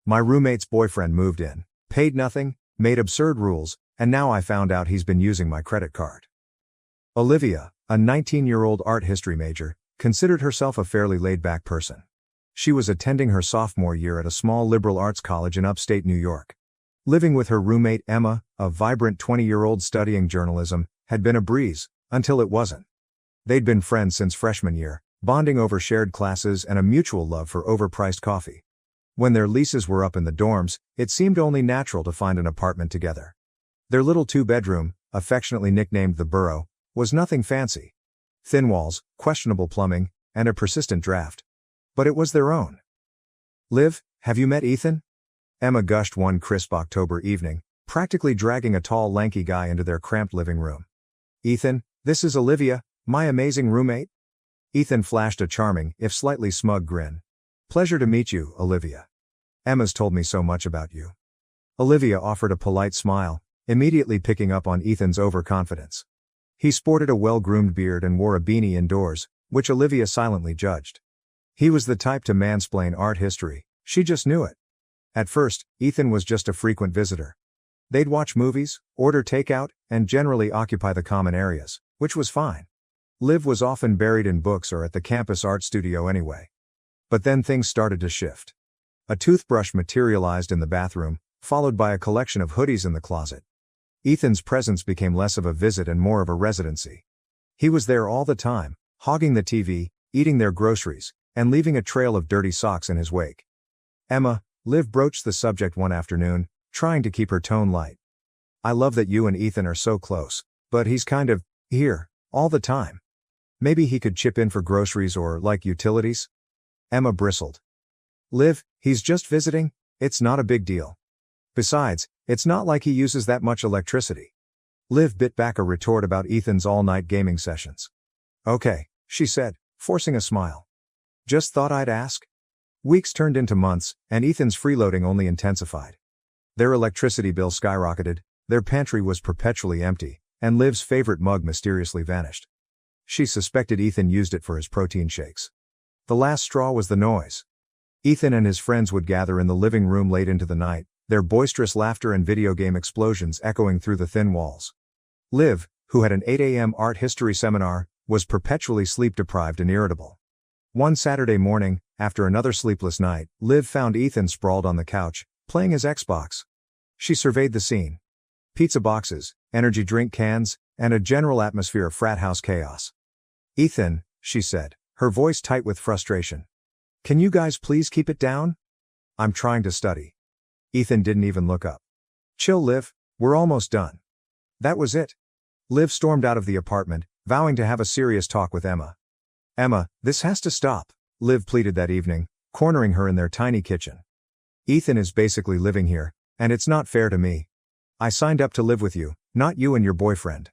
My roommate's boyfriend moved in, paid nothing, made absurd rules, and now I found out he's been using my credit card. Olivia, a 19-year-old art history major, considered herself a fairly laid-back person. She was attending her sophomore year at a small liberal arts college in upstate New York. Living with her roommate Emma, a vibrant 20-year-old studying journalism, had been a breeze, until it wasn't. They'd been friends since freshman year, bonding over shared classes and a mutual love for overpriced coffee. When their leases were up in the dorms, it seemed only natural to find an apartment together. Their little two-bedroom, affectionately nicknamed the Burrow, was nothing fancy. Thin walls, questionable plumbing, and a persistent draft. But it was their own. "Liv, have you met Ethan?" Emma gushed one crisp October evening, practically dragging a tall, lanky guy into their cramped living room. "Ethan, this is Olivia, my amazing roommate." Ethan flashed a charming, if slightly smug grin. "Pleasure to meet you, Olivia. Emma's told me so much about you." Olivia offered a polite smile, immediately picking up on Ethan's overconfidence. He sported a well-groomed beard and wore a beanie indoors, which Olivia silently judged. He was the type to mansplain art history, she just knew it. At first, Ethan was just a frequent visitor. They'd watch movies, order takeout, and generally occupy the common areas, which was fine. Liv was often buried in books or at the campus art studio anyway. But then things started to shift. A toothbrush materialized in the bathroom, followed by a collection of hoodies in the closet. Ethan's presence became less of a visit and more of a residency. He was there all the time, hogging the TV, eating their groceries, and leaving a trail of dirty socks in his wake. "Emma," Liv broached the subject one afternoon, trying to keep her tone light. "I love that you and Ethan are so close, but he's kind of here all the time. Maybe he could chip in for groceries or, like, utilities?" Emma bristled. "Liv, he's just visiting, it's not a big deal. Besides, it's not like he uses that much electricity." Liv bit back a retort about Ethan's all-night gaming sessions. "Okay," she said, forcing a smile. "Just thought I'd ask." Weeks turned into months, and Ethan's freeloading only intensified. Their electricity bill skyrocketed, their pantry was perpetually empty, and Liv's favorite mug mysteriously vanished. She suspected Ethan used it for his protein shakes. The last straw was the noise. Ethan and his friends would gather in the living room late into the night, their boisterous laughter and video game explosions echoing through the thin walls. Liv, who had an 8 a.m. art history seminar, was perpetually sleep-deprived and irritable. One Saturday morning, after another sleepless night, Liv found Ethan sprawled on the couch, playing his Xbox. She surveyed the scene. Pizza boxes, energy drink cans, and a general atmosphere of frat house chaos. "Ethan," she said, her voice tight with frustration. "Can you guys please keep it down? I'm trying to study." Ethan didn't even look up. "Chill, Liv, we're almost done." That was it. Liv stormed out of the apartment, vowing to have a serious talk with Emma. "Emma, this has to stop," Liv pleaded that evening, cornering her in their tiny kitchen. "Ethan is basically living here, and it's not fair to me. I signed up to live with you, not you and your boyfriend."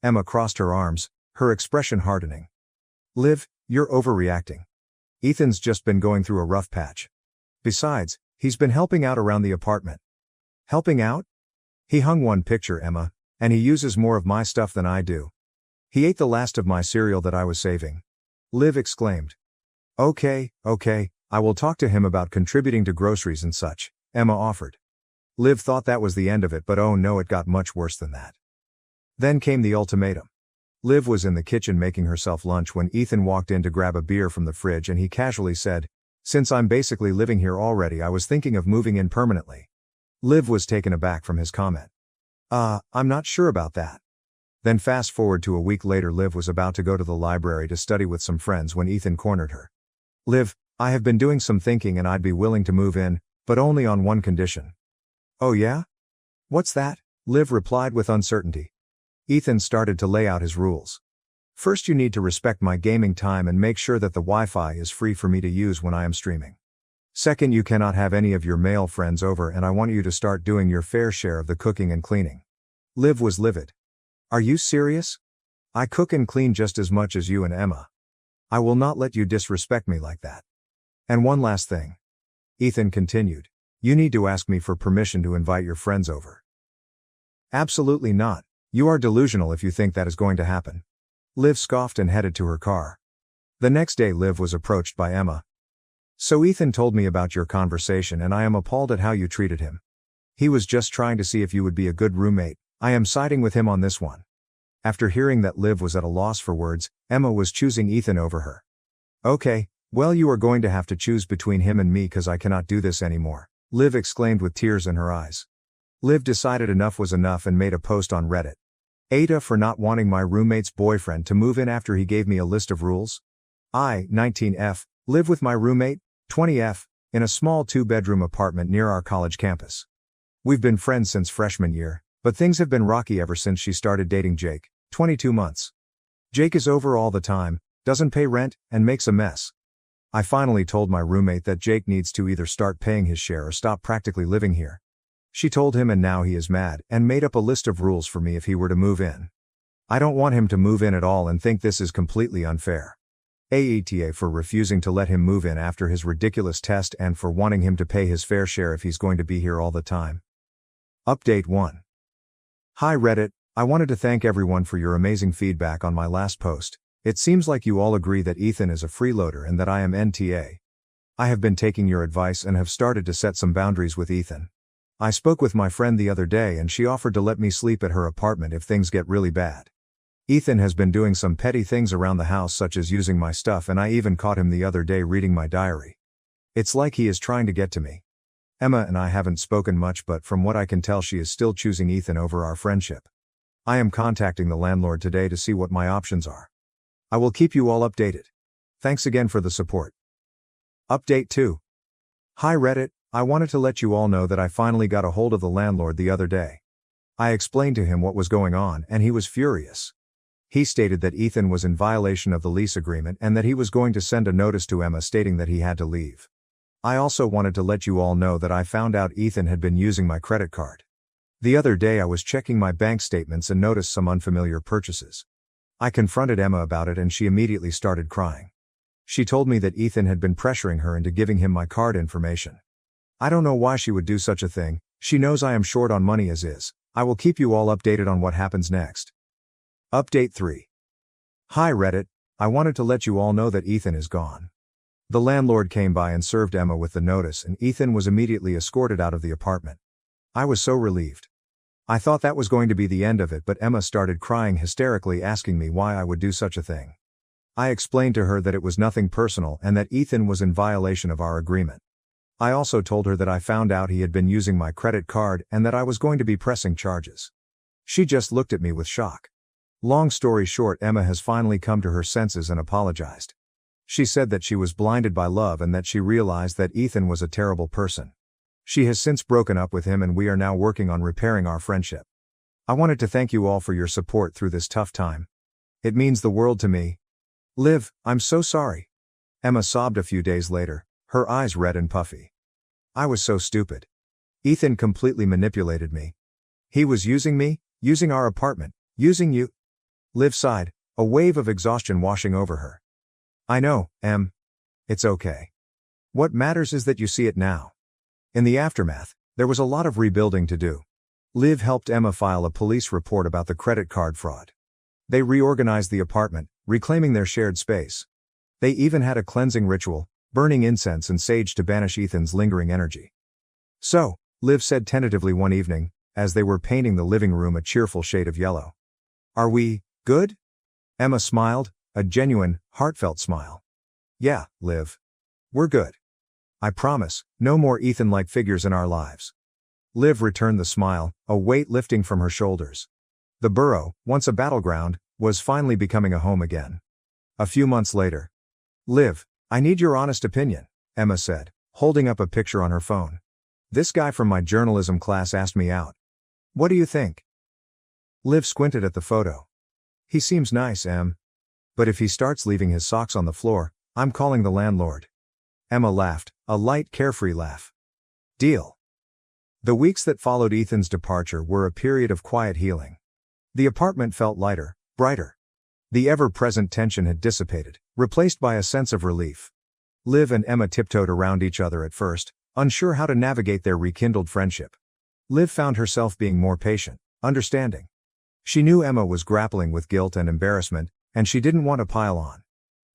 Emma crossed her arms, her expression hardening. "Liv, you're overreacting. Ethan's just been going through a rough patch. Besides, he's been helping out around the apartment." "Helping out?" "He hung one picture, Emma, and he uses more of my stuff than I do. He ate the last of my cereal that I was saving." Liv exclaimed. Okay, I will talk to him about contributing to groceries and such," Emma offered. Liv thought that was the end of it, but oh no, it got much worse than that. Then came the ultimatum. Liv was in the kitchen making herself lunch when Ethan walked in to grab a beer from the fridge, and he casually said, "Since I'm basically living here already, I was thinking of moving in permanently." Liv was taken aback from his comment. I'm not sure about that." Then fast forward to a week later, Liv was about to go to the library to study with some friends when Ethan cornered her. "Liv, I have been doing some thinking and I'd be willing to move in, but only on one condition." "Oh yeah? What's that?" Liv replied with uncertainty. Ethan started to lay out his rules. "First, you need to respect my gaming time and make sure that the Wi-Fi is free for me to use when I am streaming. Second, you cannot have any of your male friends over, and I want you to start doing your fair share of the cooking and cleaning." Liv was livid. "Are you serious? I cook and clean just as much as you and Emma. I will not let you disrespect me like that. And one last thing," Ethan continued. "You need to ask me for permission to invite your friends over." "Absolutely not. You are delusional if you think that is going to happen." Liv scoffed and headed to her car. The next day, Liv was approached by Emma. So Ethan told me about your conversation and I am appalled at how you treated him. He was just trying to see if you would be a good roommate. I am siding with him on this one. After hearing that Liv was at a loss for words, Emma was choosing Ethan over her. Okay, well you are going to have to choose between him and me cause I cannot do this anymore, Liv exclaimed with tears in her eyes. Liv decided enough was enough and made a post on Reddit. Aita for not wanting my roommate's boyfriend to move in after he gave me a list of rules. I, 19F, live with my roommate, 20F, in a small 2-bedroom apartment near our college campus. We've been friends since freshman year, but things have been rocky ever since she started dating Jake, 22 months. Jake is over all the time, doesn't pay rent, and makes a mess. I finally told my roommate that Jake needs to either start paying his share or stop practically living here. She told him and now he is mad and made up a list of rules for me if he were to move in. I don't want him to move in at all and think this is completely unfair. Aita for refusing to let him move in after his ridiculous test and for wanting him to pay his fair share if he's going to be here all the time. Update 1. Hi Reddit, I wanted to thank everyone for your amazing feedback on my last post. It seems like you all agree that Ethan is a freeloader and that I am NTA. I have been taking your advice and have started to set some boundaries with Ethan. I spoke with my friend the other day and she offered to let me sleep at her apartment if things get really bad. Ethan has been doing some petty things around the house such as using my stuff and I even caught him the other day reading my diary. It's like he is trying to get to me. Emma and I haven't spoken much but from what I can tell she is still choosing Ethan over our friendship. I am contacting the landlord today to see what my options are. I will keep you all updated. Thanks again for the support. Update 2. Hi Reddit, I wanted to let you all know that I finally got a hold of the landlord the other day. I explained to him what was going on and he was furious. He stated that Ethan was in violation of the lease agreement and that he was going to send a notice to Emma stating that he had to leave. I also wanted to let you all know that I found out Ethan had been using my credit card. The other day I was checking my bank statements and noticed some unfamiliar purchases. I confronted Emma about it and she immediately started crying. She told me that Ethan had been pressuring her into giving him my card information. I don't know why she would do such a thing, she knows I am short on money as is. I will keep you all updated on what happens next. Update 3. Hi Reddit, I wanted to let you all know that Ethan is gone. The landlord came by and served Emma with the notice and Ethan was immediately escorted out of the apartment. I was so relieved. I thought that was going to be the end of it but Emma started crying hysterically asking me why I would do such a thing. I explained to her that it was nothing personal and that Ethan was in violation of our agreement. I also told her that I found out he had been using my credit card and that I was going to be pressing charges. She just looked at me with shock. Long story short, Emma has finally come to her senses and apologized. She said that she was blinded by love and that she realized that Ethan was a terrible person. She has since broken up with him and we are now working on repairing our friendship. I wanted to thank you all for your support through this tough time. It means the world to me. Liv, I'm so sorry. Emma sobbed a few days later, her eyes red and puffy. I was so stupid. Ethan completely manipulated me. He was using me, using our apartment, using you. Liv sighed, a wave of exhaustion washing over her. I know, Em. It's okay. What matters is that you see it now. In the aftermath, there was a lot of rebuilding to do. Liv helped Emma file a police report about the credit card fraud. They reorganized the apartment, reclaiming their shared space. They even had a cleansing ritual, burning incense and sage to banish Ethan's lingering energy. So, Liv said tentatively one evening, as they were painting the living room a cheerful shade of yellow. Are we good? Emma smiled, a genuine, heartfelt smile. Yeah, Liv. We're good. I promise, no more Ethan-like figures in our lives. Liv returned the smile, a weight lifting from her shoulders. The burrow, once a battleground, was finally becoming a home again. A few months later. Liv, I need your honest opinion, Emma said, holding up a picture on her phone. This guy from my journalism class asked me out. What do you think? Liv squinted at the photo. He seems nice, Em. But if he starts leaving his socks on the floor, I'm calling the landlord. Emma laughed, a light, carefree laugh. Deal. The weeks that followed Ethan's departure were a period of quiet healing. The apartment felt lighter, brighter. The ever-present tension had dissipated, replaced by a sense of relief. Liv and Emma tiptoed around each other at first, unsure how to navigate their rekindled friendship. Liv found herself being more patient, understanding. She knew Emma was grappling with guilt and embarrassment, and she didn't want to pile on.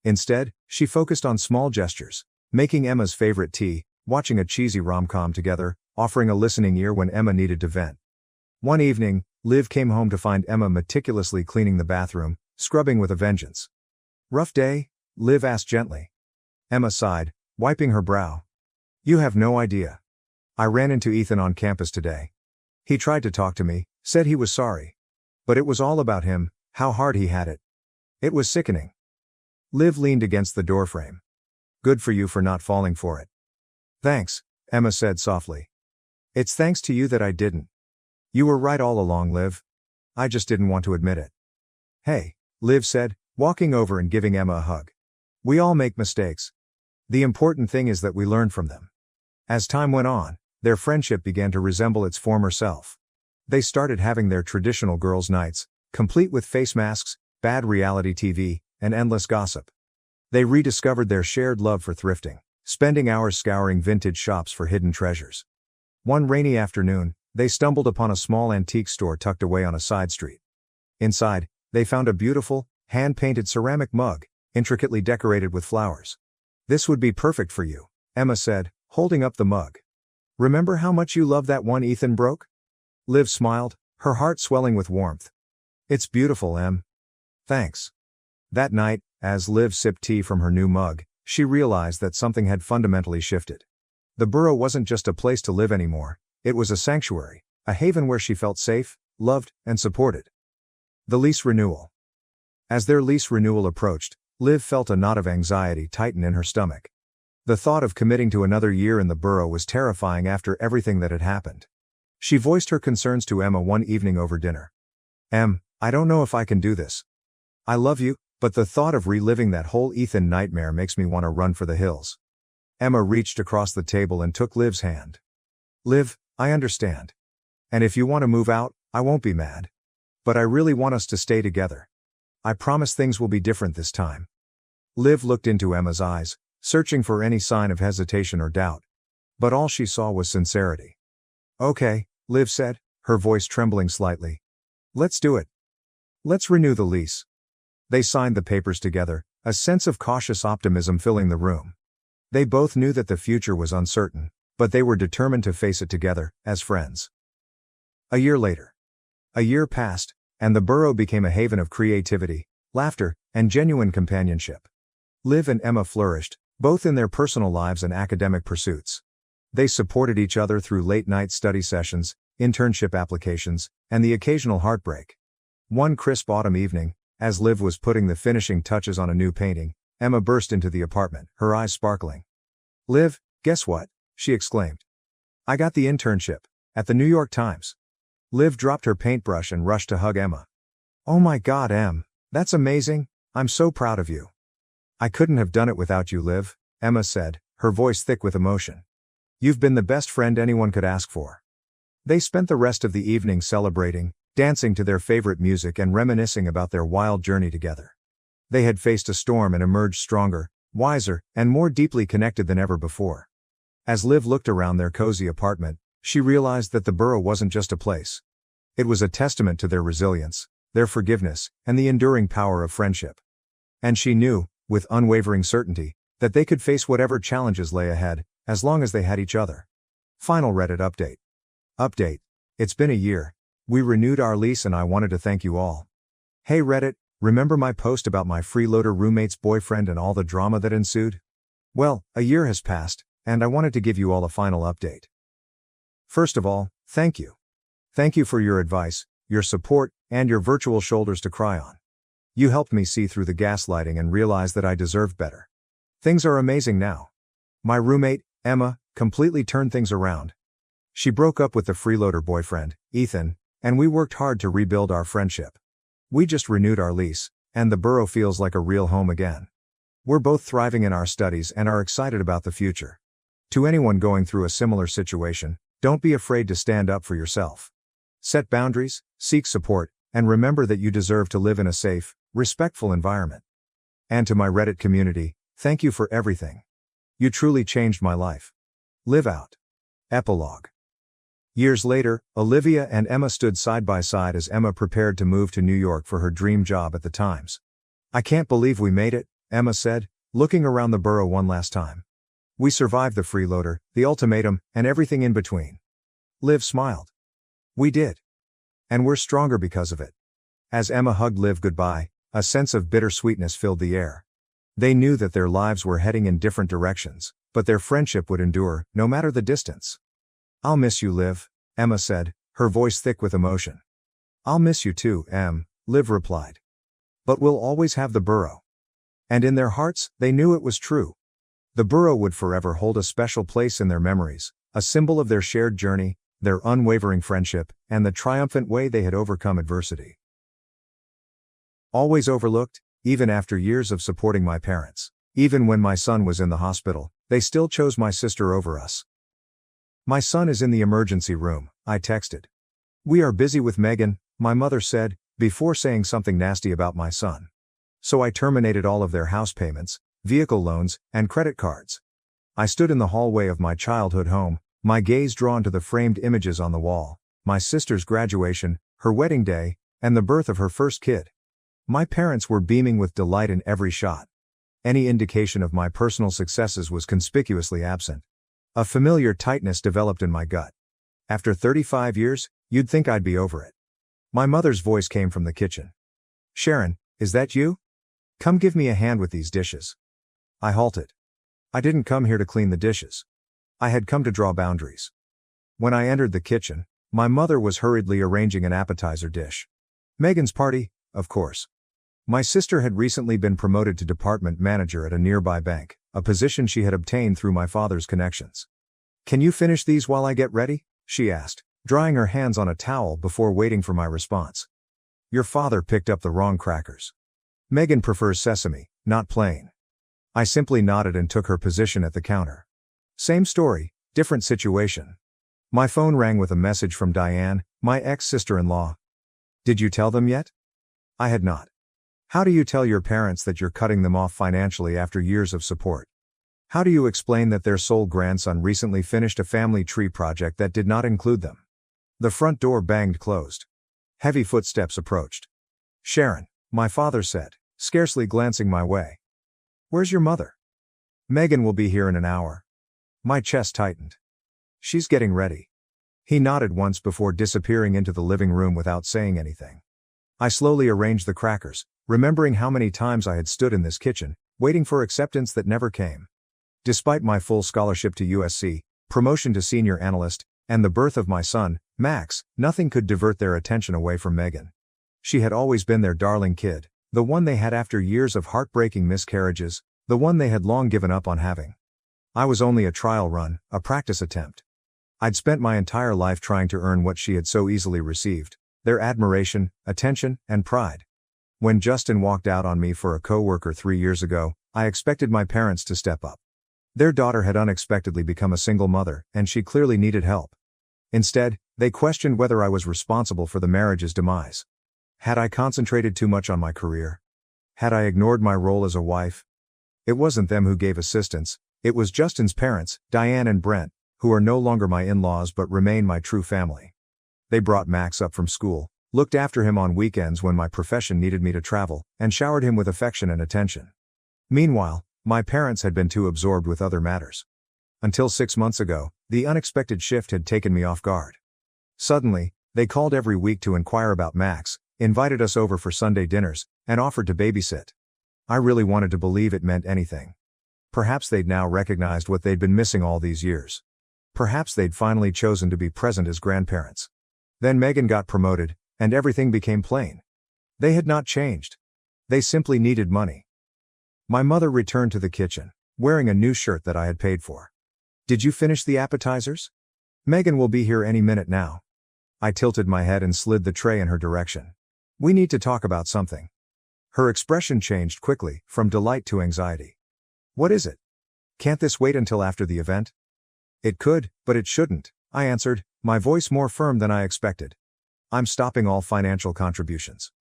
Instead, she focused on small gestures, making Emma's favorite tea, watching a cheesy rom-com together, offering a listening ear when Emma needed to vent. One evening, Liv came home to find Emma meticulously cleaning the bathroom, scrubbing with a vengeance. "Rough day?" Liv asked gently. Emma sighed, wiping her brow. "You have no idea. I ran into Ethan on campus today. He tried to talk to me, said he was sorry. But it was all about him, how hard he had it. It was sickening." Liv leaned against the doorframe. "Good for you for not falling for it." "Thanks," Emma said softly. "It's thanks to you that I didn't. You were right all along, Liv. I just didn't want to admit it." "Hey," Liv said, walking over and giving Emma a hug. "We all make mistakes. The important thing is that we learn from them." As time went on, their friendship began to resemble its former self. They started having their traditional girls' nights, complete with face masks, bad reality TV, and endless gossip. They rediscovered their shared love for thrifting, spending hours scouring vintage shops for hidden treasures. One rainy afternoon, they stumbled upon a small antique store tucked away on a side street. Inside, they found a beautiful, hand-painted ceramic mug, intricately decorated with flowers. "This would be perfect for you," Emma said, holding up the mug. "Remember how much you loved that one Ethan broke?" Liv smiled, her heart swelling with warmth. "It's beautiful, Em. Thanks." That night, as Liv sipped tea from her new mug, she realized that something had fundamentally shifted. The borough wasn't just a place to live anymore, it was a sanctuary, a haven where she felt safe, loved, and supported. The lease renewal. As their lease renewal approached, Liv felt a knot of anxiety tighten in her stomach. The thought of committing to another year in the borough was terrifying after everything that had happened. She voiced her concerns to Emma one evening over dinner. "Em, I don't know if I can do this. I love you, but the thought of reliving that whole Ethan nightmare makes me want to run for the hills." Emma reached across the table and took Liv's hand. "Liv, I understand. And if you want to move out, I won't be mad. But I really want us to stay together. I promise things will be different this time." Liv looked into Emma's eyes, searching for any sign of hesitation or doubt. But all she saw was sincerity. "Okay," Liv said, her voice trembling slightly. "Let's do it. Let's renew the lease." They signed the papers together, a sense of cautious optimism filling the room. They both knew that the future was uncertain, but they were determined to face it together, as friends. A year later. A year passed, and the borough became a haven of creativity, laughter, and genuine companionship. Liv and Emma flourished, both in their personal lives and academic pursuits. They supported each other through late-night study sessions, internship applications, and the occasional heartbreak. One crisp autumn evening, as Liv was putting the finishing touches on a new painting, Emma burst into the apartment, her eyes sparkling. "Liv, guess what?" she exclaimed. "I got the internship, at the New York Times." Liv dropped her paintbrush and rushed to hug Emma. "Oh my God, Em, that's amazing, I'm so proud of you." "I couldn't have done it without you, Liv," Emma said, her voice thick with emotion. "You've been the best friend anyone could ask for." They spent the rest of the evening celebrating, dancing to their favorite music and reminiscing about their wild journey together. They had faced a storm and emerged stronger, wiser, and more deeply connected than ever before. As Liv looked around their cozy apartment, she realized that the borough wasn't just a place. It was a testament to their resilience, their forgiveness, and the enduring power of friendship. And she knew, with unwavering certainty, that they could face whatever challenges lay ahead, as long as they had each other. Final Reddit update. Update. It's been a year. We renewed our lease and I wanted to thank you all. Hey Reddit, remember my post about my freeloader roommate's boyfriend and all the drama that ensued? Well, a year has passed, and I wanted to give you all a final update. First of all, thank you. Thank you for your advice, your support, and your virtual shoulders to cry on. You helped me see through the gaslighting and realize that I deserved better. Things are amazing now. My roommate, Emma, completely turned things around. She broke up with the freeloader boyfriend, Ethan, and we worked hard to rebuild our friendship. We just renewed our lease, and the borough feels like a real home again. We're both thriving in our studies and are excited about the future. To anyone going through a similar situation, don't be afraid to stand up for yourself. Set boundaries, seek support, and remember that you deserve to live in a safe, respectful environment. And to my Reddit community, thank you for everything. You truly changed my life. Live out. Epilogue. Years later, Olivia and Emma stood side by side as Emma prepared to move to New York for her dream job at the Times. "I can't believe we made it," Emma said, looking around the borough one last time. We survived the freeloader, the ultimatum, and everything in between. Liv smiled. We did. And we're stronger because of it. As Emma hugged Liv goodbye, a sense of bittersweetness filled the air. They knew that their lives were heading in different directions, but their friendship would endure, no matter the distance. I'll miss you, Liv, Emma said, her voice thick with emotion. I'll miss you too, Em, Liv replied. But we'll always have the burrow. And in their hearts, they knew it was true. The burrow would forever hold a special place in their memories, a symbol of their shared journey, their unwavering friendship, and the triumphant way they had overcome adversity. Always overlooked, even after years of supporting my parents. Even when my son was in the hospital, they still chose my sister over us. My son is in the emergency room, I texted. We are busy with Megan, my mother said, before saying something nasty about my son. So I terminated all of their house payments, vehicle loans, and credit cards. I stood in the hallway of my childhood home, my gaze drawn to the framed images on the wall, my sister's graduation, her wedding day, and the birth of her first kid. My parents were beaming with delight in every shot. Any indication of my personal successes was conspicuously absent. A familiar tightness developed in my gut. After 35 years, you'd think I'd be over it. My mother's voice came from the kitchen. Sharon, is that you? Come give me a hand with these dishes. I halted. I didn't come here to clean the dishes. I had come to draw boundaries. When I entered the kitchen, my mother was hurriedly arranging an appetizer dish. Megan's party, of course. My sister had recently been promoted to department manager at a nearby bank, a position she had obtained through my father's connections. Can you finish these while I get ready? She asked, drying her hands on a towel before waiting for my response. Your father picked up the wrong crackers. Megan prefers sesame, not plain. I simply nodded and took her position at the counter. Same story, different situation. My phone rang with a message from Diane, my ex-sister-in-law. Did you tell them yet? I had not. How do you tell your parents that you're cutting them off financially after years of support? How do you explain that their sole grandson recently finished a family tree project that did not include them? The front door banged closed. Heavy footsteps approached. Sharon, my father said, scarcely glancing my way. Where's your mother? Megan will be here in an hour. My chest tightened. She's getting ready. He nodded once before disappearing into the living room without saying anything. I slowly arranged the crackers, remembering how many times I had stood in this kitchen, waiting for acceptance that never came. Despite my full scholarship to USC, promotion to senior analyst, and the birth of my son, Max, nothing could divert their attention away from Megan. She had always been their darling kid, the one they had after years of heartbreaking miscarriages, the one they had long given up on having. I was only a trial run, a practice attempt. I'd spent my entire life trying to earn what she had so easily received, their admiration, attention, and pride. When Justin walked out on me for a coworker 3 years ago, I expected my parents to step up. Their daughter had unexpectedly become a single mother, and she clearly needed help. Instead, they questioned whether I was responsible for the marriage's demise. Had I concentrated too much on my career? Had I ignored my role as a wife? It wasn't them who gave assistance, it was Justin's parents, Diane and Brent, who are no longer my in-laws but remain my true family. They brought Max up from school, looked after him on weekends when my profession needed me to travel, and showered him with affection and attention. Meanwhile, my parents had been too absorbed with other matters. Until 6 months ago, the unexpected shift had taken me off guard. Suddenly, they called every week to inquire about Max, invited us over for Sunday dinners, and offered to babysit. I really wanted to believe it meant anything. Perhaps they'd now recognized what they'd been missing all these years. Perhaps they'd finally chosen to be present as grandparents. Then Megan got promoted, and everything became plain. They had not changed. They simply needed money. My mother returned to the kitchen, wearing a new shirt that I had paid for. Did you finish the appetizers? Megan will be here any minute now. I tilted my head and slid the tray in her direction. We need to talk about something. Her expression changed quickly, from delight to anxiety. What is it? Can't this wait until after the event? It could, but it shouldn't, I answered, my voice more firm than I expected. I'm stopping all financial contributions.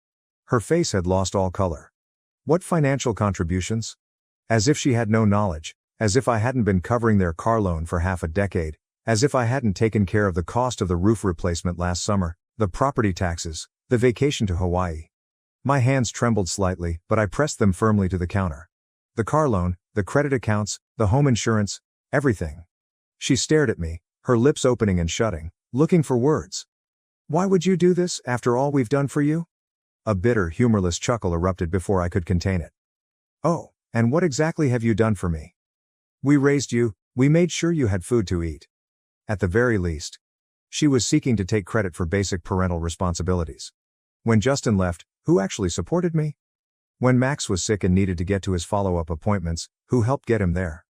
Her face had lost all color. What financial contributions? As if she had no knowledge, as if I hadn't been covering their car loan for half a decade, as if I hadn't taken care of the cost of the roof replacement last summer, the property taxes, the vacation to Hawaii. My hands trembled slightly, but I pressed them firmly to the counter. The car loan, the credit accounts, the home insurance, Everything. She stared at me, her lips opening and shutting, looking for words. Why would you do this, after all we've done for you? A bitter, humorless chuckle erupted before I could contain it. Oh, and what exactly have you done for me? We raised you, we made sure you had food to eat. At the very least. She was seeking to take credit for basic parental responsibilities. When Justin left, who actually supported me? When Max was sick and needed to get to his follow-up appointments, who helped get him there?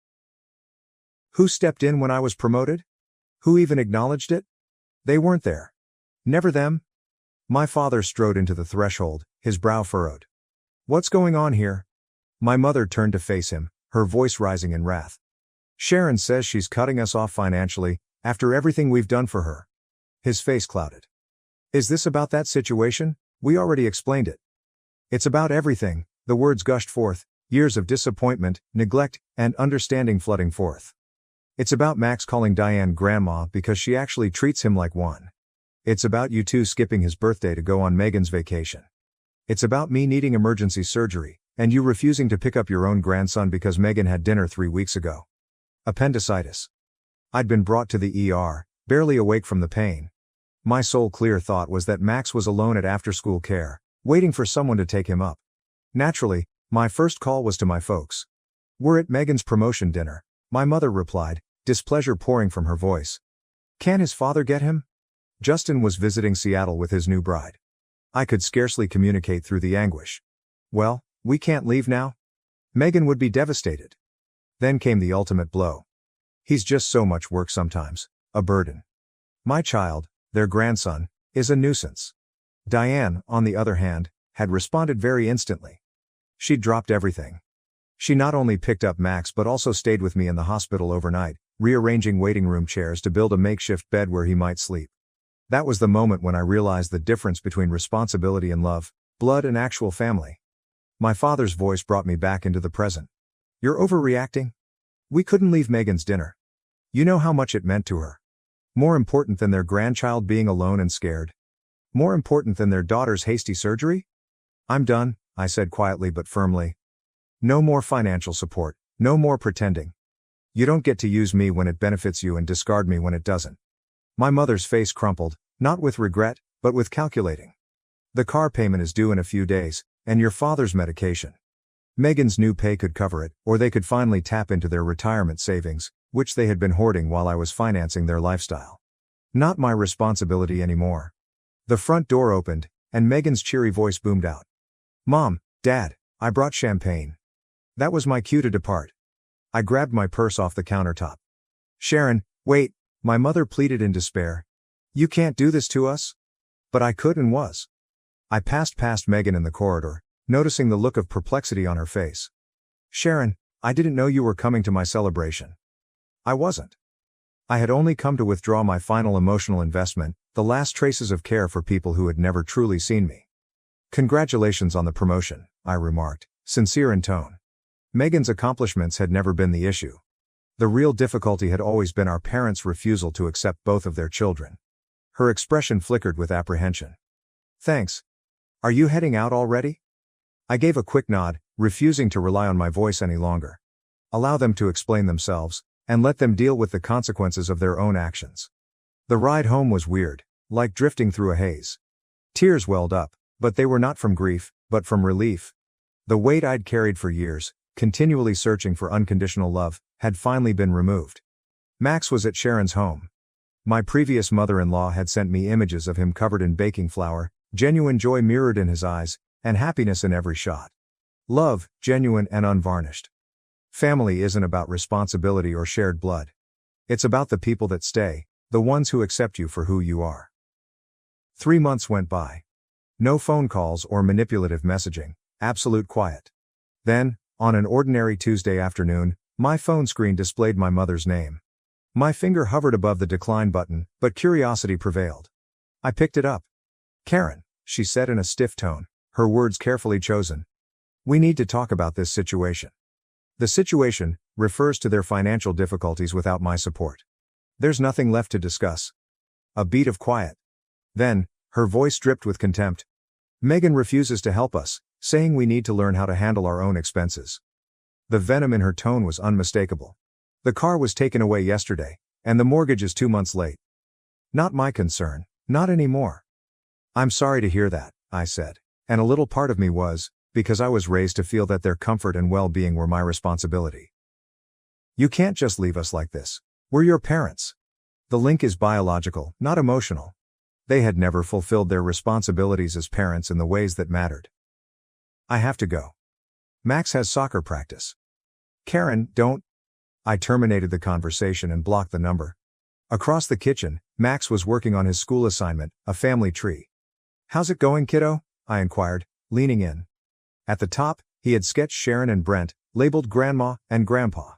Who stepped in when I was promoted? Who even acknowledged it? They weren't there. Never them. My father strode into the threshold, his brow furrowed. What's going on here? My mother turned to face him, her voice rising in wrath. Sharon says she's cutting us off financially, after everything we've done for her. His face clouded. Is this about that situation? We already explained it. It's about everything, the words gushed forth, years of disappointment, neglect, and understanding flooding forth. It's about Max calling Diane grandma because she actually treats him like one. It's about you two skipping his birthday to go on Megan's vacation. It's about me needing emergency surgery, and you refusing to pick up your own grandson because Megan had dinner 3 weeks ago. Appendicitis. I'd been brought to the ER, barely awake from the pain. My sole clear thought was that Max was alone at after-school care, waiting for someone to take him up. Naturally, my first call was to my folks. We're at Megan's promotion dinner, my mother replied, displeasure pouring from her voice. Can his father get him? Justin was visiting Seattle with his new bride. I could scarcely communicate through the anguish. Well, we can't leave now? Megan would be devastated. Then came the ultimate blow. He's just so much work sometimes, a burden. My child, their grandson, is a nuisance. Diane, on the other hand, had responded very instantly. She'd dropped everything. She not only picked up Max but also stayed with me in the hospital overnight, rearranging waiting room chairs to build a makeshift bed where he might sleep. That was the moment when I realized the difference between responsibility and love, blood and actual family. My father's voice brought me back into the present. You're overreacting? We couldn't leave Megan's dinner. You know how much it meant to her. More important than their grandchild being alone and scared. More important than their daughter's hasty surgery? I'm done, I said quietly but firmly. No more financial support, no more pretending. You don't get to use me when it benefits you and discard me when it doesn't. My mother's face crumpled, not with regret, but with calculating. The car payment is due in a few days, and your father's medication. Megan's new pay could cover it, or they could finally tap into their retirement savings, which they had been hoarding while I was financing their lifestyle. Not my responsibility anymore. The front door opened, and Megan's cheery voice boomed out. Mom, Dad, I brought champagne. That was my cue to depart. I grabbed my purse off the countertop. Sharon, wait, my mother pleaded in despair. You can't do this to us? But I could and was. I passed past Megan in the corridor, noticing the look of perplexity on her face. Sharon, I didn't know you were coming to my celebration. I wasn't. I had only come to withdraw my final emotional investment, the last traces of care for people who had never truly seen me. Congratulations on the promotion, I remarked, sincere in tone. Megan's accomplishments had never been the issue. The real difficulty had always been our parents' refusal to accept both of their children. Her expression flickered with apprehension. Thanks. Are you heading out already? I gave a quick nod, refusing to rely on my voice any longer. Allow them to explain themselves, and let them deal with the consequences of their own actions. The ride home was weird, like drifting through a haze. Tears welled up, but they were not from grief, but from relief. The weight I'd carried for years, continually searching for unconditional love, had finally been removed. Max was at Sharon's home. My previous mother-in-law had sent me images of him covered in baking flour, genuine joy mirrored in his eyes, and happiness in every shot. Love, genuine and unvarnished. Family isn't about responsibility or shared blood. It's about the people that stay, the ones who accept you for who you are. 3 months went by. No phone calls or manipulative messaging, absolute quiet. Then, on an ordinary Tuesday afternoon, my phone screen displayed my mother's name. My finger hovered above the decline button, but curiosity prevailed. I picked it up. Karen, she said in a stiff tone, her words carefully chosen. We need to talk about this situation. The situation refers to their financial difficulties without my support. There's nothing left to discuss. A beat of quiet. Then, her voice dripped with contempt. Megan refuses to help us, saying we need to learn how to handle our own expenses. The venom in her tone was unmistakable. The car was taken away yesterday, and the mortgage is 2 months late. Not my concern, not anymore. I'm sorry to hear that, I said, and a little part of me was, because I was raised to feel that their comfort and well-being were my responsibility. You can't just leave us like this. We're your parents. The link is biological, not emotional. They had never fulfilled their responsibilities as parents in the ways that mattered. I have to go. Max has soccer practice. Karen, don't. I terminated the conversation and blocked the number. Across the kitchen, Max was working on his school assignment, a family tree. How's it going, kiddo? I inquired, leaning in. At the top, he had sketched Sharon and Brent, labeled Grandma and Grandpa.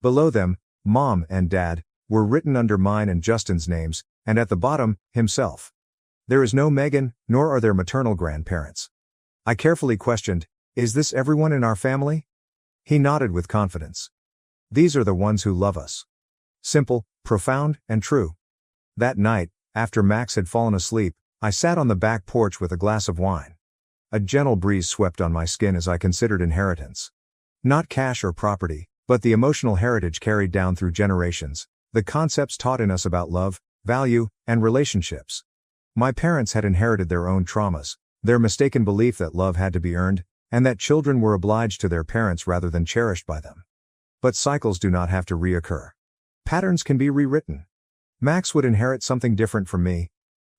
Below them, Mom and Dad, were written under mine and Justin's names, and at the bottom, himself. There is no Megan, nor are there maternal grandparents. I carefully questioned, is this everyone in our family? He nodded with confidence. These are the ones who love us. Simple, profound, and true. That night, after Max had fallen asleep, I sat on the back porch with a glass of wine. A gentle breeze swept on my skin as I considered inheritance. Not cash or property, but the emotional heritage carried down through generations, the concepts taught in us about love, value, and relationships. My parents had inherited their own traumas, their mistaken belief that love had to be earned, and that children were obliged to their parents rather than cherished by them. But cycles do not have to reoccur. Patterns can be rewritten. Max would inherit something different from me.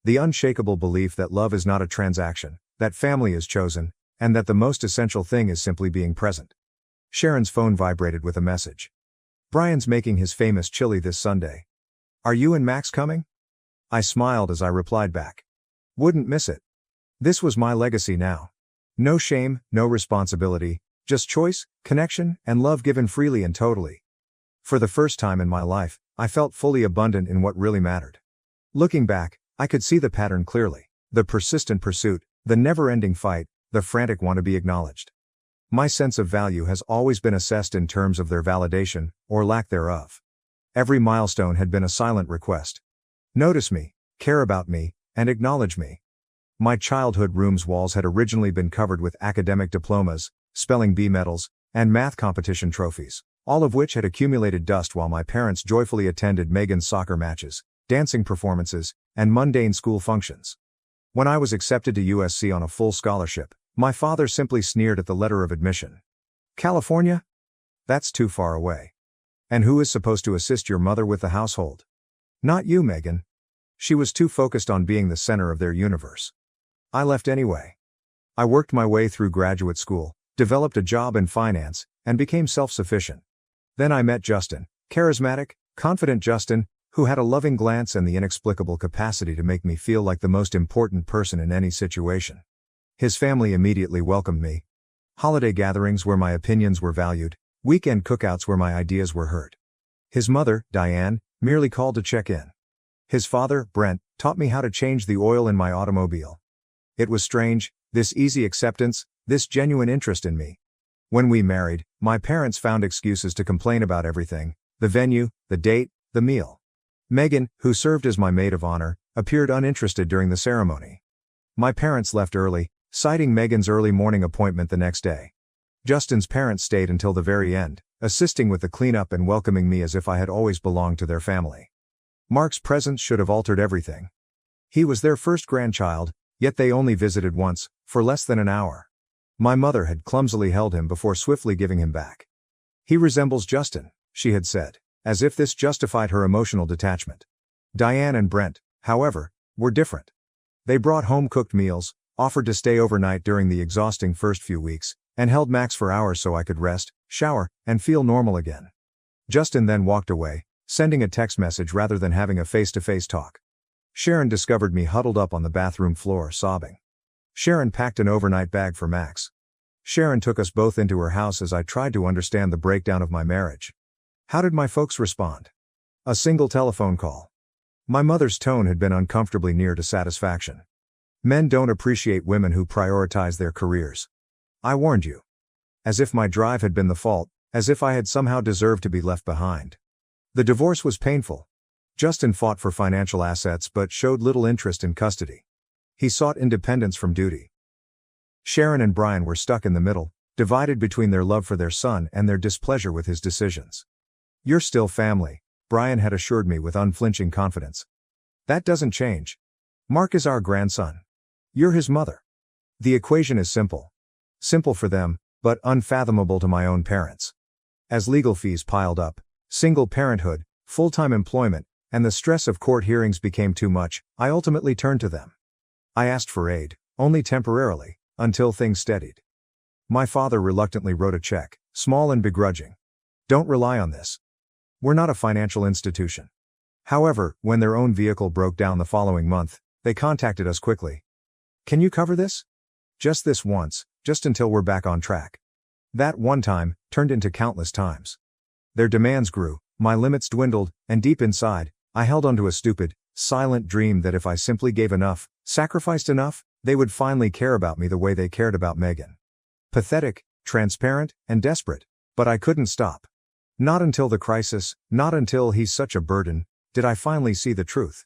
The unshakable belief that love is not a transaction, that family is chosen, and that the most essential thing is simply being present. Sharon's phone vibrated with a message. Brian's making his famous chili this Sunday. Are you and Max coming? I smiled as I replied back. Wouldn't miss it. This was my legacy now. No shame, no responsibility, just choice, connection, and love given freely and totally. For the first time in my life, I felt fully abundant in what really mattered. Looking back, I could see the pattern clearly. The persistent pursuit, the never-ending fight, the frantic want to be acknowledged. My sense of value has always been assessed in terms of their validation, or lack thereof. Every milestone had been a silent request. Notice me, care about me, and acknowledge me. My childhood room's walls had originally been covered with academic diplomas, spelling bee medals, and math competition trophies, all of which had accumulated dust while my parents joyfully attended Megan's soccer matches, dancing performances, and mundane school functions. When I was accepted to USC on a full scholarship, my father simply sneered at the letter of admission. California? That's too far away. And who is supposed to assist your mother with the household? Not you, Megan. She was too focused on being the center of their universe. I left anyway. I worked my way through graduate school, developed a job in finance, and became self-sufficient. Then I met Justin, charismatic, confident Justin, who had a loving glance and the inexplicable capacity to make me feel like the most important person in any situation. His family immediately welcomed me. Holiday gatherings where my opinions were valued, weekend cookouts where my ideas were heard. His mother, Diane, merely called to check in. His father, Brent, taught me how to change the oil in my automobile. It was strange, this easy acceptance, this genuine interest in me. When we married, my parents found excuses to complain about everything: the venue, the date, the meal. Megan, who served as my maid of honor, appeared uninterested during the ceremony. My parents left early, citing Megan's early morning appointment the next day. Justin's parents stayed until the very end, assisting with the cleanup and welcoming me as if I had always belonged to their family. Mark's presence should have altered everything. He was their first grandchild, yet they only visited once, for less than an hour. My mother had clumsily held him before swiftly giving him back. He resembles Justin, she had said, as if this justified her emotional detachment. Diane and Brent, however, were different. They brought home-cooked meals, offered to stay overnight during the exhausting first few weeks, and held Max for hours so I could rest, shower, and feel normal again. Justin then walked away, sending a text message rather than having a face-to-face talk. Sharon discovered me huddled up on the bathroom floor, sobbing. Sharon packed an overnight bag for Max. Sharon took us both into her house as I tried to understand the breakdown of my marriage. How did my folks respond? A single telephone call. My mother's tone had been uncomfortably near to satisfaction. Men don't appreciate women who prioritize their careers. I warned you. As if my drive had been the fault, as if I had somehow deserved to be left behind. The divorce was painful. Justin fought for financial assets but showed little interest in custody. He sought independence from duty. Sharon and Brian were stuck in the middle, divided between their love for their son and their displeasure with his decisions. "You're still family," Brian had assured me with unflinching confidence. "That doesn't change. Mark is our grandson. You're his mother." The equation is simple. Simple for them, but unfathomable to my own parents. As legal fees piled up, single parenthood, full-time employment, and the stress of court hearings became too much, I ultimately turned to them. I asked for aid, only temporarily, until things steadied. My father reluctantly wrote a check, small and begrudging. "Don't rely on this. We're not a financial institution." However, when their own vehicle broke down the following month, they contacted us quickly. "Can you cover this? Just this once, just until we're back on track." That one time turned into countless times. Their demands grew, my limits dwindled, and deep inside, I held onto a stupid, silent dream that if I simply gave enough, sacrificed enough, they would finally care about me the way they cared about Megan. Pathetic, transparent, and desperate. But I couldn't stop. Not until the crisis, not until "he's such a burden," did I finally see the truth.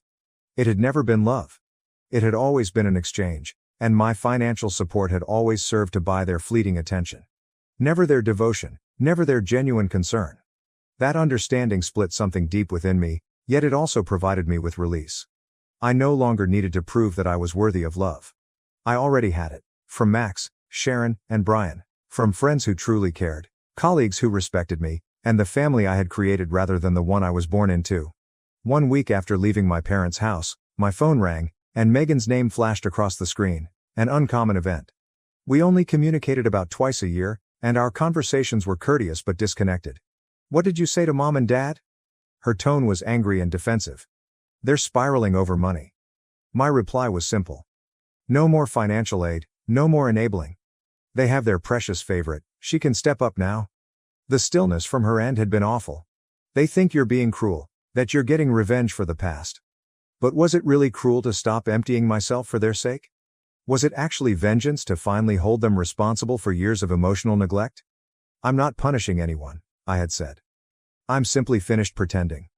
It had never been love. It had always been an exchange, and my financial support had always served to buy their fleeting attention. Never their devotion, never their genuine concern. That understanding split something deep within me, yet it also provided me with release. I no longer needed to prove that I was worthy of love. I already had it. From Max, Sharon, and Brian. From friends who truly cared, colleagues who respected me, and the family I had created rather than the one I was born into. 1 week after leaving my parents' house, my phone rang, and Megan's name flashed across the screen, an uncommon event. We only communicated about twice a year, and our conversations were courteous but disconnected. "What did you say to Mom and Dad?" Her tone was angry and defensive. "They're spiraling over money." My reply was simple. "No more financial aid, no more enabling. They have their precious favorite, she can step up now." The stillness from her end had been awful. "They think you're being cruel, that you're getting revenge for the past." But was it really cruel to stop emptying myself for their sake? Was it actually vengeance to finally hold them responsible for years of emotional neglect? "I'm not punishing anyone," I had said. "I'm simply finished pretending."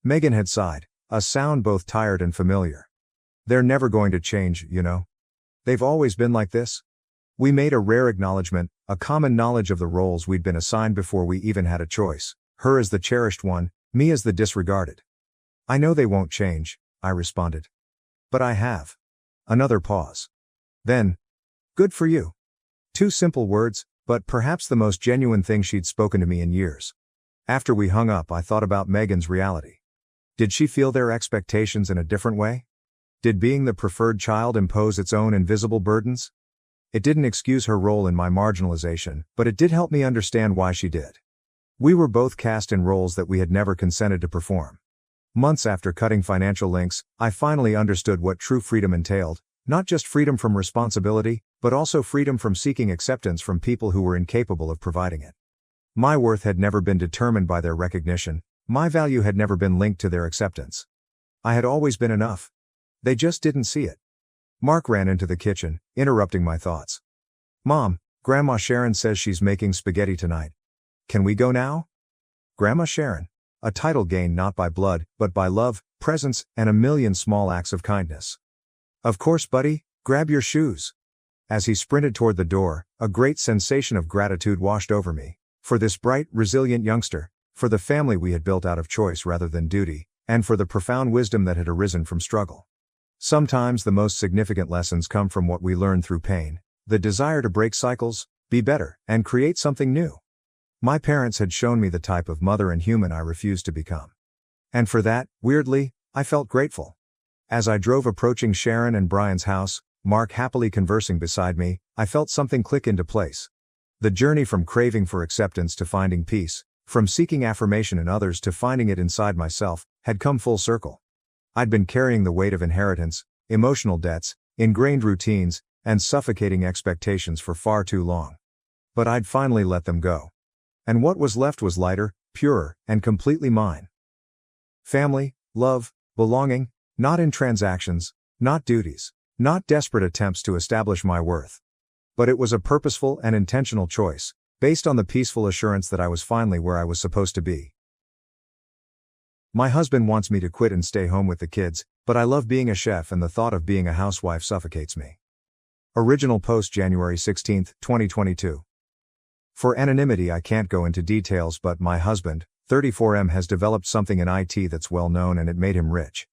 Megan had sighed, a sound both tired and familiar. "They're never going to change, you know. They've always been like this." We made a rare acknowledgement, a common knowledge of the roles we'd been assigned before we even had a choice, her as the cherished one, me as the disregarded. "I know they won't change," I responded. "But I have." Another pause. Then, "Good for you." 2 simple words, but perhaps the most genuine thing she'd spoken to me in years. After we hung up, I thought about Megan's reality. Did she feel their expectations in a different way? Did being the preferred child impose its own invisible burdens? It didn't excuse her role in my marginalization, but it did help me understand why she did. We were both cast in roles that we had never consented to perform. Months after cutting financial links, I finally understood what true freedom entailed, not just freedom from responsibility, but also freedom from seeking acceptance from people who were incapable of providing it. My worth had never been determined by their recognition, my value had never been linked to their acceptance. I had always been enough. They just didn't see it. Mark ran into the kitchen, interrupting my thoughts. "Mom, Grandma Sharon says she's making spaghetti tonight. Can we go now?" Grandma Sharon. A title gained not by blood, but by love, presence, and a million small acts of kindness. "Of course, buddy, grab your shoes." As he sprinted toward the door, a great sensation of gratitude washed over me. For this bright, resilient youngster, for the family we had built out of choice rather than duty, and for the profound wisdom that had arisen from struggle. Sometimes the most significant lessons come from what we learn through pain, the desire to break cycles, be better, and create something new. My parents had shown me the type of mother and human I refused to become. And for that, weirdly, I felt grateful. As I drove approaching Sharon and Brian's house, Mark happily conversing beside me, I felt something click into place. The journey from craving for acceptance to finding peace, from seeking affirmation in others to finding it inside myself, had come full circle. I'd been carrying the weight of inheritance, emotional debts, ingrained routines, and suffocating expectations for far too long. But I'd finally let them go. And what was left was lighter, purer, and completely mine. Family, love, belonging, not in transactions, not duties, not desperate attempts to establish my worth. But it was a purposeful and intentional choice, based on the peaceful assurance that I was finally where I was supposed to be. My husband wants me to quit and stay home with the kids, but I love being a chef and the thought of being a housewife suffocates me. Original post January 16, 2022. For anonymity I can't go into details, but my husband, 34M has developed something in IT that's well known and it made him rich.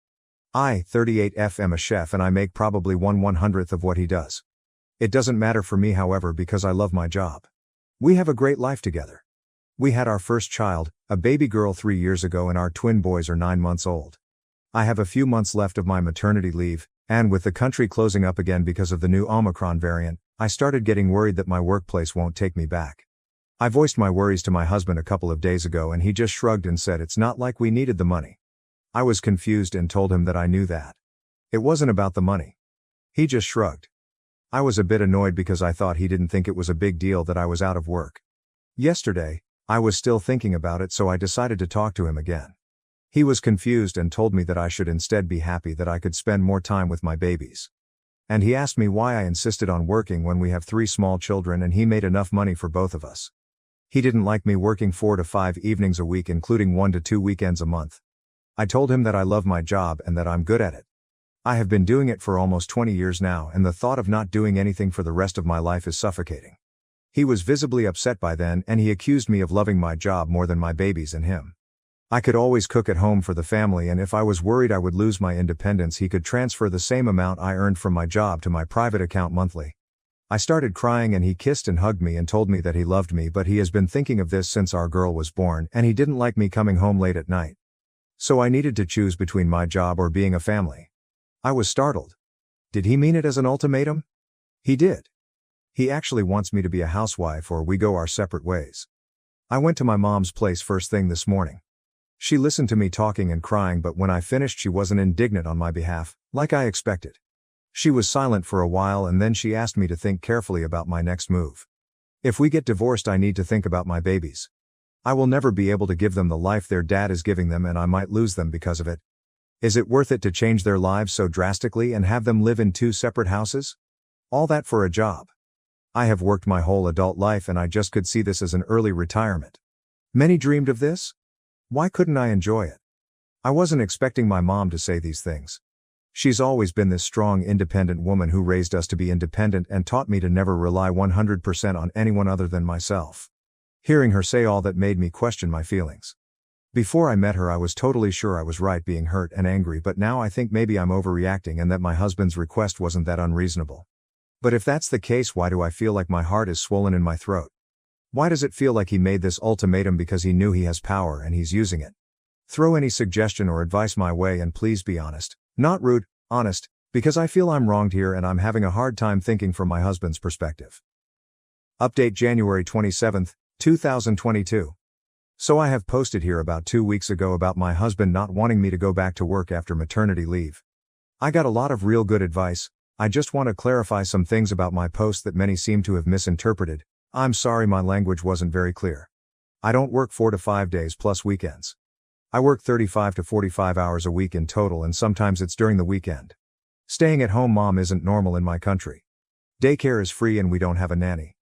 I, 38F, am a chef and I make probably 1/100th of what he does. It doesn't matter for me, however, because I love my job. We have a great life together. We had our first child, a baby girl, 3 years ago, and our twin boys are 9 months old. I have a few months left of my maternity leave, and with the country closing up again because of the new Omicron variant, I started getting worried that my workplace won't take me back. I voiced my worries to my husband a couple of days ago and he just shrugged and said it's not like we needed the money. I was confused and told him that I knew that. It wasn't about the money. He just shrugged. I was a bit annoyed because I thought he didn't think it was a big deal that I was out of work. Yesterday, I was still thinking about it, so I decided to talk to him again. He was confused and told me that I should instead be happy that I could spend more time with my babies. And he asked me why I insisted on working when we have 3 small children and he made enough money for both of us. He didn't like me working 4 to 5 evenings a week, including 1 to 2 weekends a month. I told him that I love my job and that I'm good at it. I have been doing it for almost 20 years now, and the thought of not doing anything for the rest of my life is suffocating. He was visibly upset by then, and he accused me of loving my job more than my babies and him. I could always cook at home for the family, and if I was worried I would lose my independence, he could transfer the same amount I earned from my job to my private account monthly. I started crying and he kissed and hugged me and told me that he loved me, but he has been thinking of this since our girl was born, and he didn't like me coming home late at night. So I needed to choose between my job or being a family. I was startled. Did he mean it as an ultimatum? He did. He actually wants me to be a housewife or we go our separate ways. I went to my mom's place first thing this morning. She listened to me talking and crying, but when I finished she wasn't indignant on my behalf, like I expected. She was silent for a while and then she asked me to think carefully about my next move. If we get divorced, I need to think about my babies. I will never be able to give them the life their dad is giving them, and I might lose them because of it. Is it worth it to change their lives so drastically and have them live in 2 separate houses? All that for a job. I have worked my whole adult life and I just could see this as an early retirement. Many dreamed of this. Why couldn't I enjoy it? I wasn't expecting my mom to say these things. She's always been this strong, independent woman who raised us to be independent and taught me to never rely 100% on anyone other than myself. Hearing her say all that made me question my feelings. Before I met her, I was totally sure I was right being hurt and angry, but now I think maybe I'm overreacting and that my husband's request wasn't that unreasonable. But if that's the case, why do I feel like my heart is swollen in my throat? Why does it feel like he made this ultimatum because he knew he has power and he's using it? Throw any suggestion or advice my way and please be honest. Not rude, honest, because I feel I'm wronged here and I'm having a hard time thinking from my husband's perspective. Update January 27, 2022. So I have posted here about 2 weeks ago about my husband not wanting me to go back to work after maternity leave. I got a lot of real good advice. I just want to clarify some things about my post that many seem to have misinterpreted. I'm sorry my language wasn't very clear. I don't work 4 to 5 days plus weekends. I work 35 to 45 hours a week in total, and sometimes it's during the weekend. Staying at home mom isn't normal in my country. Daycare is free and we don't have a nanny.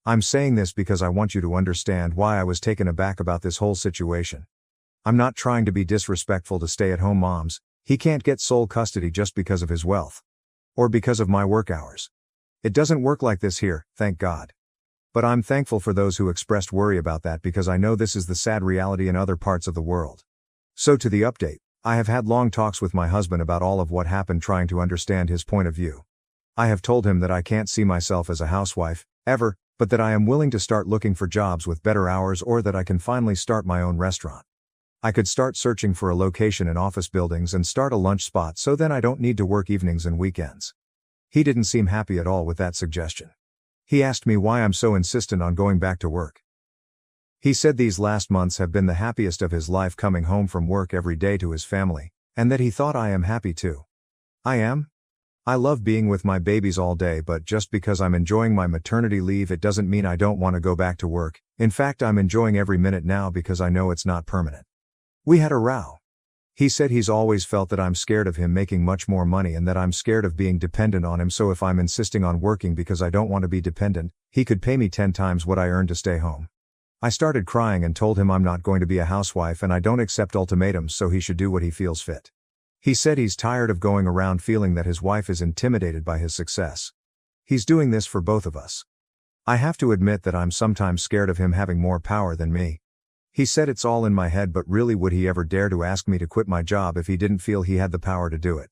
I'm saying this because I want you to understand why I was taken aback about this whole situation. I'm not trying to be disrespectful to stay-at-home moms. He can't get sole custody just because of his wealth. Or because of my work hours. It doesn't work like this here, thank God. But I'm thankful for those who expressed worry about that, because I know this is the sad reality in other parts of the world. So to the update, I have had long talks with my husband about all of what happened, trying to understand his point of view. I have told him that I can't see myself as a housewife, ever, but that I am willing to start looking for jobs with better hours, or that I can finally start my own restaurant. I could start searching for a location in office buildings and start a lunch spot so then I don't need to work evenings and weekends. He didn't seem happy at all with that suggestion. He asked me why I'm so insistent on going back to work. He said these last months have been the happiest of his life, coming home from work every day to his family, and that he thought I am happy too. I am. I love being with my babies all day, but just because I'm enjoying my maternity leave, it doesn't mean I don't want to go back to work. In fact, I'm enjoying every minute now because I know it's not permanent. We had a row. He said he's always felt that I'm scared of him making much more money and that I'm scared of being dependent on him, so if I'm insisting on working because I don't want to be dependent, he could pay me 10 times what I earn to stay home. I started crying and told him I'm not going to be a housewife and I don't accept ultimatums, so he should do what he feels fit. He said he's tired of going around feeling that his wife is intimidated by his success. He's doing this for both of us. I have to admit that I'm sometimes scared of him having more power than me. He said it's all in my head, but really would he ever dare to ask me to quit my job if he didn't feel he had the power to do it?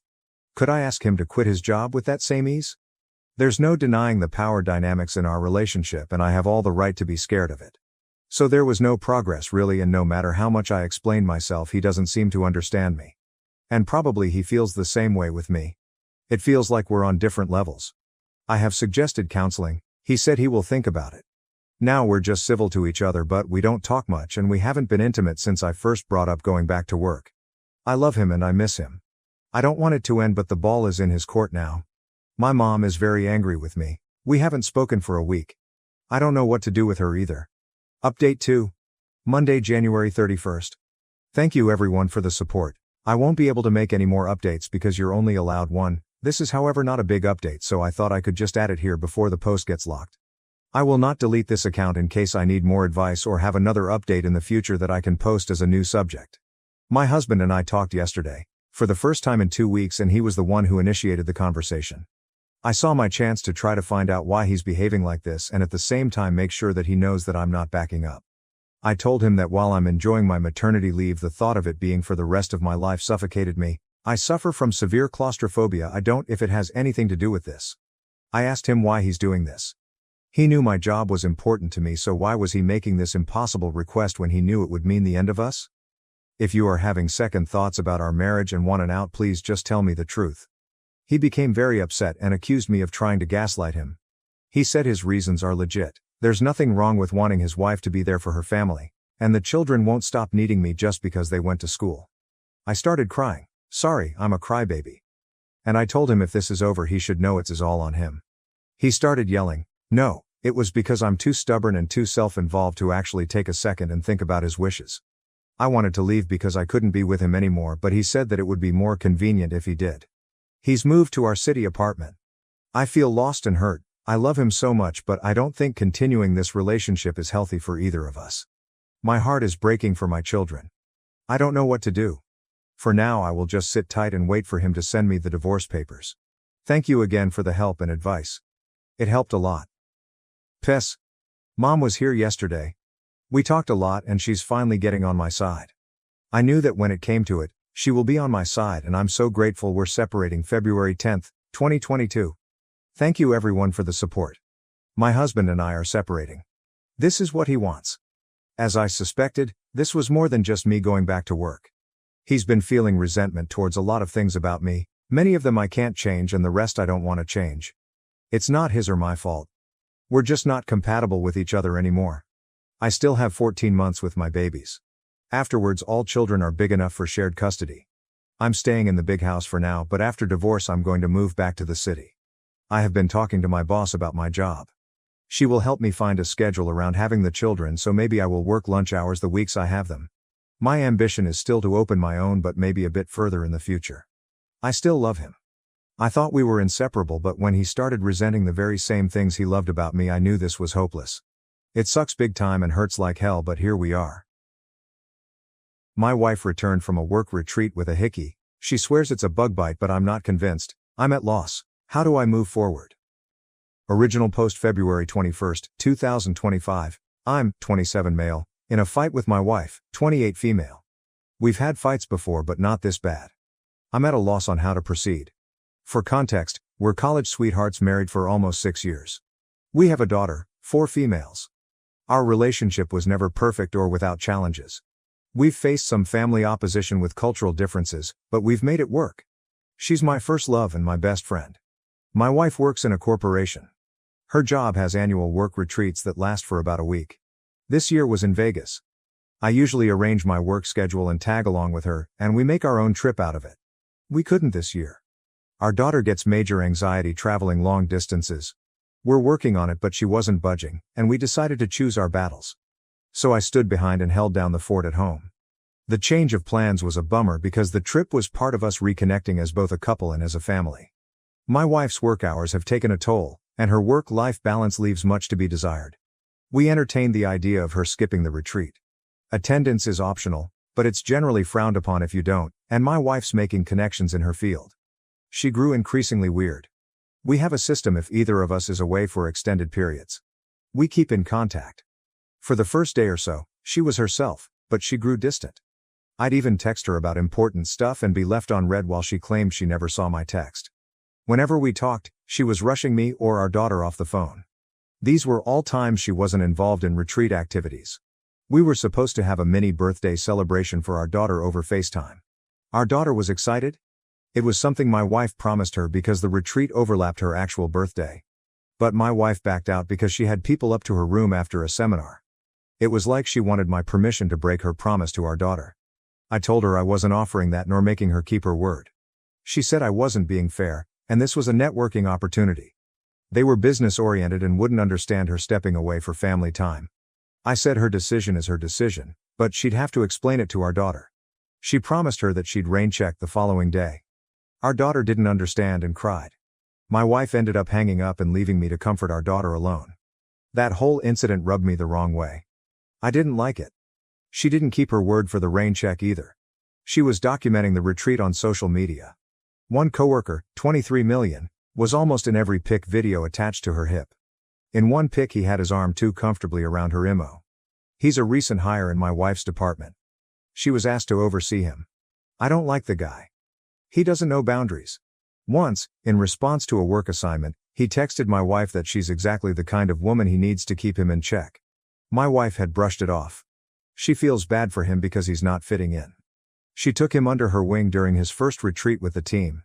Could I ask him to quit his job with that same ease? There's no denying the power dynamics in our relationship, and I have all the right to be scared of it. So there was no progress really, and no matter how much I explained myself, he doesn't seem to understand me. And probably he feels the same way with me. It feels like we're on different levels. I have suggested counseling. He said he will think about it. Now we're just civil to each other, but we don't talk much, and we haven't been intimate since I first brought up going back to work. I love him and I miss him. I don't want it to end, but the ball is in his court now. My mom is very angry with me. We haven't spoken for a week. I don't know what to do with her either. Update 2. Monday, January 31st. Thank you everyone for the support. I won't be able to make any more updates because you're only allowed one. This is however not a big update, so I thought I could just add it here before the post gets locked. I will not delete this account in case I need more advice or have another update in the future that I can post as a new subject. My husband and I talked yesterday, for the first time in 2 weeks, and he was the one who initiated the conversation. I saw my chance to try to find out why he's behaving like this and at the same time make sure that he knows that I'm not backing up. I told him that while I'm enjoying my maternity leave, the thought of it being for the rest of my life suffocated me. I suffer from severe claustrophobia. I don't if it has anything to do with this. I asked him why he's doing this. He knew my job was important to me, so why was he making this impossible request when he knew it would mean the end of us? If you are having second thoughts about our marriage and want an out, please just tell me the truth. He became very upset and accused me of trying to gaslight him. He said his reasons are legit. There's nothing wrong with wanting his wife to be there for her family, and the children won't stop needing me just because they went to school. I started crying. Sorry, I'm a crybaby. And I told him if this is over he should know it's all on him. He started yelling. No, it was because I'm too stubborn and too self-involved to actually take a second and think about his wishes. I wanted to leave because I couldn't be with him anymore, but he said that it would be more convenient if he did. He's moved to our city apartment. I feel lost and hurt. I love him so much, but I don't think continuing this relationship is healthy for either of us. My heart is breaking for my children. I don't know what to do. For now I will just sit tight and wait for him to send me the divorce papers. Thank you again for the help and advice. It helped a lot. P.S. Mom was here yesterday. We talked a lot and she's finally getting on my side. I knew that when it came to it, she will be on my side, and I'm so grateful. We're separating February 10th, 2022. Thank you everyone for the support. My husband and I are separating. This is what he wants. As I suspected, this was more than just me going back to work. He's been feeling resentment towards a lot of things about me, many of them I can't change and the rest I don't want to change. It's not his or my fault. We're just not compatible with each other anymore. I still have 14 months with my babies. Afterwards all children are big enough for shared custody. I'm staying in the big house for now, but after divorce I'm going to move back to the city. I have been talking to my boss about my job. She will help me find a schedule around having the children, so maybe I will work lunch hours the weeks I have them. My ambition is still to open my own, but maybe a bit further in the future. I still love him. I thought we were inseparable, but when he started resenting the very same things he loved about me, I knew this was hopeless. It sucks big time and hurts like hell, but here we are. My wife returned from a work retreat with a hickey. She swears it's a bug bite, but I'm not convinced. I'm at loss. How do I move forward? Original post February 21st, 2025. I'm 27 male, in a fight with my wife, 28 female. We've had fights before, but not this bad. I'm at a loss on how to proceed. For context, we're college sweethearts married for almost 6 years. We have a daughter, 4 females. Our relationship was never perfect or without challenges. We've faced some family opposition with cultural differences, but we've made it work. She's my first love and my best friend. My wife works in a corporation. Her job has annual work retreats that last for about a week. This year was in Vegas. I usually arrange my work schedule and tag along with her, and we make our own trip out of it. We couldn't this year. Our daughter gets major anxiety traveling long distances. We're working on it, but she wasn't budging, and we decided to choose our battles. So I stood behind and held down the fort at home. The change of plans was a bummer because the trip was part of us reconnecting as both a couple and as a family. My wife's work hours have taken a toll, and her work-life balance leaves much to be desired. We entertained the idea of her skipping the retreat. Attendance is optional, but it's generally frowned upon if you don't, and my wife's making connections in her field. She grew increasingly weird. We have a system if either of us is away for extended periods. We keep in contact. For the first day or so, she was herself, but she grew distant. I'd even text her about important stuff and be left unread while she claimed she never saw my text. Whenever we talked, she was rushing me or our daughter off the phone. These were all times she wasn't involved in retreat activities. We were supposed to have a mini birthday celebration for our daughter over FaceTime. Our daughter was excited. It was something my wife promised her because the retreat overlapped her actual birthday. But my wife backed out because she had people up to her room after a seminar. It was like she wanted my permission to break her promise to our daughter. I told her I wasn't offering that nor making her keep her word. She said I wasn't being fair, and this was a networking opportunity. They were business-oriented and wouldn't understand her stepping away for family time. I said her decision is her decision, but she'd have to explain it to our daughter. She promised her that she'd rain check the following day. Our daughter didn't understand and cried. My wife ended up hanging up and leaving me to comfort our daughter alone. That whole incident rubbed me the wrong way. I didn't like it. She didn't keep her word for the rain check either. She was documenting the retreat on social media. One coworker, 23 million, was almost in every pic video attached to her hip. In one pic he had his arm too comfortably around her IMO. He's a recent hire in my wife's department. She was asked to oversee him. I don't like the guy. He doesn't know boundaries. Once, in response to a work assignment, he texted my wife that she's exactly the kind of woman he needs to keep him in check. My wife had brushed it off. She feels bad for him because he's not fitting in. She took him under her wing during his first retreat with the team.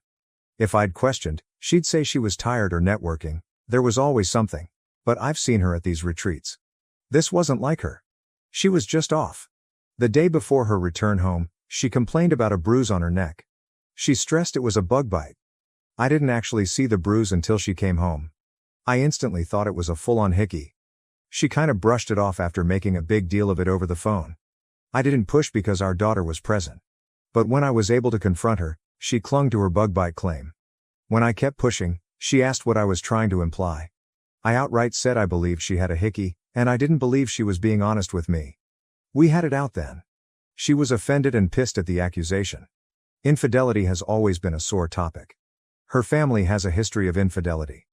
If I'd questioned, she'd say she was tired or networking. There was always something. But I've seen her at these retreats. This wasn't like her. She was just off. The day before her return home, she complained about a bruise on her neck. She stressed it was a bug bite. I didn't actually see the bruise until she came home. I instantly thought it was a full-on hickey. She kind of brushed it off after making a big deal of it over the phone. I didn't push because our daughter was present. But when I was able to confront her, she clung to her bug bite claim. When I kept pushing, she asked what I was trying to imply. I outright said I believed she had a hickey, and I didn't believe she was being honest with me. We had it out then. She was offended and pissed at the accusation. Infidelity has always been a sore topic. Her family has a history of infidelity.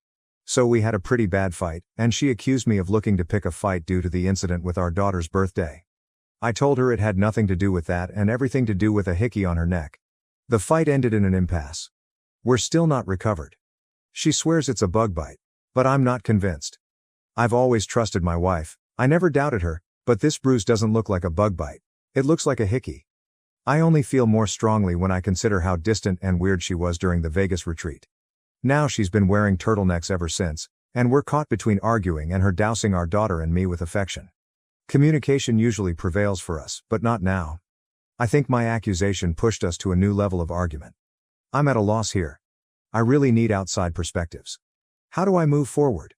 So we had a pretty bad fight, and she accused me of looking to pick a fight due to the incident with our daughter's birthday. I told her it had nothing to do with that and everything to do with a hickey on her neck. The fight ended in an impasse. We're still not recovered. She swears it's a bug bite, but I'm not convinced. I've always trusted my wife, I never doubted her, but this bruise doesn't look like a bug bite. It looks like a hickey. I only feel more strongly when I consider how distant and weird she was during the Vegas retreat. Now she's been wearing turtlenecks ever since, and we're caught between arguing and her dousing our daughter and me with affection. Communication usually prevails for us, but not now. I think my accusation pushed us to a new level of argument. I'm at a loss here. I really need outside perspectives. How do I move forward?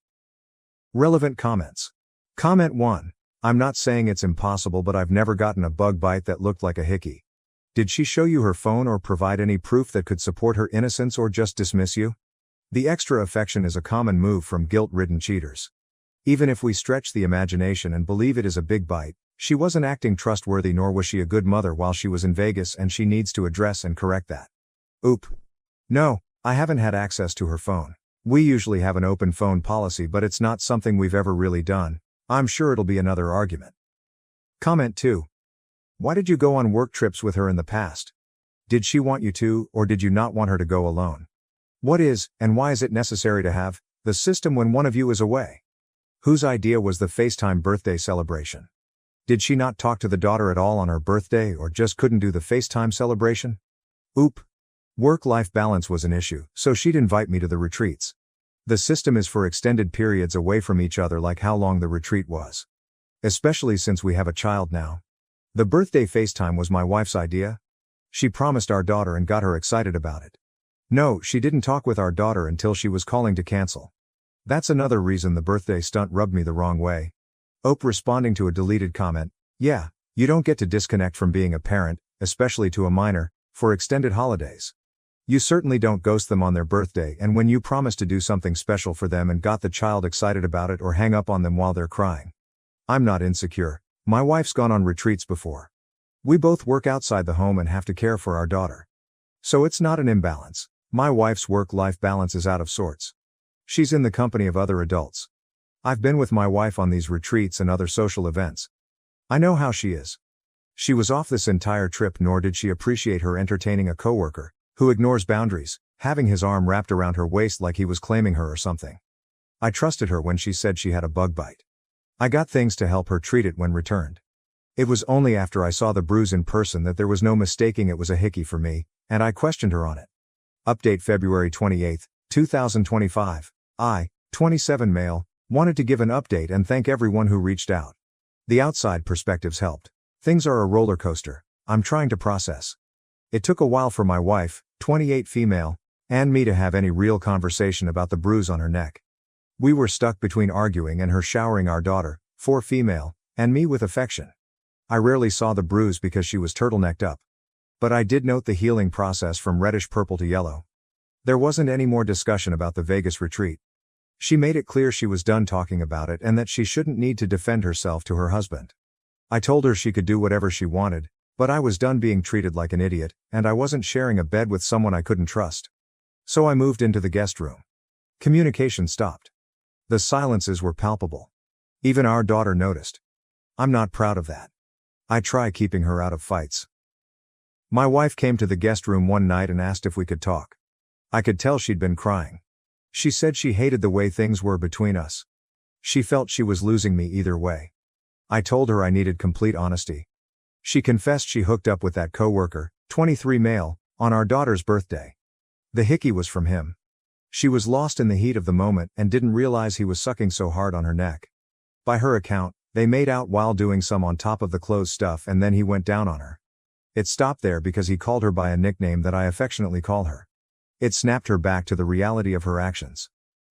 Relevant comments. Comment 1. I'm not saying it's impossible, but I've never gotten a bug bite that looked like a hickey. Did she show you her phone or provide any proof that could support her innocence or just dismiss you? The extra affection is a common move from guilt-ridden cheaters. Even if we stretch the imagination and believe it is a big bite, she wasn't acting trustworthy nor was she a good mother while she was in Vegas, and she needs to address and correct that. Oop. No, I haven't had access to her phone. We usually have an open phone policy, but it's not something we've ever really done. I'm sure it'll be another argument. Comment 2. Why did you go on work trips with her in the past? Did she want you to, or did you not want her to go alone? What is, and why is it necessary to have, the system when one of you is away? Whose idea was the FaceTime birthday celebration? Did she not talk to the daughter at all on her birthday or just couldn't do the FaceTime celebration? Oop. Work-life balance was an issue, so she'd invite me to the retreats. The system is for extended periods away from each other, like how long the retreat was. Especially since we have a child now. The birthday FaceTime was my wife's idea. She promised our daughter and got her excited about it. No, she didn't talk with our daughter until she was calling to cancel. That's another reason the birthday stunt rubbed me the wrong way. Ope responding to a deleted comment, yeah, you don't get to disconnect from being a parent, especially to a minor, for extended holidays. You certainly don't ghost them on their birthday and when you promise to do something special for them and got the child excited about it, or hang up on them while they're crying. I'm not insecure. My wife's gone on retreats before. We both work outside the home and have to care for our daughter. So it's not an imbalance. My wife's work-life balance is out of sorts. She's in the company of other adults. I've been with my wife on these retreats and other social events. I know how she is. She was off this entire trip, nor did she appreciate her entertaining a coworker who ignores boundaries, having his arm wrapped around her waist like he was claiming her or something. I trusted her when she said she had a bug bite. I got things to help her treat it when returned. It was only after I saw the bruise in person that there was no mistaking it was a hickey for me, and I questioned her on it. Update February 28, 2025. I, 27 male, wanted to give an update and thank everyone who reached out. The outside perspectives helped. Things are a roller coaster. I'm trying to process. It took a while for my wife, 28 female, and me to have any real conversation about the bruise on her neck. We were stuck between arguing and her showering our daughter, 4 female, and me with affection. I rarely saw the bruise because she was turtlenecked up. But I did note the healing process from reddish purple to yellow. There wasn't any more discussion about the Vegas retreat. She made it clear she was done talking about it and that she shouldn't need to defend herself to her husband. I told her she could do whatever she wanted, but I was done being treated like an idiot, and I wasn't sharing a bed with someone I couldn't trust. So I moved into the guest room. Communication stopped. The silences were palpable. Even our daughter noticed. I'm not proud of that. I try keeping her out of fights. My wife came to the guest room one night and asked if we could talk. I could tell she'd been crying. She said she hated the way things were between us. She felt she was losing me either way. I told her I needed complete honesty. She confessed she hooked up with that coworker, 23 male, on our daughter's birthday. The hickey was from him. She was lost in the heat of the moment and didn't realize he was sucking so hard on her neck. By her account, they made out while doing some on top of the clothes stuff and then he went down on her. It stopped there because he called her by a nickname that I affectionately call her. It snapped her back to the reality of her actions.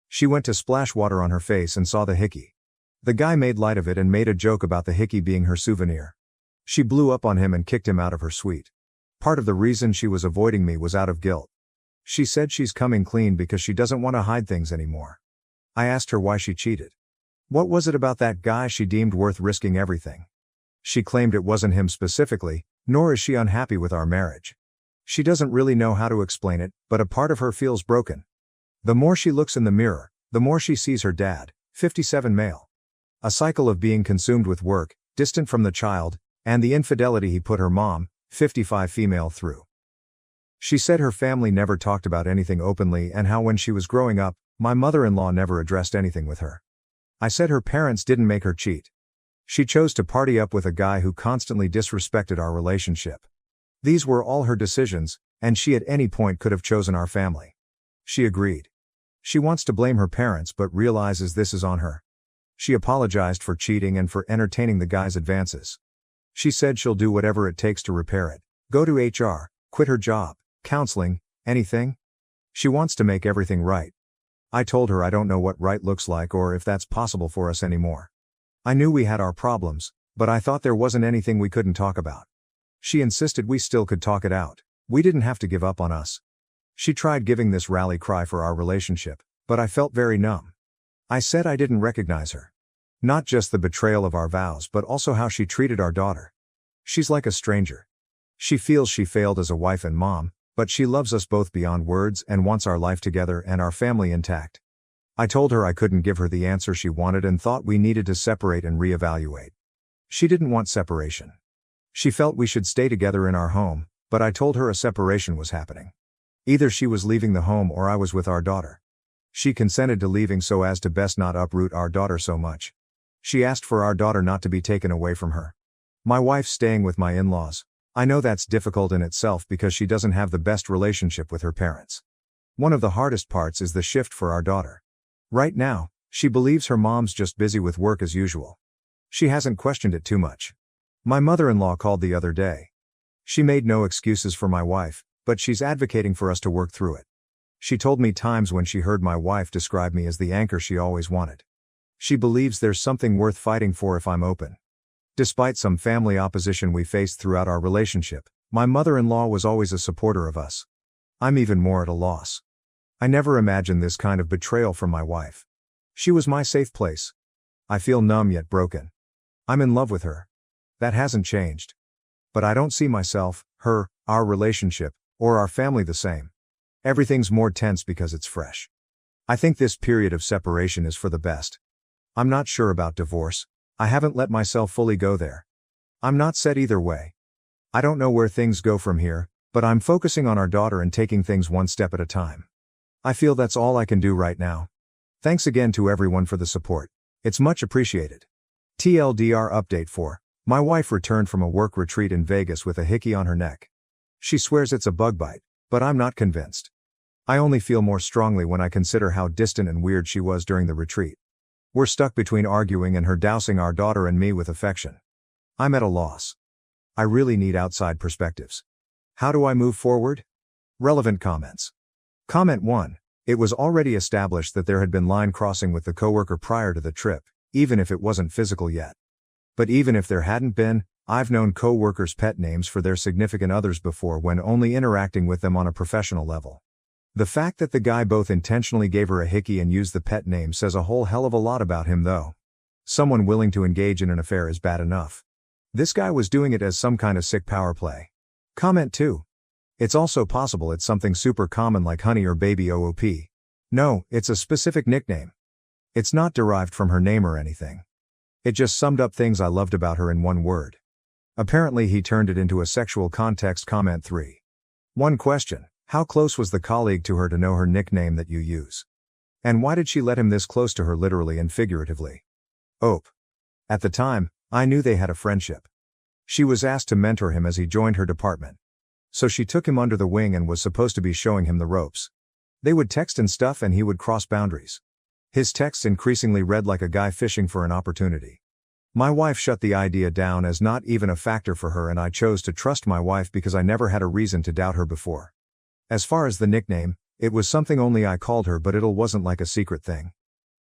She went to splash water on her face and saw the hickey. The guy made light of it and made a joke about the hickey being her souvenir. She blew up on him and kicked him out of her suite. Part of the reason she was avoiding me was out of guilt. She said she's coming clean because she doesn't want to hide things anymore. I asked her why she cheated. What was it about that guy she deemed worth risking everything? She claimed it wasn't him specifically, nor is she unhappy with our marriage. She doesn't really know how to explain it, but a part of her feels broken. The more she looks in the mirror, the more she sees her dad, 57 male. A cycle of being consumed with work, distant from the child, and the infidelity he put her mom, 55 female, through. She said her family never talked about anything openly and how when she was growing up, my mother-in-law never addressed anything with her. I said her parents didn't make her cheat. She chose to party up with a guy who constantly disrespected our relationship. These were all her decisions, and she at any point could have chosen our family. She agreed. She wants to blame her parents but realizes this is on her. She apologized for cheating and for entertaining the guy's advances. She said she'll do whatever it takes to repair it, go to HR, quit her job, counseling, anything. She wants to make everything right. I told her I don't know what right looks like or if that's possible for us anymore. I knew we had our problems, but I thought there wasn't anything we couldn't talk about. She insisted we still could talk it out. We didn't have to give up on us. She tried giving this rally cry for our relationship, but I felt very numb. I said I didn't recognize her. Not just the betrayal of our vows but also how she treated our daughter. She's like a stranger. She feels she failed as a wife and mom, but she loves us both beyond words and wants our life together and our family intact. I told her I couldn't give her the answer she wanted and thought we needed to separate and reevaluate. She didn't want separation. She felt we should stay together in our home, but I told her a separation was happening. Either she was leaving the home or I was with our daughter. She consented to leaving so as to best not uproot our daughter so much. She asked for our daughter not to be taken away from her. My wife's staying with my in-laws. I know that's difficult in itself because she doesn't have the best relationship with her parents. One of the hardest parts is the shift for our daughter. Right now, she believes her mom's just busy with work as usual. She hasn't questioned it too much. My mother-in-law called the other day. She made no excuses for my wife, but she's advocating for us to work through it. She told me times when she heard my wife describe me as the anchor she always wanted. She believes there's something worth fighting for if I'm open. Despite some family opposition we faced throughout our relationship, my mother-in-law was always a supporter of us. I'm even more at a loss. I never imagined this kind of betrayal from my wife. She was my safe place. I feel numb yet broken. I'm in love with her. That hasn't changed. But I don't see myself, her, our relationship, or our family the same. Everything's more tense because it's fresh. I think this period of separation is for the best. I'm not sure about divorce. I haven't let myself fully go there. I'm not set either way. I don't know where things go from here, but I'm focusing on our daughter and taking things one step at a time. I feel that's all I can do right now. Thanks again to everyone for the support. It's much appreciated. TLDR update 4. My wife returned from a work retreat in Vegas with a hickey on her neck. She swears it's a bug bite, but I'm not convinced. I only feel more strongly when I consider how distant and weird she was during the retreat. We're stuck between arguing and her dousing our daughter and me with affection. I'm at a loss. I really need outside perspectives. How do I move forward? Relevant comments. Comment 1. It was already established that there had been line crossing with the coworker prior to the trip, even if it wasn't physical yet. But even if there hadn't been, I've known coworkers' pet names for their significant others before when only interacting with them on a professional level. The fact that the guy both intentionally gave her a hickey and used the pet name says a whole hell of a lot about him though. Someone willing to engage in an affair is bad enough. This guy was doing it as some kind of sick power play. Comment 2. It's also possible it's something super common like honey or baby OOP. No, it's a specific nickname. It's not derived from her name or anything. It just summed up things I loved about her in one word. Apparently he turned it into a sexual context. Comment 3. One question. How close was the colleague to her to know her nickname that you use? And why did she let him this close to her literally and figuratively? Ope. At the time, I knew they had a friendship. She was asked to mentor him as he joined her department. So she took him under the wing and was supposed to be showing him the ropes. They would text and stuff and he would cross boundaries. His texts increasingly read like a guy fishing for an opportunity. My wife shut the idea down as not even a factor for her and I chose to trust my wife because I never had a reason to doubt her before. As far as the nickname, it was something only I called her but it wasn't like a secret thing.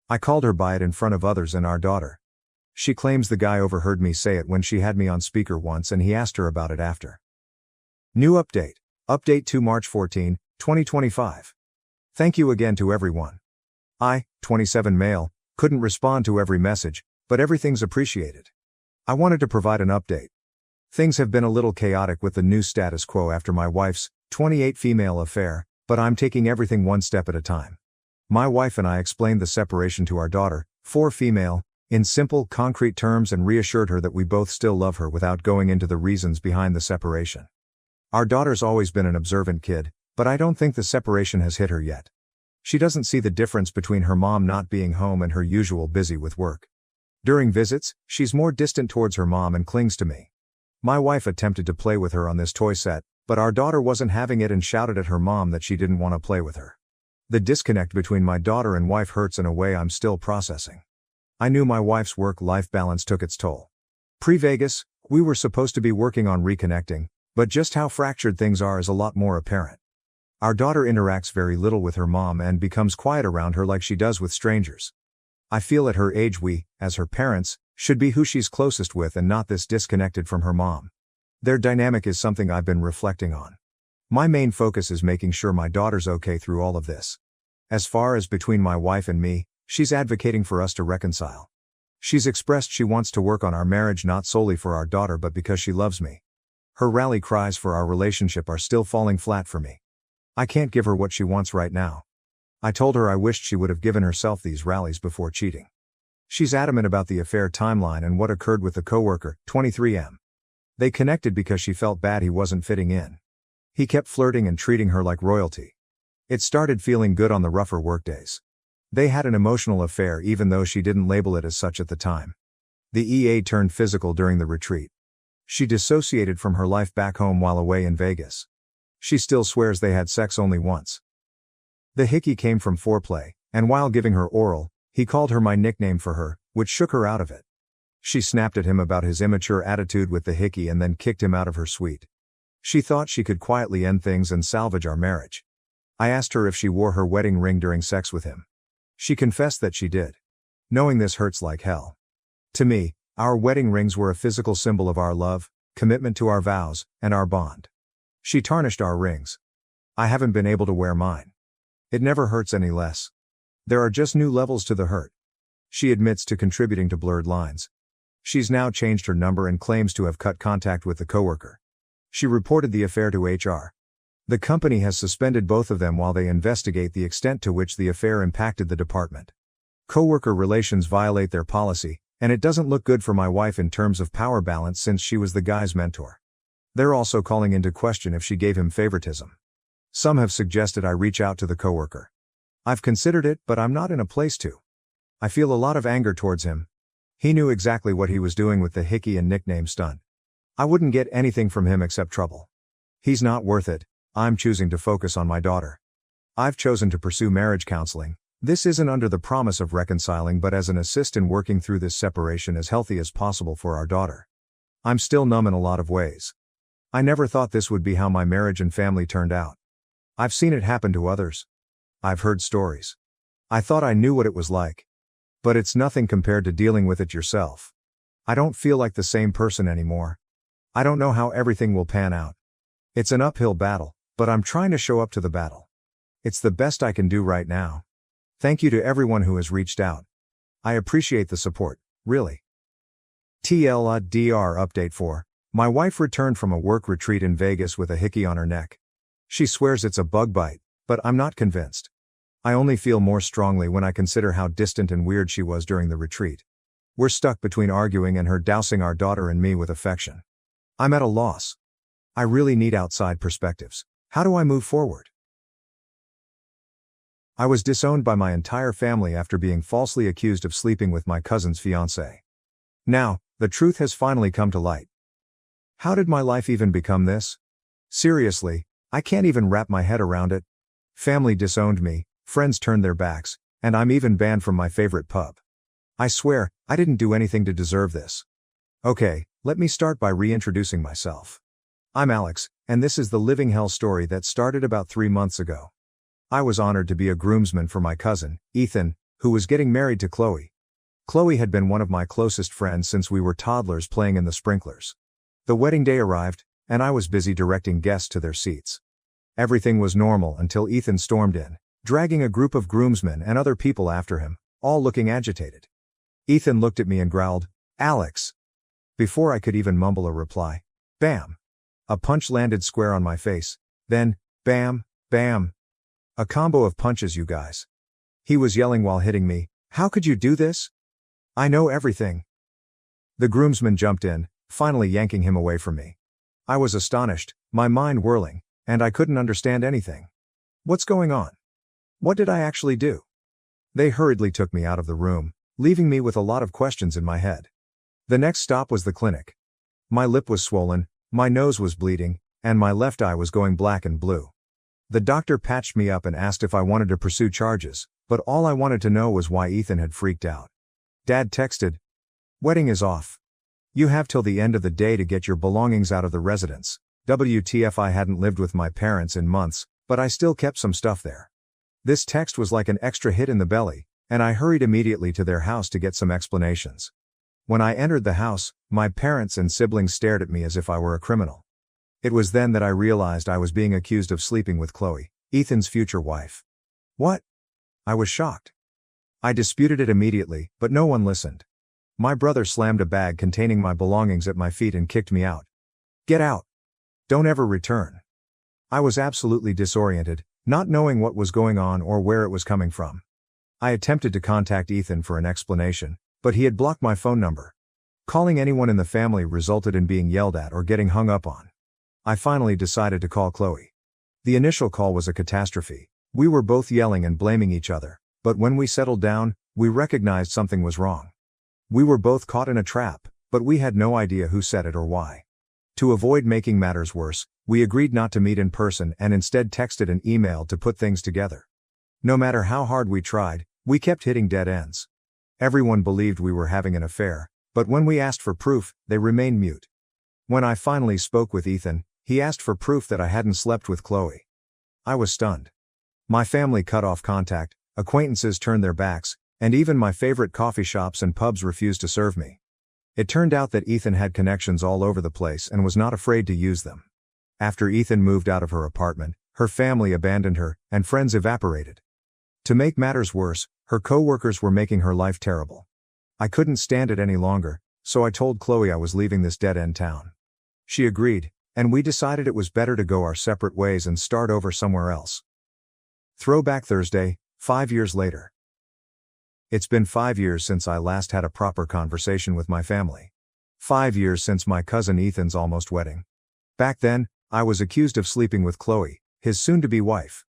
I called her by it in front of others and our daughter. She claims the guy overheard me say it when she had me on speaker once and he asked her about it after. New update. Update to March 14, 2025. Thank you again to everyone. I, 27 male, couldn't respond to every message, but everything's appreciated. I wanted to provide an update. Things have been a little chaotic with the new status quo after my wife's 28 female affair, but I'm taking everything one step at a time. My wife and I explained the separation to our daughter, 4 female, in simple, concrete terms and reassured her that we both still love her without going into the reasons behind the separation. Our daughter's always been an observant kid, but I don't think the separation has hit her yet. She doesn't see the difference between her mom not being home and her usual busy with work. During visits, she's more distant towards her mom and clings to me. My wife attempted to play with her on this toy set, but our daughter wasn't having it and shouted at her mom that she didn't want to play with her. The disconnect between my daughter and wife hurts in a way I'm still processing. I knew my wife's work-life balance took its toll. Pre-Vegas, we were supposed to be working on reconnecting, but just how fractured things are is a lot more apparent. Our daughter interacts very little with her mom and becomes quiet around her like she does with strangers. I feel at her age we, as her parents, should be who she's closest with and not this disconnected from her mom. Their dynamic is something I've been reflecting on. My main focus is making sure my daughter's okay through all of this. As far as between my wife and me, she's advocating for us to reconcile. She's expressed she wants to work on our marriage not solely for our daughter but because she loves me. Her rally cries for our relationship are still falling flat for me. I can't give her what she wants right now. I told her I wished she would have given herself these rallies before cheating. She's adamant about the affair timeline and what occurred with the coworker, 23M. They connected because she felt bad he wasn't fitting in. He kept flirting and treating her like royalty. It started feeling good on the rougher workdays. They had an emotional affair even though she didn't label it as such at the time. The EA turned physical during the retreat. She dissociated from her life back home while away in Vegas. She still swears they had sex only once. The hickey came from foreplay, and while giving her oral, he called her my nickname for her, which shook her out of it. She snapped at him about his immature attitude with the hickey and then kicked him out of her suite. She thought she could quietly end things and salvage our marriage. I asked her if she wore her wedding ring during sex with him. She confessed that she did. Knowing this hurts like hell. To me, our wedding rings were a physical symbol of our love, commitment to our vows, and our bond. She tarnished our rings. I haven't been able to wear mine. It never hurts any less. There are just new levels to the hurt. She admits to contributing to blurred lines. She's now changed her number and claims to have cut contact with the coworker. She reported the affair to HR. The company has suspended both of them while they investigate the extent to which the affair impacted the department. Coworker relations violate their policy, and it doesn't look good for my wife in terms of power balance since she was the guy's mentor. They're also calling into question if she gave him favoritism. Some have suggested I reach out to the coworker. I've considered it, but I'm not in a place to. I feel a lot of anger towards him. He knew exactly what he was doing with the hickey and nickname stunt. I wouldn't get anything from him except trouble. He's not worth it. I'm choosing to focus on my daughter. I've chosen to pursue marriage counseling. This isn't under the promise of reconciling but as an assist in working through this separation as healthy as possible for our daughter. I'm still numb in a lot of ways. I never thought this would be how my marriage and family turned out. I've seen it happen to others. I've heard stories. I thought I knew what it was like. But it's nothing compared to dealing with it yourself. I don't feel like the same person anymore. I don't know how everything will pan out. It's an uphill battle, but I'm trying to show up to the battle. It's the best I can do right now. Thank you to everyone who has reached out. I appreciate the support, really. TLDR update 4. My wife returned from a work retreat in Vegas with a hickey on her neck. She swears it's a bug bite, but I'm not convinced. I only feel more strongly when I consider how distant and weird she was during the retreat. We're stuck between arguing and her dousing our daughter and me with affection. I'm at a loss. I really need outside perspectives. How do I move forward? I was disowned by my entire family after being falsely accused of sleeping with my cousin's fiancé. Now, the truth has finally come to light. How did my life even become this? Seriously, I can't even wrap my head around it. Family disowned me, friends turned their backs, and I'm even banned from my favorite pub. I swear, I didn't do anything to deserve this. Okay, let me start by reintroducing myself. I'm Alex, and this is the living hell story that started about 3 months ago. I was honored to be a groomsman for my cousin, Ethan, who was getting married to Chloe. Chloe had been one of my closest friends since we were toddlers playing in the sprinklers. The wedding day arrived, and I was busy directing guests to their seats. Everything was normal until Ethan stormed in, dragging a group of groomsmen and other people after him, all looking agitated. Ethan looked at me and growled, "Alex." Before I could even mumble a reply, bam! A punch landed square on my face, then, bam, bam. A combo of punches, you guys. He was yelling while hitting me, "How could you do this? I know everything." The groomsman jumped in, finally yanking him away from me. I was astonished, my mind whirling, and I couldn't understand anything. What's going on? What did I actually do? They hurriedly took me out of the room, leaving me with a lot of questions in my head. The next stop was the clinic. My lip was swollen, my nose was bleeding, and my left eye was going black and blue. The doctor patched me up and asked if I wanted to pursue charges, but all I wanted to know was why Ethan had freaked out. Dad texted, "Wedding is off. You have till the end of the day to get your belongings out of the residence." WTF, I hadn't lived with my parents in months, but I still kept some stuff there. This text was like an extra hit in the belly, and I hurried immediately to their house to get some explanations. When I entered the house, my parents and siblings stared at me as if I were a criminal. It was then that I realized I was being accused of sleeping with Chloe, Ethan's future wife. What? I was shocked. I disputed it immediately, but no one listened. My brother slammed a bag containing my belongings at my feet and kicked me out. "Get out. Don't ever return." I was absolutely disoriented, not knowing what was going on or where it was coming from. I attempted to contact Ethan for an explanation, but he had blocked my phone number. Calling anyone in the family resulted in being yelled at or getting hung up on. I finally decided to call Chloe. The initial call was a catastrophe. We were both yelling and blaming each other, but when we settled down, we recognized something was wrong. We were both caught in a trap, but we had no idea who set it or why. To avoid making matters worse, we agreed not to meet in person and instead texted and emailed to put things together. No matter how hard we tried, we kept hitting dead ends. Everyone believed we were having an affair, but when we asked for proof, they remained mute. When I finally spoke with Ethan, he asked for proof that I hadn't slept with Chloe. I was stunned. My family cut off contact, acquaintances turned their backs, and even my favorite coffee shops and pubs refused to serve me. It turned out that Ethan had connections all over the place and was not afraid to use them. After Ethan moved out of her apartment, her family abandoned her, and friends evaporated. To make matters worse, her co-workers were making her life terrible. I couldn't stand it any longer, so I told Chloe I was leaving this dead-end town. She agreed, and we decided it was better to go our separate ways and start over somewhere else. Throwback Thursday, 5 years later. It's been 5 years since I last had a proper conversation with my family. 5 years since my cousin Ethan's almost wedding. Back then, I was accused of sleeping with Chloe, his soon-to-be wife.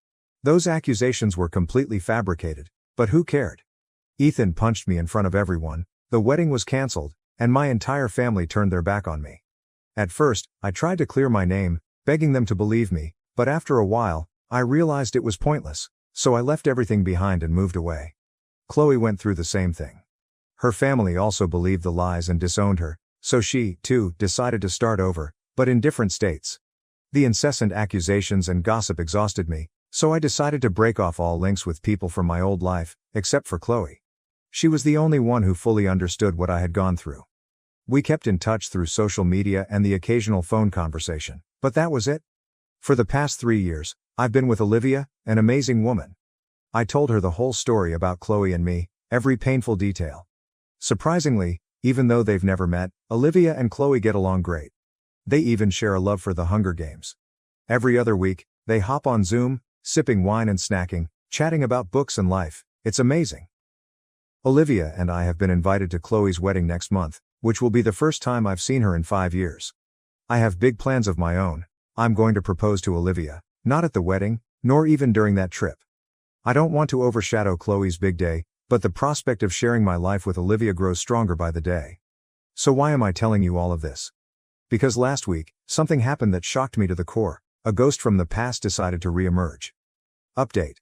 Those accusations were completely fabricated, but who cared? Ethan punched me in front of everyone, the wedding was cancelled, and my entire family turned their back on me. At first, I tried to clear my name, begging them to believe me, but after a while, I realized it was pointless, so I left everything behind and moved away. Chloe went through the same thing. Her family also believed the lies and disowned her, so she, too, decided to start over, but in different states. The incessant accusations and gossip exhausted me, so I decided to break off all links with people from my old life, except for Chloe. She was the only one who fully understood what I had gone through. We kept in touch through social media and the occasional phone conversation, but that was it. For the past 3 years, I've been with Olivia, an amazing woman. I told her the whole story about Chloe and me, every painful detail. Surprisingly, even though they've never met, Olivia and Chloe get along great. They even share a love for the Hunger Games. Every other week, they hop on Zoom, sipping wine and snacking, chatting about books and life. It's amazing. Olivia and I have been invited to Chloe's wedding next month, which will be the first time I've seen her in 5 years. I have big plans of my own. I'm going to propose to Olivia, not at the wedding, nor even during that trip. I don't want to overshadow Chloe's big day, but the prospect of sharing my life with Olivia grows stronger by the day. So why am I telling you all of this? Because last week, something happened that shocked me to the core. A ghost from the past decided to re-emerge. Update.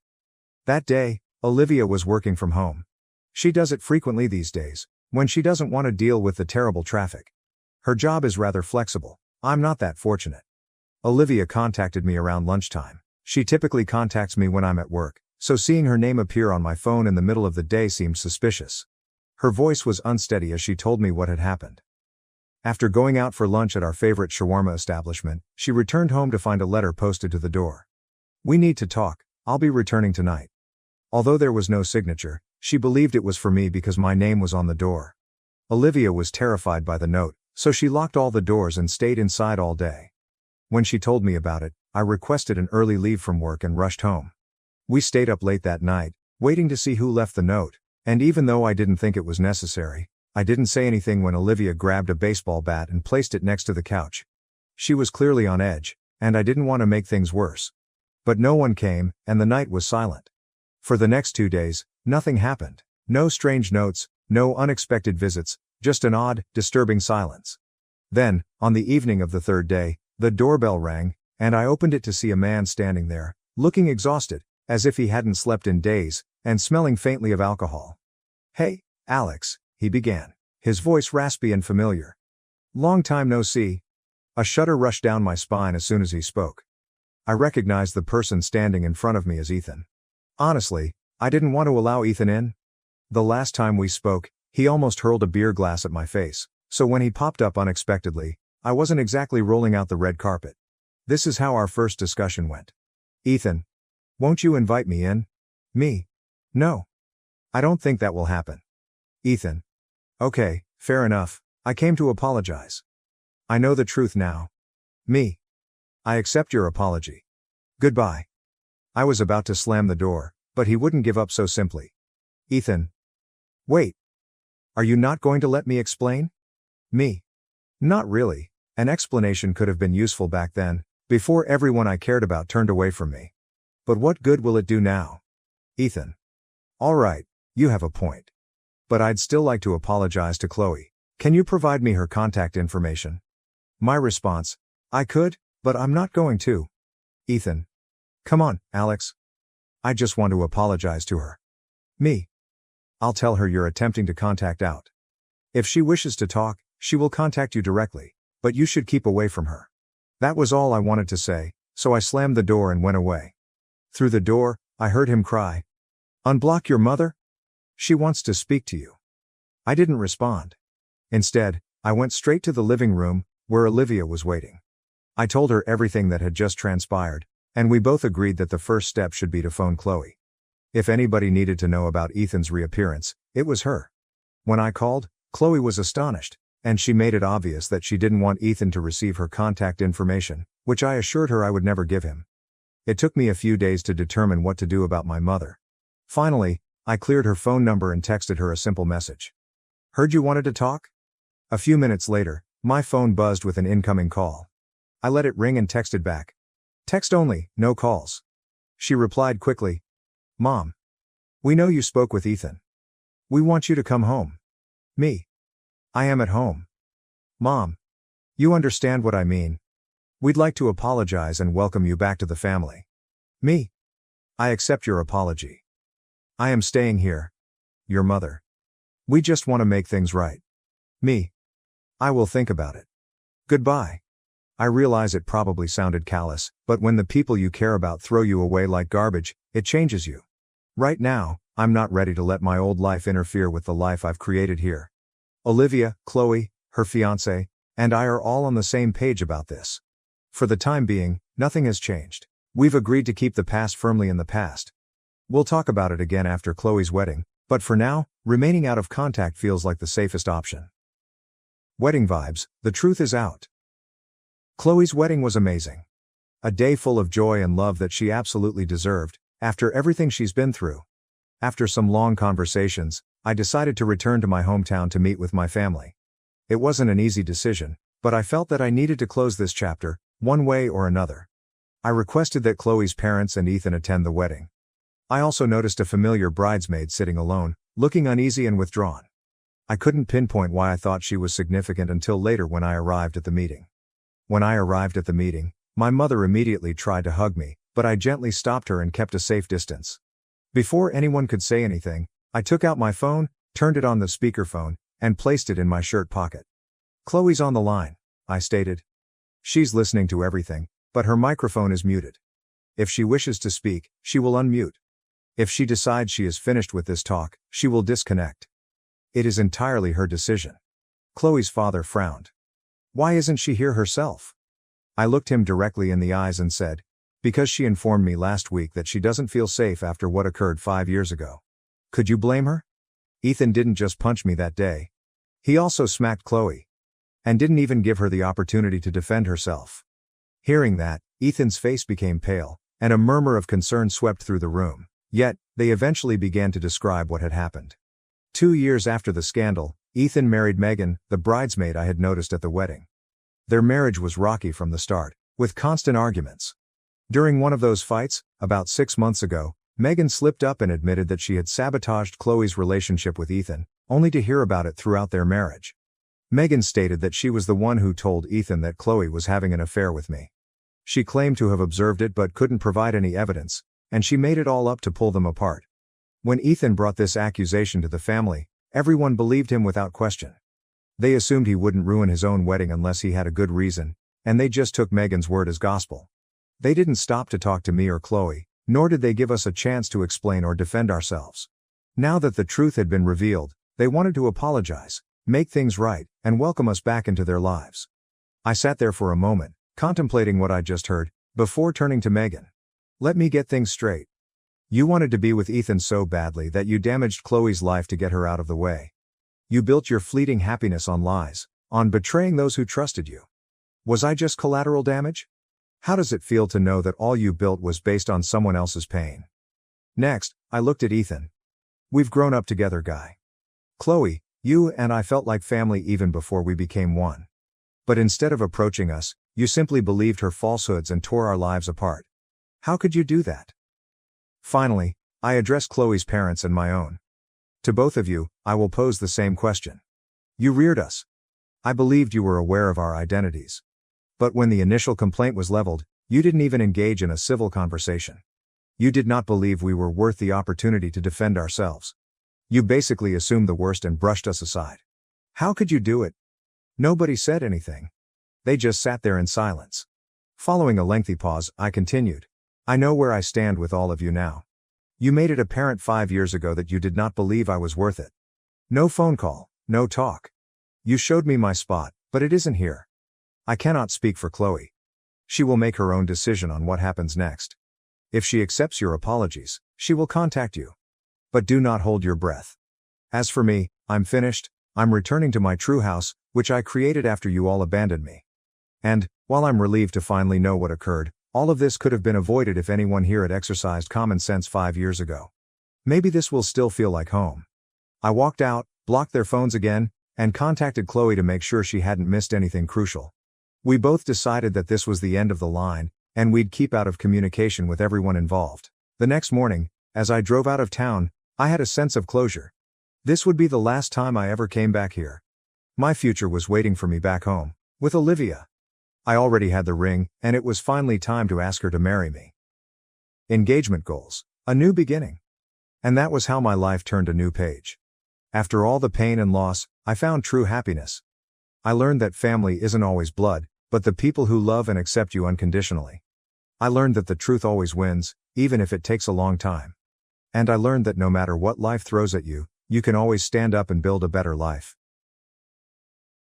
That day, Olivia was working from home. She does it frequently these days, when she doesn't want to deal with the terrible traffic. Her job is rather flexible. I'm not that fortunate. Olivia contacted me around lunchtime. She typically contacts me when I'm at work, so seeing her name appear on my phone in the middle of the day seemed suspicious. Her voice was unsteady as she told me what had happened. After going out for lunch at our favorite shawarma establishment, she returned home to find a letter posted to the door. "We need to talk, I'll be returning tonight." Although there was no signature, she believed it was for me because my name was on the door. Olivia was terrified by the note, so she locked all the doors and stayed inside all day. When she told me about it, I requested an early leave from work and rushed home. We stayed up late that night, waiting to see who left the note, and even though I didn't think it was necessary, I didn't say anything when Olivia grabbed a baseball bat and placed it next to the couch. She was clearly on edge, and I didn't want to make things worse. But no one came, and the night was silent. For the next 2 days, nothing happened. No strange notes, no unexpected visits, just an odd, disturbing silence. Then, on the evening of the third day, the doorbell rang, and I opened it to see a man standing there, looking exhausted, as if he hadn't slept in days, and smelling faintly of alcohol. "Hey, Alex," he began, his voice raspy and familiar. "Long time no see." A shudder rushed down my spine as soon as he spoke. I recognized the person standing in front of me as Ethan. Honestly, I didn't want to allow Ethan in. The last time we spoke, he almost hurled a beer glass at my face, so when he popped up unexpectedly, I wasn't exactly rolling out the red carpet. This is how our first discussion went. "Ethan, won't you invite me in?" Me? "No. I don't think that will happen." Ethan. "Okay, fair enough, I came to apologize. I know the truth now." Me. "I accept your apology. Goodbye." I was about to slam the door, but he wouldn't give up so simply. "Ethan. Wait. Are you not going to let me explain?" Me. "Not really. An explanation could have been useful back then, before everyone I cared about turned away from me. But what good will it do now?" Ethan. "All right, you have a point. But I'd still like to apologize to Chloe. Can you provide me her contact information?" My response. "I could, but I'm not going to." Ethan. "Come on, Alex. I just want to apologize to her." Me. "I'll tell her you're attempting to contact out. If she wishes to talk, she will contact you directly, but you should keep away from her." That was all I wanted to say, so I slammed the door and went away. Through the door, I heard him cry, "Unblock your mother? She wants to speak to you." I didn't respond. Instead, I went straight to the living room, where Olivia was waiting. I told her everything that had just transpired, and we both agreed that the first step should be to phone Chloe. If anybody needed to know about Ethan's reappearance, it was her. When I called, Chloe was astonished, and she made it obvious that she didn't want Ethan to receive her contact information, which I assured her I would never give him. It took me a few days to determine what to do about my mother. Finally, I cleared her phone number and texted her a simple message. "Heard you wanted to talk?" A few minutes later, my phone buzzed with an incoming call. I let it ring and texted back. Text only, no calls. She replied quickly. Mom. We know you spoke with Ethan. We want you to come home. Me. I am at home. Mom. You understand what I mean. We'd like to apologize and welcome you back to the family. Me. I accept your apology. I am staying here. Your mother. We just want to make things right. Me. I will think about it. Goodbye. I realize it probably sounded callous, but when the people you care about throw you away like garbage, it changes you. Right now, I'm not ready to let my old life interfere with the life I've created here. Olivia, Chloe, her fiancé, and I are all on the same page about this. For the time being, nothing has changed. We've agreed to keep the past firmly in the past. We'll talk about it again after Chloe's wedding, but for now, remaining out of contact feels like the safest option. Wedding vibes, the truth is out. Chloe's wedding was amazing. A day full of joy and love that she absolutely deserved, after everything she's been through. After some long conversations, I decided to return to my hometown to meet with my family. It wasn't an easy decision, but I felt that I needed to close this chapter, one way or another. I requested that Chloe's parents and Ethan attend the wedding. I also noticed a familiar bridesmaid sitting alone, looking uneasy and withdrawn. I couldn't pinpoint why I thought she was significant until later when I arrived at the meeting. When I arrived at the meeting, my mother immediately tried to hug me, but I gently stopped her and kept a safe distance. Before anyone could say anything, I took out my phone, turned it on the speakerphone, and placed it in my shirt pocket. Chloe's on the line, I stated. She's listening to everything, but her microphone is muted. If she wishes to speak, she will unmute. If she decides she is finished with this talk, she will disconnect. It is entirely her decision. Chloe's father frowned. Why isn't she here herself? I looked him directly in the eyes and said, because she informed me last week that she doesn't feel safe after what occurred 5 years ago. Could you blame her? Ethan didn't just punch me that day. He also smacked Chloe. And didn't even give her the opportunity to defend herself. Hearing that, Ethan's face became pale, and a murmur of concern swept through the room. Yet, they eventually began to describe what had happened. 2 years after the scandal, Ethan married Megan, the bridesmaid I had noticed at the wedding. Their marriage was rocky from the start, with constant arguments. During one of those fights, about 6 months ago, Megan slipped up and admitted that she had sabotaged Chloe's relationship with Ethan, only to hear about it throughout their marriage. Megan stated that she was the one who told Ethan that Chloe was having an affair with me. She claimed to have observed it but couldn't provide any evidence, and she made it all up to pull them apart. When Ethan brought this accusation to the family, everyone believed him without question. They assumed he wouldn't ruin his own wedding unless he had a good reason, and they just took Megan's word as gospel. They didn't stop to talk to me or Chloe, nor did they give us a chance to explain or defend ourselves. Now that the truth had been revealed, they wanted to apologize, make things right, and welcome us back into their lives. I sat there for a moment, contemplating what I just heard, before turning to Megan. Let me get things straight. You wanted to be with Ethan so badly that you damaged Chloe's life to get her out of the way. You built your fleeting happiness on lies, on betraying those who trusted you. Was I just collateral damage? How does it feel to know that all you built was based on someone else's pain? Next, I looked at Ethan. We've grown up together, guy. Chloe, you and I felt like family even before we became one. But instead of approaching us, you simply believed her falsehoods and tore our lives apart. How could you do that? Finally, I addressed Chloe's parents and my own. To both of you, I will pose the same question. You reared us. I believed you were aware of our identities. But when the initial complaint was leveled, you didn't even engage in a civil conversation. You did not believe we were worth the opportunity to defend ourselves. You basically assumed the worst and brushed us aside. How could you do it? Nobody said anything. They just sat there in silence. Following a lengthy pause, I continued. I know where I stand with all of you now. You made it apparent 5 years ago that you did not believe I was worth it. No phone call, no talk. You showed me my spot, but it isn't here. I cannot speak for Chloe. She will make her own decision on what happens next. If she accepts your apologies, she will contact you. But do not hold your breath. As for me, I'm finished. I'm returning to my true house, which I created after you all abandoned me. And, while I'm relieved to finally know what occurred, all of this could have been avoided if anyone here had exercised common sense 5 years ago. Maybe this will still feel like home. I walked out, blocked their phones again, and contacted Chloe to make sure she hadn't missed anything crucial. We both decided that this was the end of the line, and we'd keep out of communication with everyone involved. The next morning, as I drove out of town, I had a sense of closure. This would be the last time I ever came back here. My future was waiting for me back home, with Olivia. I already had the ring, and it was finally time to ask her to marry me. Engagement goals. A new beginning. And that was how my life turned a new page. After all the pain and loss, I found true happiness. I learned that family isn't always blood, but the people who love and accept you unconditionally. I learned that the truth always wins, even if it takes a long time. And I learned that no matter what life throws at you, you can always stand up and build a better life.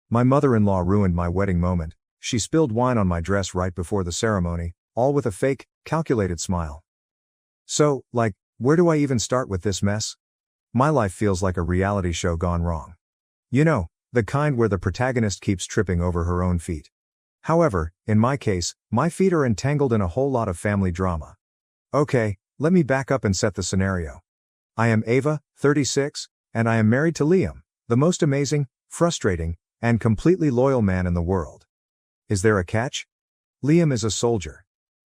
My mother-in-law ruined my wedding moment. She spilled wine on my dress right before the ceremony, all with a fake, calculated smile. So, where do I even start with this mess? My life feels like a reality show gone wrong. You know, the kind where the protagonist keeps tripping over her own feet. However, in my case, my feet are entangled in a whole lot of family drama. Okay, let me back up and set the scenario. I am Ava, 36, and I am married to Liam, the most amazing, frustrating, and completely loyal man in the world. Is there a catch? Liam is a soldier.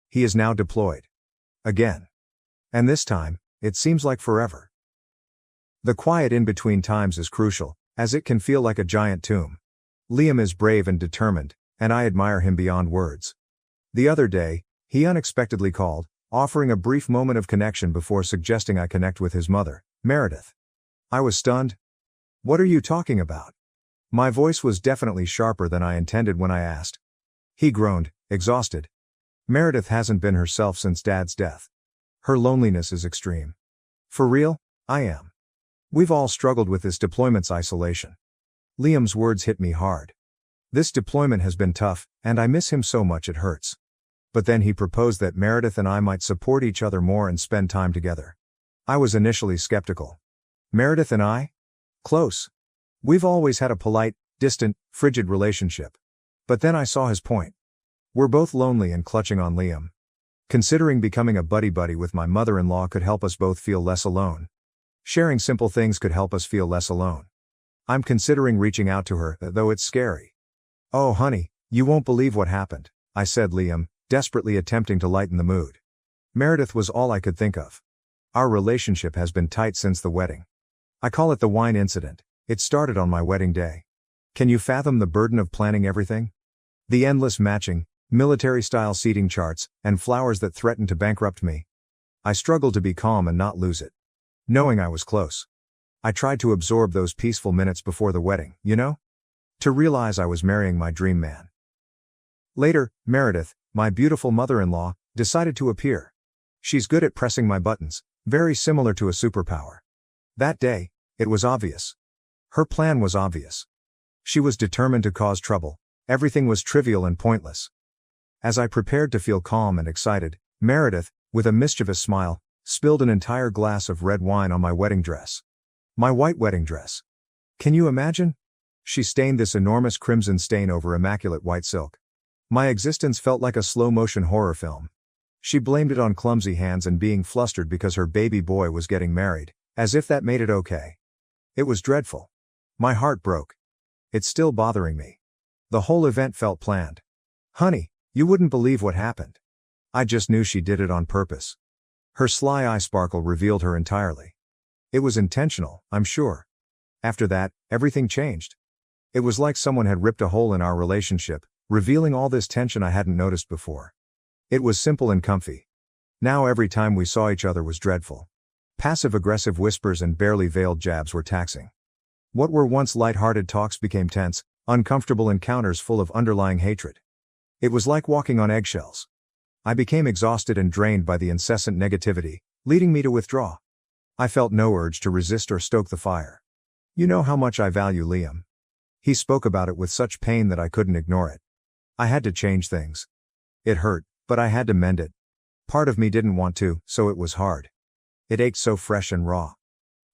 He is now deployed. Again. And this time, it seems like forever. The quiet in-between times is crucial, as it can feel like a giant tomb. Liam is brave and determined, and I admire him beyond words. The other day, he unexpectedly called, offering a brief moment of connection before suggesting I connect with his mother, Meredith. I was stunned. What are you talking about? My voice was definitely sharper than I intended when I asked. He groaned, exhausted. Meredith hasn't been herself since Dad's death. Her loneliness is extreme. For real? I am. We've all struggled with this deployment's isolation. Liam's words hit me hard. This deployment has been tough, and I miss him so much it hurts. But then he proposed that Meredith and I might support each other more and spend time together. I was initially skeptical. Meredith and I? Close. We've always had a polite, distant, frigid relationship. But then I saw his point. We're both lonely and clutching on Liam. Considering becoming a buddy-buddy with my mother-in-law could help us both feel less alone. Sharing simple things could help us feel less alone. I'm considering reaching out to her, though it's scary. Oh honey, you won't believe what happened, I said Liam, desperately attempting to lighten the mood. Meredith was all I could think of. Our relationship has been tight since the wedding. I call it the wine incident. It started on my wedding day. Can you fathom the burden of planning everything? The endless matching, military-style seating charts, and flowers that threatened to bankrupt me. I struggled to be calm and not lose it. Knowing I was close. I tried to absorb those peaceful minutes before the wedding, to realize I was marrying my dream man. Later, Meredith, my beautiful mother-in-law, decided to appear. She's good at pressing my buttons, very similar to a superpower. That day, it was obvious. Her plan was obvious. She was determined to cause trouble. Everything was trivial and pointless. As I prepared to feel calm and excited, Meredith, with a mischievous smile, spilled an entire glass of red wine on my wedding dress. My white wedding dress. Can you imagine? She stained this enormous crimson stain over immaculate white silk. My existence felt like a slow-motion horror film. She blamed it on clumsy hands and being flustered because her baby boy was getting married, as if that made it okay. It was dreadful. My heart broke. It's still bothering me. The whole event felt planned. Honey, you wouldn't believe what happened. I just knew she did it on purpose. Her sly eye sparkle revealed her entirely. It was intentional, I'm sure. After that, everything changed. It was like someone had ripped a hole in our relationship, revealing all this tension I hadn't noticed before. It was simple and comfy. Now every time we saw each other was dreadful. Passive-aggressive whispers and barely veiled jabs were taxing. What were once light-hearted talks became tense, uncomfortable encounters full of underlying hatred. It was like walking on eggshells. I became exhausted and drained by the incessant negativity, leading me to withdraw. I felt no urge to resist or stoke the fire. You know how much I value Liam. He spoke about it with such pain that I couldn't ignore it. I had to change things. It hurt, but I had to mend it. Part of me didn't want to, so it was hard. It ached so fresh and raw.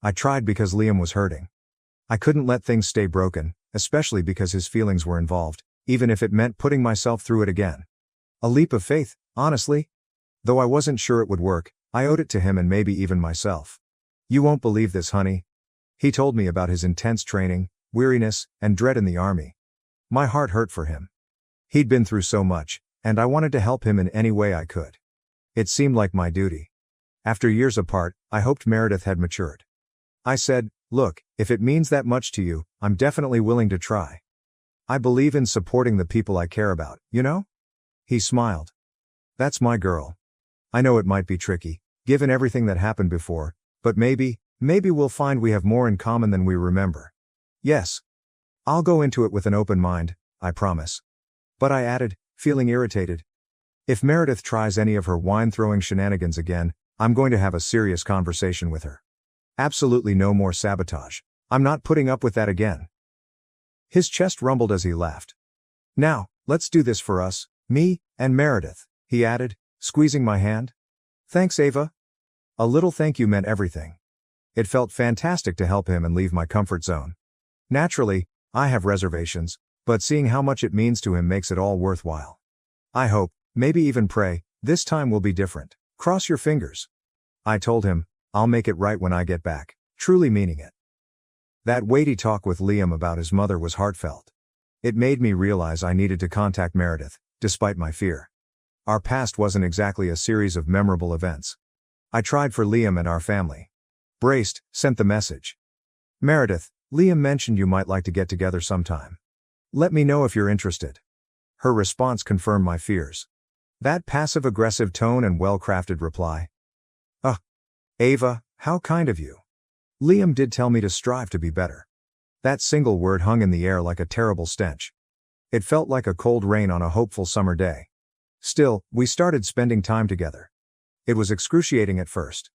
I tried because Liam was hurting. I couldn't let things stay broken, especially because his feelings were involved, even if it meant putting myself through it again. A leap of faith, honestly. Though I wasn't sure it would work, I owed it to him and maybe even myself. You won't believe this, honey. He told me about his intense training, weariness, and dread in the army. My heart hurt for him. He'd been through so much, and I wanted to help him in any way I could. It seemed like my duty. After years apart, I hoped Meredith had matured. I said, "Look, if it means that much to you, I'm definitely willing to try. I believe in supporting the people I care about, you know?" He smiled. "That's my girl. I know it might be tricky, given everything that happened before, but maybe we'll find we have more in common than we remember. Yes. I'll go into it with an open mind, I promise." But I added, feeling irritated, "If Meredith tries any of her wine-throwing shenanigans again, I'm going to have a serious conversation with her. Absolutely no more sabotage. I'm not putting up with that again." His chest rumbled as he laughed. "Now, let's do this for us, me, and Meredith," he added, squeezing my hand. "Thanks, Ava." A little thank you meant everything. It felt fantastic to help him and leave my comfort zone. Naturally, I have reservations, but seeing how much it means to him makes it all worthwhile. I hope, maybe even pray, this time will be different. Cross your fingers. I told him, I'll make it right when I get back, truly meaning it. That weighty talk with Liam about his mother was heartfelt. It made me realize I needed to contact Meredith, despite my fear. Our past wasn't exactly a series of memorable events. I tried for Liam and our family. Braced, sent the message. "Meredith, Liam mentioned you might like to get together sometime. Let me know if you're interested." Her response confirmed my fears. That passive-aggressive tone and well-crafted reply. Ava, how kind of you. Liam did tell me to strive to be better." That single word hung in the air like a terrible stench. It felt like a cold rain on a hopeful summer day. Still, we started spending time together. It was excruciating at first.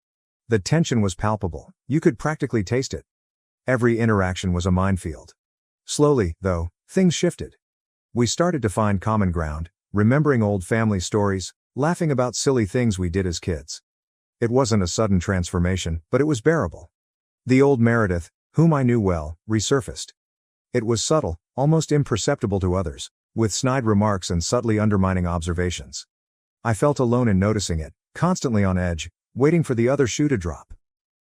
The tension was palpable, you could practically taste it. Every interaction was a minefield. Slowly, though, things shifted. We started to find common ground, remembering old family stories, laughing about silly things we did as kids. It wasn't a sudden transformation, but it was bearable. The old Meredith, whom I knew well, resurfaced. It was subtle, almost imperceptible to others, with snide remarks and subtly undermining observations. I felt alone in noticing it, constantly on edge, waiting for the other shoe to drop.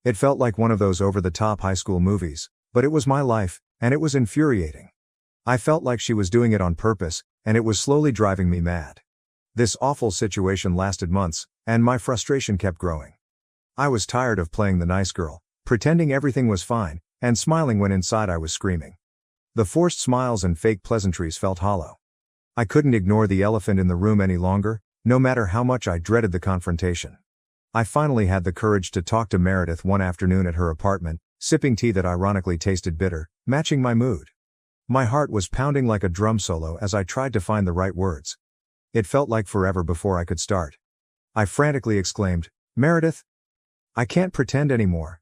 It felt like one of those over-the-top high school movies, but it was my life, and it was infuriating. I felt like she was doing it on purpose, and it was slowly driving me mad. This awful situation lasted months, and my frustration kept growing. I was tired of playing the nice girl, pretending everything was fine, and smiling when inside I was screaming. The forced smiles and fake pleasantries felt hollow. I couldn't ignore the elephant in the room any longer, no matter how much I dreaded the confrontation. I finally had the courage to talk to Meredith one afternoon at her apartment, sipping tea that ironically tasted bitter, matching my mood. My heart was pounding like a drum solo as I tried to find the right words. It felt like forever before I could start. I frantically exclaimed, "Meredith, I can't pretend anymore.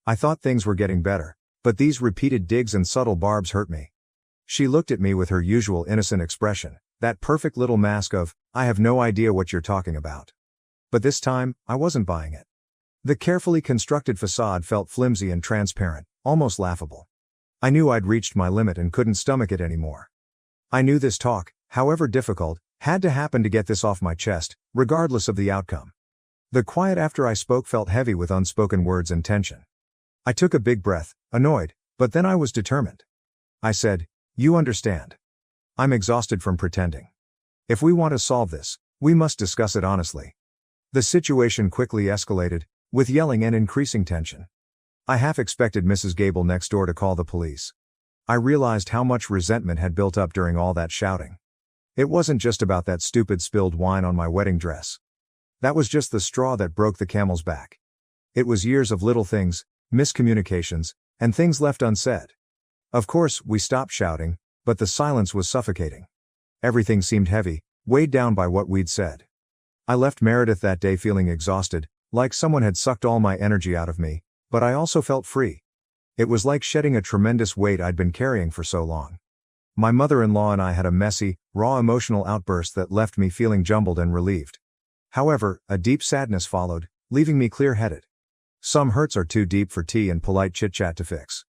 I thought things were getting better, but these repeated digs and subtle barbs hurt me." She looked at me with her usual innocent expression, that perfect little mask of, "I have no idea what you're talking about." But this time, I wasn't buying it. The carefully constructed facade felt flimsy and transparent, almost laughable. I knew I'd reached my limit and couldn't stomach it anymore. I knew this talk, however difficult, had to happen to get this off my chest, regardless of the outcome. The quiet after I spoke felt heavy with unspoken words and tension. I took a big breath, annoyed, but then I was determined. I said, "You understand. I'm exhausted from pretending. If we want to solve this, we must discuss it honestly." The situation quickly escalated, with yelling and increasing tension. I half expected Mrs. Gable next door to call the police. I realized how much resentment had built up during all that shouting. It wasn't just about that stupid spilled wine on my wedding dress. That was just the straw that broke the camel's back. It was years of little things, miscommunications, and things left unsaid. Of course, we stopped shouting, but the silence was suffocating. Everything seemed heavy, weighed down by what we'd said. I left Meredith that day feeling exhausted, like someone had sucked all my energy out of me, but I also felt free. It was like shedding a tremendous weight I'd been carrying for so long. My mother-in-law and I had a messy, raw emotional outburst that left me feeling jumbled and relieved. However, a deep sadness followed, leaving me clear-headed. Some hurts are too deep for tea and polite chit-chat to fix.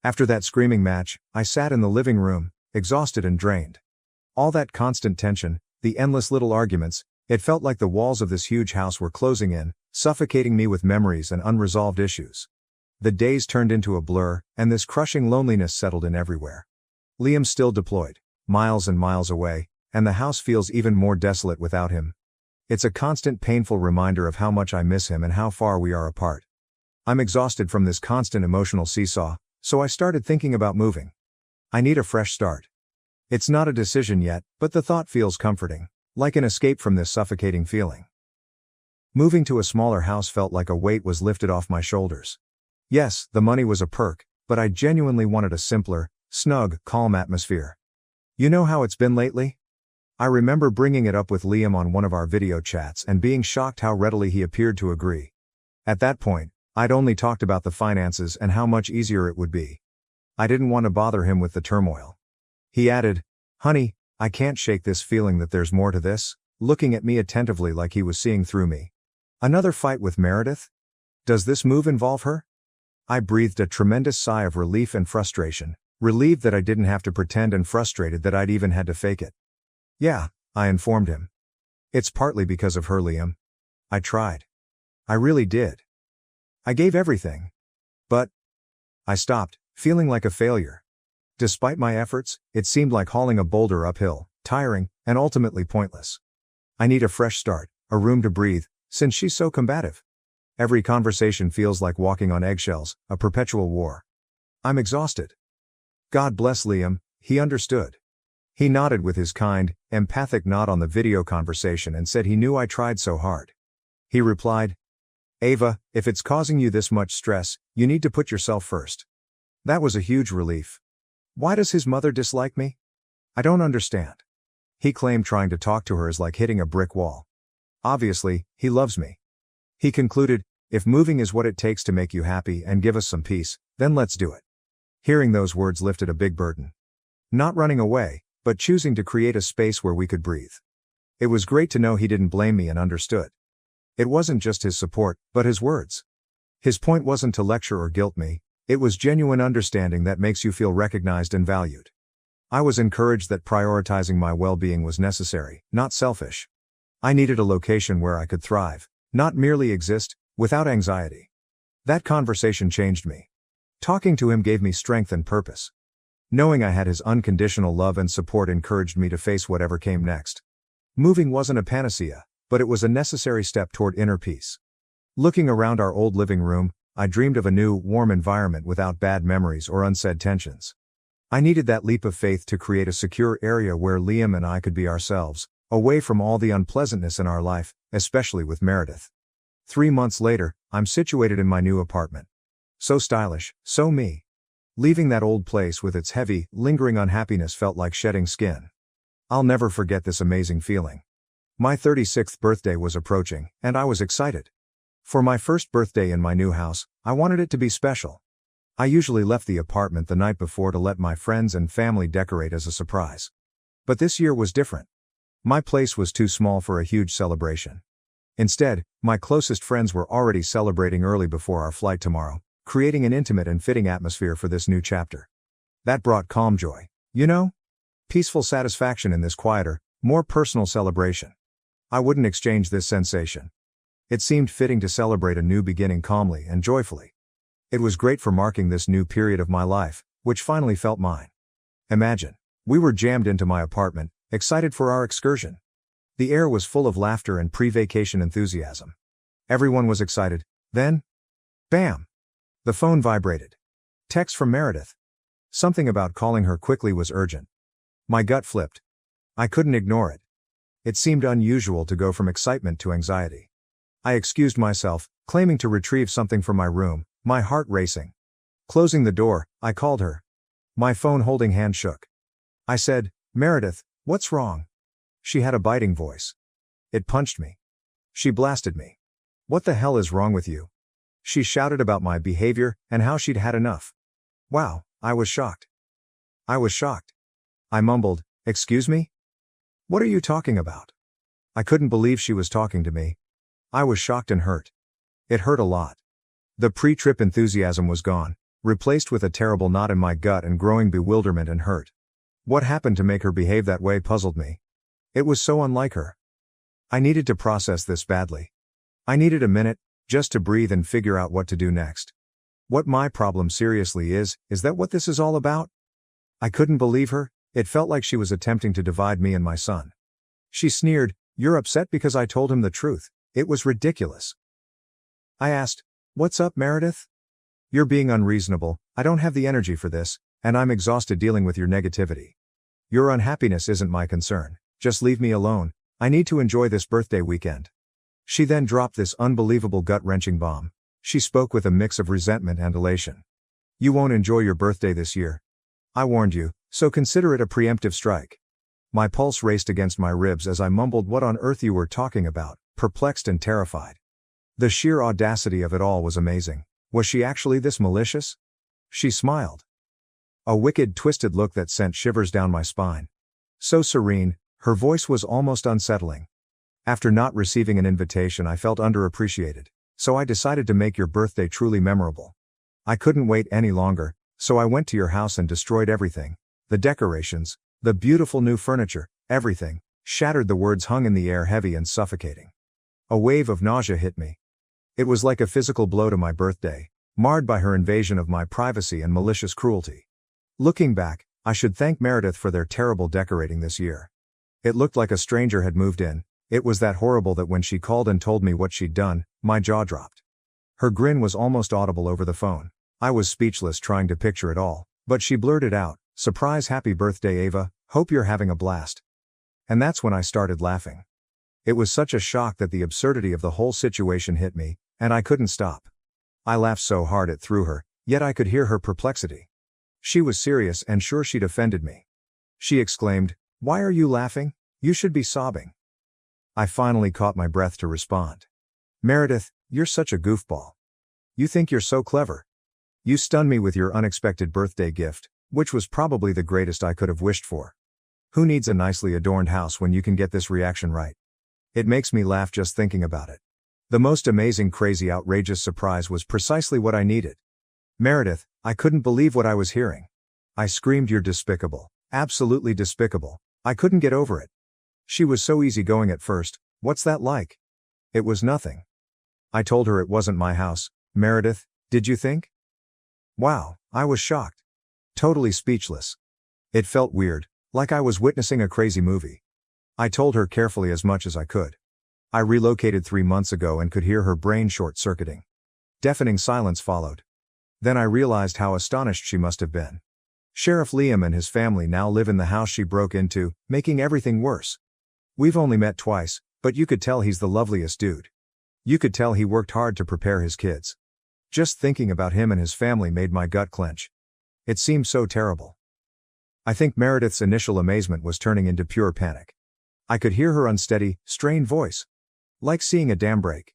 After that screaming match, I sat in the living room, exhausted and drained. All that constant tension, the endless little arguments, it felt like the walls of this huge house were closing in, suffocating me with memories and unresolved issues. The days turned into a blur, and this crushing loneliness settled in everywhere. Liam still deployed, miles and miles away, and the house feels even more desolate without him. It's a constant painful reminder of how much I miss him and how far we are apart. I'm exhausted from this constant emotional seesaw, so I started thinking about moving. I need a fresh start. It's not a decision yet, but the thought feels comforting, like an escape from this suffocating feeling. Moving to a smaller house felt like a weight was lifted off my shoulders. Yes, the money was a perk, but I genuinely wanted a simpler, snug, calm atmosphere. You know how it's been lately? I remember bringing it up with Liam on one of our video chats and being shocked how readily he appeared to agree. At that point, I'd only talked about the finances and how much easier it would be. I didn't want to bother him with the turmoil. He added, "Honey, I can't shake this feeling that there's more to this," looking at me attentively like he was seeing through me. Another fight with Meredith? Does this move involve her? I breathed a tremendous sigh of relief and frustration, relieved that I didn't have to pretend and frustrated that I'd even had to fake it. "Yeah," I informed him. "It's partly because of her, Liam. I tried. I really did. I gave everything. But..." I stopped, feeling like a failure. Despite my efforts, it seemed like hauling a boulder uphill, tiring, and ultimately pointless. I need a fresh start, a room to breathe, since she's so combative. Every conversation feels like walking on eggshells, a perpetual war. I'm exhausted. God bless Liam, he understood. He nodded with his kind, empathic nod on the video conversation and said he knew I tried so hard. He replied, "Ava, if it's causing you this much stress, you need to put yourself first." That was a huge relief. Why does his mother dislike me? I don't understand. He claimed trying to talk to her is like hitting a brick wall. Obviously, he loves me. He concluded, "If moving is what it takes to make you happy and give us some peace, then let's do it." Hearing those words lifted a big burden. Not running away, but choosing to create a space where we could breathe. It was great to know he didn't blame me and understood. It wasn't just his support, but his words. His point wasn't to lecture or guilt me, it was genuine understanding that makes you feel recognized and valued. I was encouraged that prioritizing my well-being was necessary, not selfish. I needed a location where I could thrive, not merely exist, without anxiety. That conversation changed me. Talking to him gave me strength and purpose. Knowing I had his unconditional love and support encouraged me to face whatever came next. Moving wasn't a panacea, but it was a necessary step toward inner peace. Looking around our old living room, I dreamed of a new, warm environment without bad memories or unsaid tensions. I needed that leap of faith to create a secure area where Liam and I could be ourselves, away from all the unpleasantness in our life, especially with Meredith. 3 months later, I'm situated in my new apartment. So stylish, so me. Leaving that old place with its heavy, lingering unhappiness felt like shedding skin. I'll never forget this amazing feeling. My 36th birthday was approaching, and I was excited. For my first birthday in my new house, I wanted it to be special. I usually left the apartment the night before to let my friends and family decorate as a surprise. But this year was different. My place was too small for a huge celebration. Instead, my closest friends were already celebrating early before our flight tomorrow, creating an intimate and fitting atmosphere for this new chapter. That brought calm joy, you know? Peaceful satisfaction in this quieter, more personal celebration. I wouldn't exchange this sensation. It seemed fitting to celebrate a new beginning calmly and joyfully. It was great for marking this new period of my life, which finally felt mine. Imagine, we were jammed into my apartment, excited for our excursion. The air was full of laughter and pre-vacation enthusiasm. Everyone was excited. Then, bam! The phone vibrated. Text from Meredith. Something about calling her quickly was urgent. My gut flipped. I couldn't ignore it. It seemed unusual to go from excitement to anxiety. I excused myself, claiming to retrieve something from my room, my heart racing. Closing the door, I called her. My phone holding hand shook. I said, "Meredith, what's wrong?" She had a biting voice. It punched me. She blasted me. "What the hell is wrong with you?" She shouted about my behavior and how she'd had enough. Wow, I was shocked. I mumbled, "Excuse me? What are you talking about?" I couldn't believe she was talking to me. I was shocked and hurt. It hurt a lot. The pre-trip enthusiasm was gone, replaced with a terrible knot in my gut and growing bewilderment and hurt. What happened to make her behave that way puzzled me. It was so unlike her. I needed to process this badly. I needed a minute, just to breathe and figure out what to do next. What my problem seriously is that what this is all about? I couldn't believe her, It felt like she was attempting to divide me and my son. She sneered, "You're upset because I told him the truth." It was ridiculous. I asked, "What's up, Meredith? You're being unreasonable, I don't have the energy for this, and I'm exhausted dealing with your negativity. Your unhappiness isn't my concern, just leave me alone, I need to enjoy this birthday weekend." She then dropped this unbelievable gut-wrenching bomb. She spoke with a mix of resentment and elation. "You won't enjoy your birthday this year. I warned you, so consider it a preemptive strike." My pulse raced against my ribs as I mumbled what on earth you were talking about, perplexed and terrified. The sheer audacity of it all was amazing. Was she actually this malicious? She smiled. A wicked, twisted look that sent shivers down my spine. So serene, her voice was almost unsettling. "After not receiving an invitation, I felt underappreciated, so I decided to make your birthday truly memorable. I couldn't wait any longer, so I went to your house and destroyed everything. The decorations, the beautiful new furniture, everything." Shattered, the words hung in the air heavy and suffocating. A wave of nausea hit me. It was like a physical blow to my birthday, marred by her invasion of my privacy and malicious cruelty. Looking back, I should thank Meredith for their terrible decorating this year. It looked like a stranger had moved in. It was that horrible that when she called and told me what she'd done, my jaw dropped. Her grin was almost audible over the phone. I was speechless trying to picture it all, but she blurted out, "Surprise, happy birthday, Ava, hope you're having a blast." And that's when I started laughing. It was such a shock that the absurdity of the whole situation hit me, and I couldn't stop. I laughed so hard it threw her, yet I could hear her perplexity. She was serious and sure she'd offended me. She exclaimed, "Why are you laughing? You should be sobbing." I finally caught my breath to respond. "Meredith, you're such a goofball. You think you're so clever. You stunned me with your unexpected birthday gift, which was probably the greatest I could have wished for. Who needs a nicely adorned house when you can get this reaction right? It makes me laugh just thinking about it. The most amazing, crazy, outrageous surprise was precisely what I needed." "Meredith, I couldn't believe what I was hearing. I screamed, 'You're despicable, absolutely despicable.' I couldn't get over it. She was so easygoing at first. What's that like?" "It was nothing. I told her it wasn't my house." "Meredith, did you think?" Wow, I was shocked. Totally speechless. It felt weird, like I was witnessing a crazy movie. I told her carefully as much as I could. I relocated 3 months ago and could hear her brain short-circuiting. Deafening silence followed. Then I realized how astonished she must have been. Sheriff Liam and his family now live in the house she broke into, making everything worse. We've only met twice, but you could tell he's the loveliest dude. You could tell he worked hard to prepare his kids. Just thinking about him and his family made my gut clench. It seemed so terrible. I think Meredith's initial amazement was turning into pure panic. I could hear her unsteady, strained voice. Like seeing a dam break.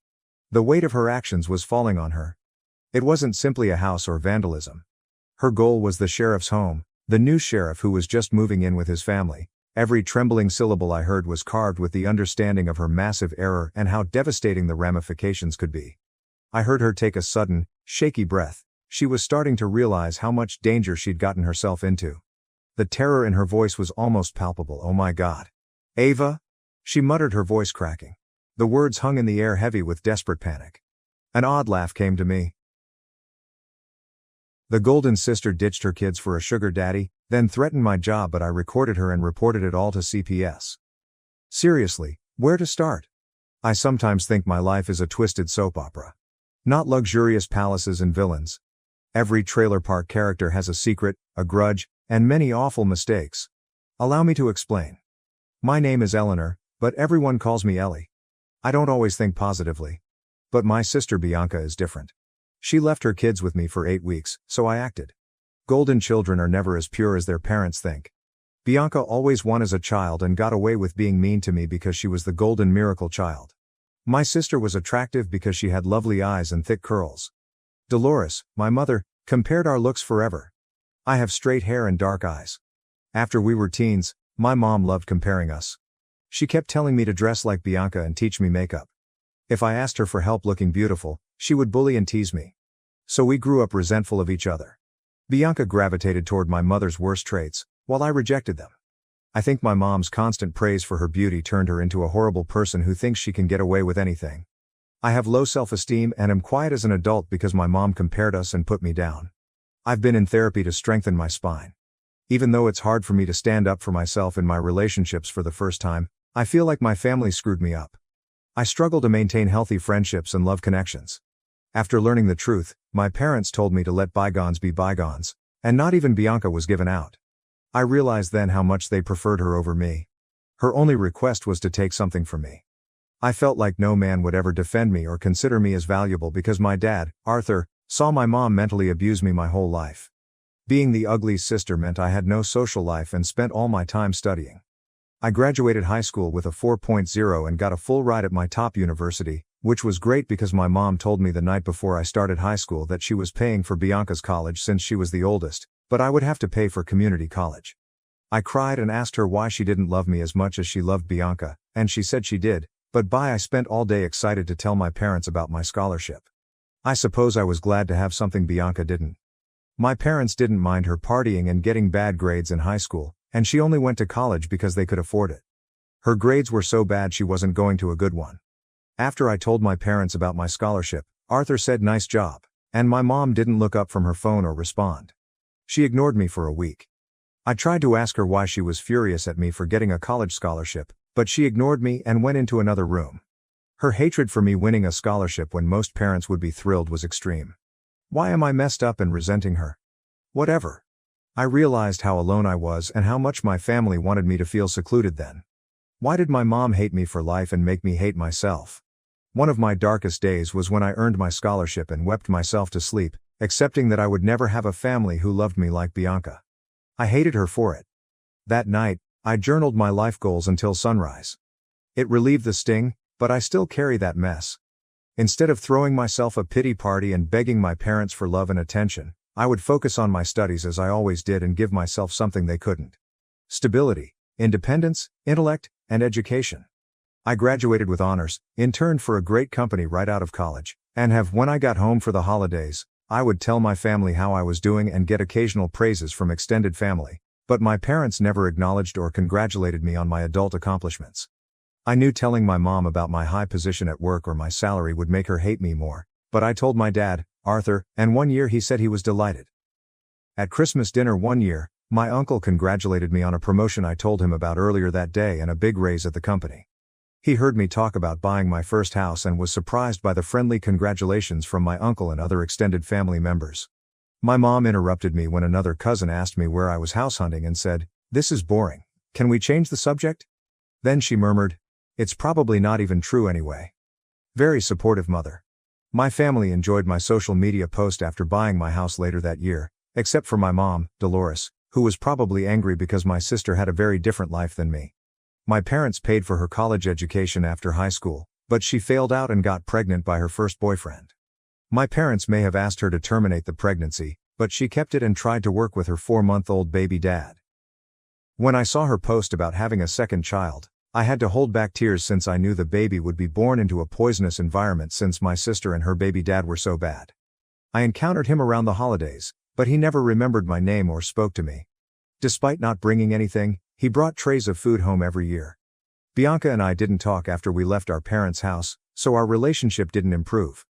The weight of her actions was falling on her. It wasn't simply a house or vandalism. Her goal was the sheriff's home, the new sheriff who was just moving in with his family. Every trembling syllable I heard was carved with the understanding of her massive error and how devastating the ramifications could be. I heard her take a sudden, shaky breath. She was starting to realize how much danger she'd gotten herself into. The terror in her voice was almost palpable. "Oh my God. Ava?" she muttered, her voice cracking. The words hung in the air heavy with desperate panic. An odd laugh came to me. The golden sister ditched her kids for a sugar daddy, then threatened my job, but I recorded her and reported it all to CPS. Seriously, where to start? I sometimes think my life is a twisted soap opera. Not luxurious palaces and villains. Every trailer park character has a secret, a grudge, and many awful mistakes. Allow me to explain. My name is Eleanor, but everyone calls me Ellie. I don't always think positively. But my sister Bianca is different. She left her kids with me for 8 weeks, so I acted. Golden children are never as pure as their parents think. Bianca always won as a child and got away with being mean to me because she was the golden miracle child. My sister was attractive because she had lovely eyes and thick curls. Dolores, my mother, compared our looks forever. I have straight hair and dark eyes. After we were teens, my mom loved comparing us. She kept telling me to dress like Bianca and teach me makeup. If I asked her for help looking beautiful, she would bully and tease me. So we grew up resentful of each other. Bianca gravitated toward my mother's worst traits, while I rejected them. I think my mom's constant praise for her beauty turned her into a horrible person who thinks she can get away with anything. I have low self-esteem and am quiet as an adult because my mom compared us and put me down. I've been in therapy to strengthen my spine. Even though it's hard for me to stand up for myself in my relationships for the first time, I feel like my family screwed me up. I struggle to maintain healthy friendships and love connections. After learning the truth, my parents told me to let bygones be bygones, and not even Bianca was given out. I realized then how much they preferred her over me. Her only request was to take something from me. I felt like no man would ever defend me or consider me as valuable because my dad, Arthur, saw my mom mentally abuse me my whole life. Being the ugly sister meant I had no social life and spent all my time studying. I graduated high school with a 4.0 and got a full ride at my top university, which was great because my mom told me the night before I started high school that she was paying for Bianca's college since she was the oldest, but I would have to pay for community college. I cried and asked her why she didn't love me as much as she loved Bianca, and she said she did, but I spent all day excited to tell my parents about my scholarship. I suppose I was glad to have something Bianca didn't. My parents didn't mind her partying and getting bad grades in high school, and she only went to college because they could afford it. Her grades were so bad she wasn't going to a good one. After I told my parents about my scholarship, Arthur said nice job, and my mom didn't look up from her phone or respond. She ignored me for a week. I tried to ask her why she was furious at me for getting a college scholarship, but she ignored me and went into another room. Her hatred for me winning a scholarship when most parents would be thrilled was extreme. Why am I messed up and resenting her? Whatever. I realized how alone I was and how much my family wanted me to feel secluded then. Why did my mom hate me for life and make me hate myself? One of my darkest days was when I earned my scholarship and wept myself to sleep, accepting that I would never have a family who loved me like Bianca. I hated her for it. That night, I journaled my life goals until sunrise. It relieved the sting, but I still carry that mess. Instead of throwing myself a pity party and begging my parents for love and attention, I would focus on my studies as I always did and give myself something they couldn't. Stability, independence, intellect, and education. I graduated with honors, interned for a great company right out of college, and when I got home for the holidays, I would tell my family how I was doing and get occasional praises from extended family, but my parents never acknowledged or congratulated me on my adult accomplishments. I knew telling my mom about my high position at work or my salary would make her hate me more, but I told my dad, Arthur, and one year he said he was delighted. At Christmas dinner one year, my uncle congratulated me on a promotion I told him about earlier that day and a big raise at the company. He heard me talk about buying my first house and was surprised by the friendly congratulations from my uncle and other extended family members. My mom interrupted me when another cousin asked me where I was house hunting and said, "This is boring. Can we change the subject?" Then she murmured, "It's probably not even true anyway." Very supportive mother. My family enjoyed my social media post after buying my house later that year, except for my mom, Dolores, who was probably angry because my sister had a very different life than me. My parents paid for her college education after high school, but she failed out and got pregnant by her first boyfriend. My parents may have asked her to terminate the pregnancy, but she kept it and tried to work with her 4-month-old baby dad. When I saw her post about having a second child, I had to hold back tears since I knew the baby would be born into a poisonous environment since my sister and her baby dad were so bad. I encountered him around the holidays, but he never remembered my name or spoke to me. Despite not bringing anything, he brought trays of food home every year. Bianca and I didn't talk after we left our parents' house, so our relationship didn't improve.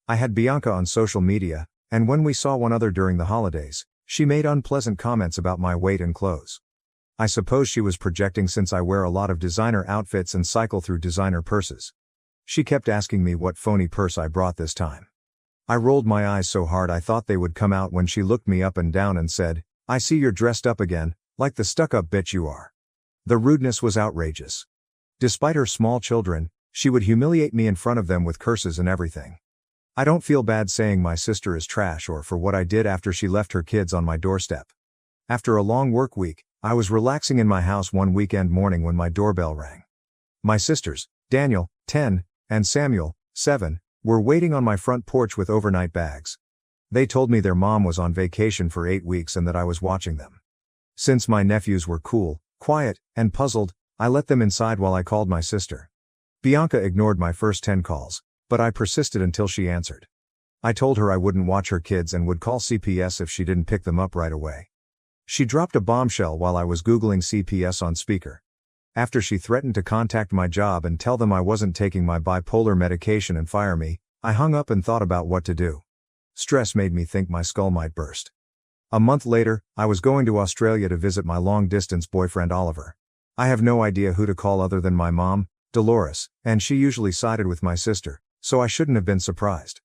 I had Bianca on social media, and when we saw one another during the holidays, she made unpleasant comments about my weight and clothes. I suppose she was projecting since I wear a lot of designer outfits and cycle through designer purses. She kept asking me what phony purse I brought this time. I rolled my eyes so hard I thought they would come out when she looked me up and down and said, "I see you're dressed up again, like the stuck-up bitch you are." The rudeness was outrageous. Despite her small children, she would humiliate me in front of them with curses and everything. I don't feel bad saying my sister is trash or for what I did after she left her kids on my doorstep. After a long work week, I was relaxing in my house one weekend morning when my doorbell rang. My sisters, Daniel, 10, and Samuel, 7, were waiting on my front porch with overnight bags. They told me their mom was on vacation for 8 weeks and that I was watching them. Since my nephews were cool, quiet, and puzzled, I let them inside while I called my sister. Bianca ignored my first 10 calls, but I persisted until she answered. I told her I wouldn't watch her kids and would call CPS if she didn't pick them up right away. She dropped a bombshell while I was Googling CPS on speaker. After she threatened to contact my job and tell them I wasn't taking my bipolar medication and fire me, I hung up and thought about what to do. Stress made me think my skull might burst. A month later, I was going to Australia to visit my long-distance boyfriend Oliver. I have no idea who to call other than my mom, Dolores, and she usually sided with my sister, so I shouldn't have been surprised.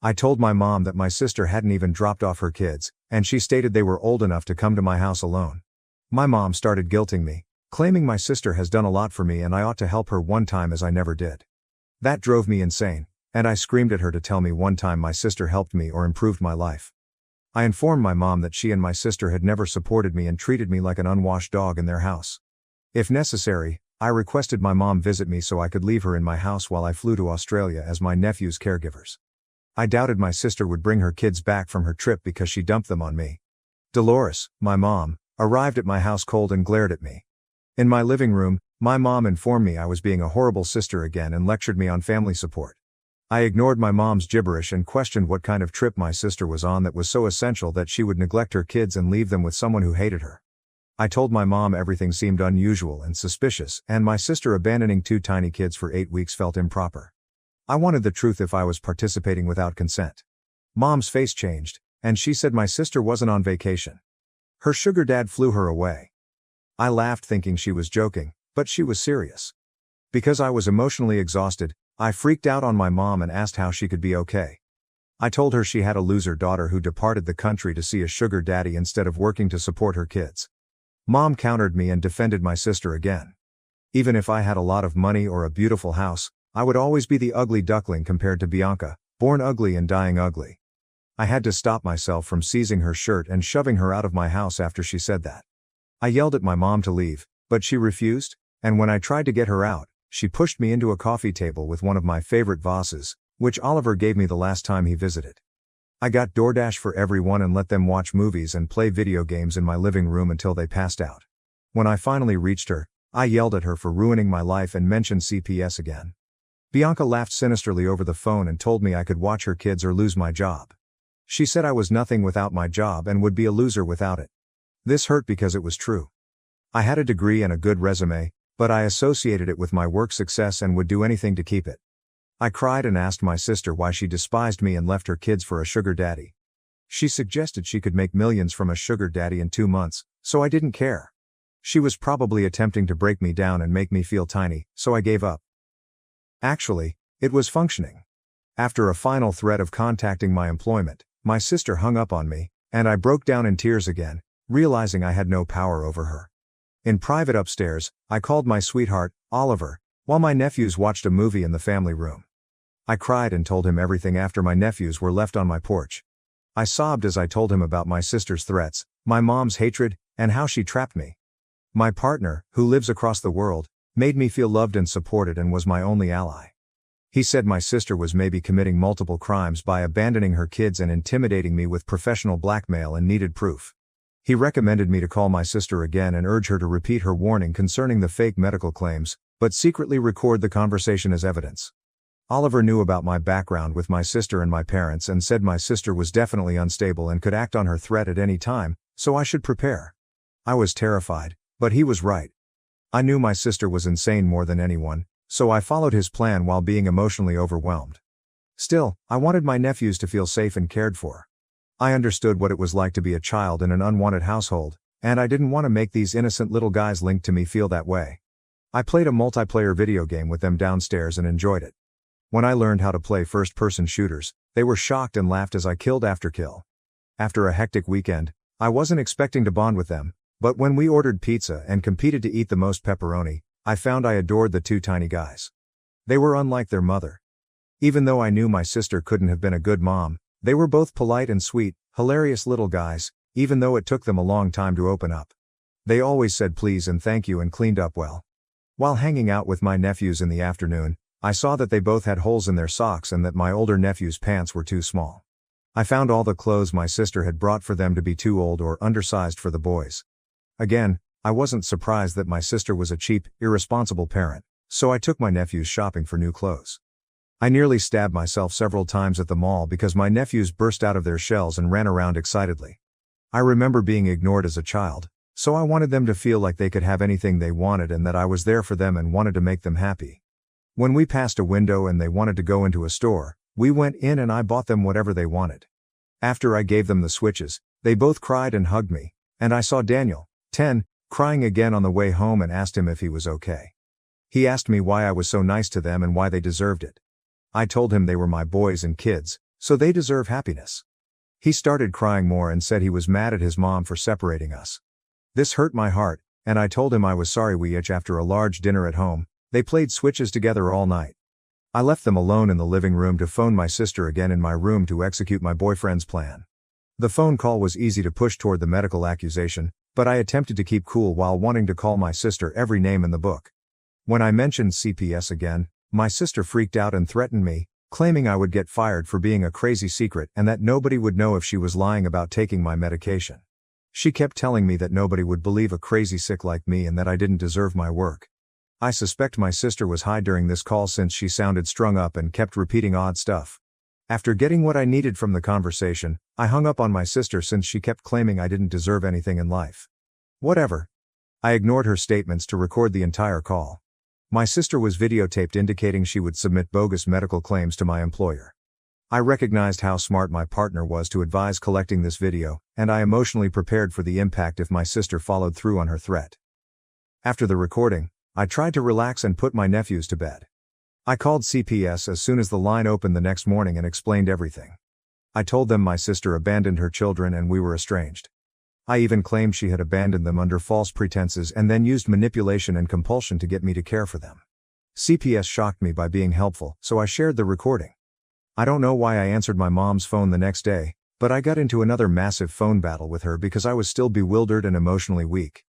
I told my mom that my sister hadn't even dropped off her kids, and she stated they were old enough to come to my house alone. My mom started guilting me, claiming my sister has done a lot for me and I ought to help her one time as I never did. That drove me insane, and I screamed at her to tell me one time my sister helped me or improved my life. I informed my mom that she and my sister had never supported me and treated me like an unwashed dog in their house. If necessary, I requested my mom visit me so I could leave her in my house while I flew to Australia as my nephew's caregivers. I doubted my sister would bring her kids back from her trip because she dumped them on me. Dolores, my mom, arrived at my house cold and glared at me. In my living room, my mom informed me I was being a horrible sister again and lectured me on family support. I ignored my mom's gibberish and questioned what kind of trip my sister was on that was so essential that she would neglect her kids and leave them with someone who hated her. I told my mom everything seemed unusual and suspicious, and my sister abandoning 2 tiny kids for 8 weeks felt improper. I wanted the truth if I was participating without consent. Mom's face changed, and she said my sister wasn't on vacation. Her sugar dad flew her away. I laughed thinking she was joking, but she was serious. Because I was emotionally exhausted, I freaked out on my mom and asked how she could be okay. I told her she had a loser daughter who departed the country to see a sugar daddy instead of working to support her kids. Mom countered me and defended my sister again. Even if I had a lot of money or a beautiful house, I would always be the ugly duckling compared to Bianca, born ugly and dying ugly. I had to stop myself from seizing her shirt and shoving her out of my house after she said that. I yelled at my mom to leave, but she refused, and when I tried to get her out, she pushed me into a coffee table with one of my favorite vases, which Oliver gave me the last time he visited. I got DoorDash for everyone and let them watch movies and play video games in my living room until they passed out. When I finally reached her, I yelled at her for ruining my life and mentioned CPS again. Bianca laughed sinisterly over the phone and told me I could watch her kids or lose my job. She said I was nothing without my job and would be a loser without it. This hurt because it was true. I had a degree and a good resume, but I associated it with my work success and would do anything to keep it. I cried and asked my sister why she despised me and left her kids for a sugar daddy. She suggested she could make millions from a sugar daddy in 2 months, so I didn't care. She was probably attempting to break me down and make me feel tiny, so I gave up. Actually, it was functioning. After a final threat of contacting my employment, my sister hung up on me, and I broke down in tears again, realizing I had no power over her. In private upstairs, I called my sweetheart, Oliver, while my nephews watched a movie in the family room. I cried and told him everything after my nephews were left on my porch. I sobbed as I told him about my sister's threats, my mom's hatred, and how she trapped me. My partner, who lives across the world, made me feel loved and supported and was my only ally. He said my sister was maybe committing multiple crimes by abandoning her kids and intimidating me with professional blackmail and needed proof. He recommended me to call my sister again and urge her to repeat her warning concerning the fake medical claims, but secretly record the conversation as evidence. Oliver knew about my background with my sister and my parents and said my sister was definitely unstable and could act on her threat at any time, so I should prepare. I was terrified, but he was right. I knew my sister was insane more than anyone, so I followed his plan while being emotionally overwhelmed. Still, I wanted my nephews to feel safe and cared for. I understood what it was like to be a child in an unwanted household, and I didn't want to make these innocent little guys linked to me feel that way. I played a multiplayer video game with them downstairs and enjoyed it. When I learned how to play first-person shooters, they were shocked and laughed as I killed after kill. After a hectic weekend, I wasn't expecting to bond with them, but when we ordered pizza and competed to eat the most pepperoni, I found I adored the 2 tiny guys. They were unlike their mother. Even though I knew my sister couldn't have been a good mom, they were both polite and sweet, hilarious little guys, even though it took them a long time to open up. They always said please and thank you and cleaned up well. While hanging out with my nephews in the afternoon, I saw that they both had holes in their socks and that my older nephew's pants were too small. I found all the clothes my sister had brought for them to be too old or undersized for the boys. Again, I wasn't surprised that my sister was a cheap, irresponsible parent, so I took my nephews shopping for new clothes. I nearly stabbed myself several times at the mall because my nephews burst out of their shells and ran around excitedly. I remember being ignored as a child, so I wanted them to feel like they could have anything they wanted and that I was there for them and wanted to make them happy. When we passed a window and they wanted to go into a store, we went in and I bought them whatever they wanted. After I gave them the switches, They both cried and hugged me, and I saw Daniel, 10, crying again on the way home and asked him if he was okay. He asked me why I was so nice to them and why they deserved it. I told him they were my boys and kids, so they deserve happiness. He started crying more and said he was mad at his mom for separating us. This hurt my heart, and I told him I was sorry. After a large dinner at home, they played switches together all night. I left them alone in the living room to phone my sister again in my room to execute my boyfriend's plan. The phone call was easy to push toward the medical accusation, but I attempted to keep cool while wanting to call my sister every name in the book. When I mentioned CPS again, my sister freaked out and threatened me, claiming I would get fired for being a crazy secret and that nobody would know if she was lying about taking my medication. She kept telling me that nobody would believe a crazy sick like me and that I didn't deserve my work. I suspect my sister was high during this call since she sounded strung up and kept repeating odd stuff. After getting what I needed from the conversation, I hung up on my sister since she kept claiming I didn't deserve anything in life. Whatever. I ignored her statements to record the entire call. My sister was videotaped indicating she would submit bogus medical claims to my employer. I recognized how smart my partner was to advise collecting this video, and I emotionally prepared for the impact if my sister followed through on her threat. After the recording, I tried to relax and put my nephews to bed. I called CPS as soon as the line opened the next morning and explained everything. I told them my sister abandoned her children and we were estranged. I even claimed she had abandoned them under false pretenses and then used manipulation and compulsion to get me to care for them. CPS shocked me by being helpful, so I shared the recording. I don't know why I answered my mom's phone the next day, but I got into another massive phone battle with her because I was still bewildered and emotionally weak.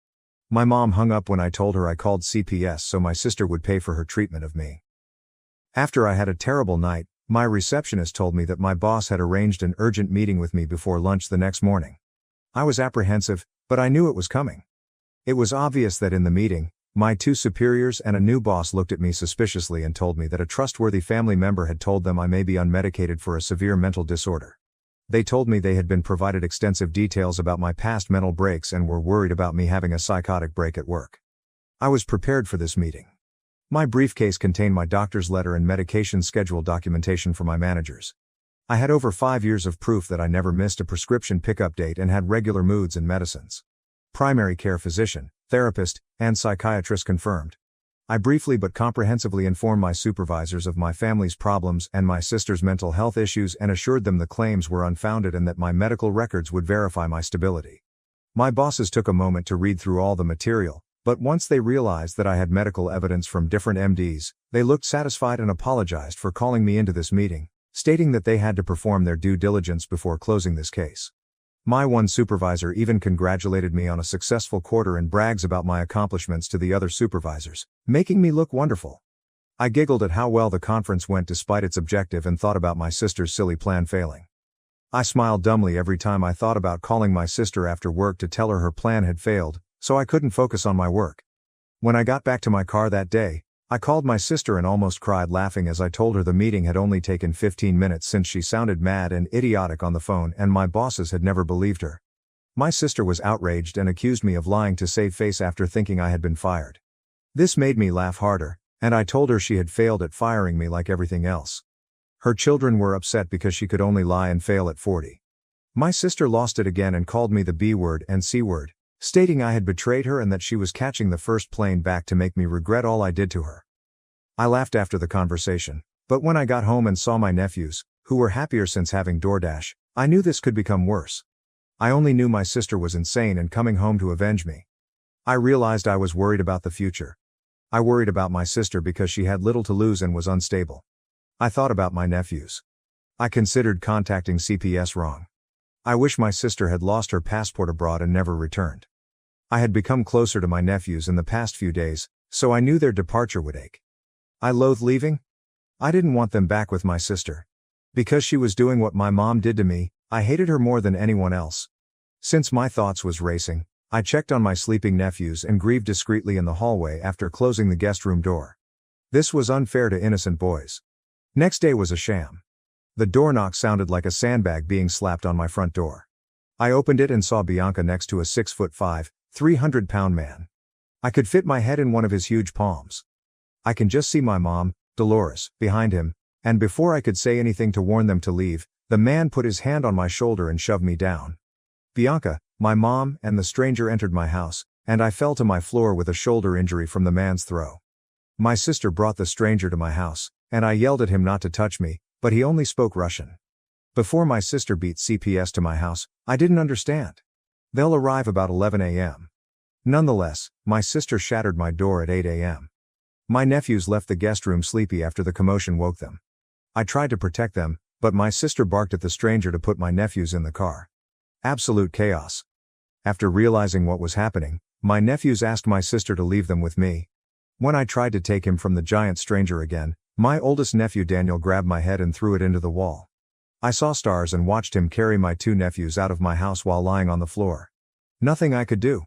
My mom hung up when I told her I called CPS so my sister would pay for her treatment of me. After I had a terrible night, my receptionist told me that my boss had arranged an urgent meeting with me before lunch the next morning. I was apprehensive, but I knew it was coming. It was obvious that in the meeting, my two superiors and a new boss looked at me suspiciously and told me that a trustworthy family member had told them I may be unmedicated for a severe mental disorder. They told me they had been provided extensive details about my past mental breaks and were worried about me having a psychotic break at work. I was prepared for this meeting. My briefcase contained my doctor's letter and medication schedule documentation for my managers. I had over 5 years of proof that I never missed a prescription pickup date and had regular moods and medicines. Primary care physician, therapist, and psychiatrist confirmed. I briefly but comprehensively informed my supervisors of my family's problems and my sister's mental health issues and assured them the claims were unfounded and that my medical records would verify my stability. My bosses took a moment to read through all the material, but once they realized that I had medical evidence from different MDs, they looked satisfied and apologized for calling me into this meeting, stating that they had to perform their due diligence before closing this case. My one supervisor even congratulated me on a successful quarter and brags about my accomplishments to the other supervisors, making me look wonderful. I giggled at how well the conference went despite its objective and thought about my sister's silly plan failing. I smiled dumbly every time I thought about calling my sister after work to tell her her plan had failed, so I couldn't focus on my work. When I got back to my car that day, I called my sister and almost cried laughing as I told her the meeting had only taken 15 minutes since she sounded mad and idiotic on the phone and my bosses had never believed her. My sister was outraged and accused me of lying to save face after thinking I had been fired. This made me laugh harder, and I told her she had failed at firing me like everything else. Her children were upset because she could only lie and fail at 40. My sister lost it again and called me the B word and C word, stating I had betrayed her and that she was catching the first plane back to make me regret all I did to her. I laughed after the conversation, but when I got home and saw my nephews, who were happier since having DoorDash, I knew this could become worse. I only knew my sister was insane and coming home to avenge me. I realized I was worried about the future. I worried about my sister because she had little to lose and was unstable. I thought about my nephews. I considered contacting CPS wrong. I wish my sister had lost her passport abroad and never returned. I had become closer to my nephews in the past few days, so I knew their departure would ache. I loathed leaving. I didn't want them back with my sister. Because she was doing what my mom did to me, I hated her more than anyone else. Since my thoughts was racing, I checked on my sleeping nephews and grieved discreetly in the hallway after closing the guest room door. This was unfair to innocent boys. Next day was a sham. The door knock sounded like a sandbag being slapped on my front door. I opened it and saw Bianca next to a 6'5", 300-pound man. I could fit my head in one of his huge palms. I can just see my mom, Dolores, behind him, and before I could say anything to warn them to leave, the man put his hand on my shoulder and shoved me down. Bianca, my mom, and the stranger entered my house, and I fell to my floor with a shoulder injury from the man's throw. My sister brought the stranger to my house, and I yelled at him not to touch me, but he only spoke Russian. Before my sister beat CPS to my house, I didn't understand. They'll arrive about 11 a.m. Nonetheless, my sister shattered my door at 8 a.m. My nephews left the guest room sleepy after the commotion woke them. I tried to protect them, but my sister barked at the stranger to put my nephews in the car. Absolute chaos. After realizing what was happening, my nephews asked my sister to leave them with me. When I tried to take him from the giant stranger again, my oldest nephew Daniel grabbed my head and threw it into the wall. I saw stars and watched him carry my two nephews out of my house while lying on the floor. Nothing I could do.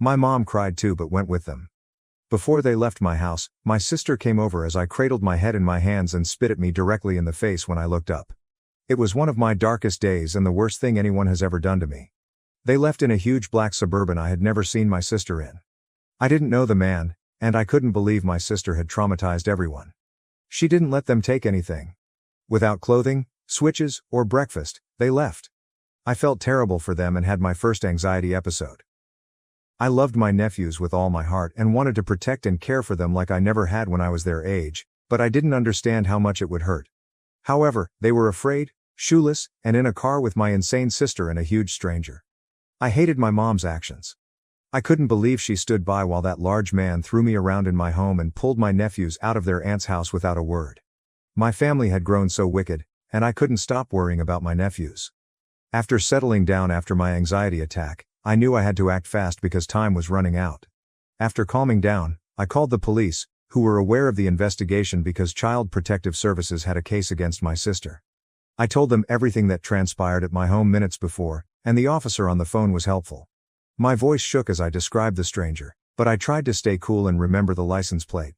My mom cried too but went with them. Before they left my house, my sister came over as I cradled my head in my hands and spit at me directly in the face when I looked up. It was one of my darkest days and the worst thing anyone has ever done to me. They left in a huge black Suburban I had never seen my sister in. I didn't know the man, and I couldn't believe my sister had traumatized everyone. She didn't let them take anything. Without clothing, switches, or breakfast, they left. I felt terrible for them and had my first anxiety episode. I loved my nephews with all my heart and wanted to protect and care for them like I never had when I was their age, but I didn't understand how much it would hurt. However, they were afraid, shoeless, and in a car with my insane sister and a huge stranger. I hated my mom's actions. I couldn't believe she stood by while that large man threw me around in my home and pulled my nephews out of their aunt's house without a word. My family had grown so wicked, and I couldn't stop worrying about my nephews. After settling down after my anxiety attack, I knew I had to act fast because time was running out. After calming down, I called the police, who were aware of the investigation because Child Protective Services had a case against my sister. I told them everything that transpired at my home minutes before, and the officer on the phone was helpful. My voice shook as I described the stranger, but I tried to stay cool and remember the license plate.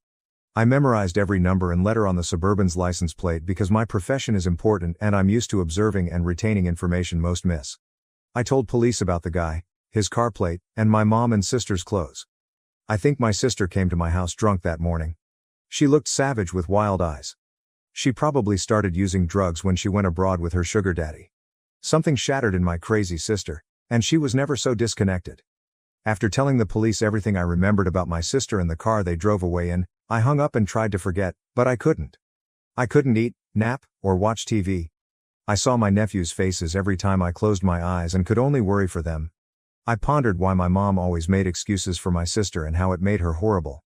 I memorized every number and letter on the Suburban's license plate because my profession is important and I'm used to observing and retaining information most miss. I told police about the guy, his car plate, and my mom and sister's clothes. I think my sister came to my house drunk that morning. She looked savage with wild eyes. She probably started using drugs when she went abroad with her sugar daddy. Something shattered in my crazy sister, and she was never so disconnected. After telling the police everything I remembered about my sister and the car they drove away in, I hung up and tried to forget, but I couldn't. I couldn't eat, nap, or watch TV. I saw my nephews' faces every time I closed my eyes and could only worry for them. I pondered why my mom always made excuses for my sister and how it made her horrible.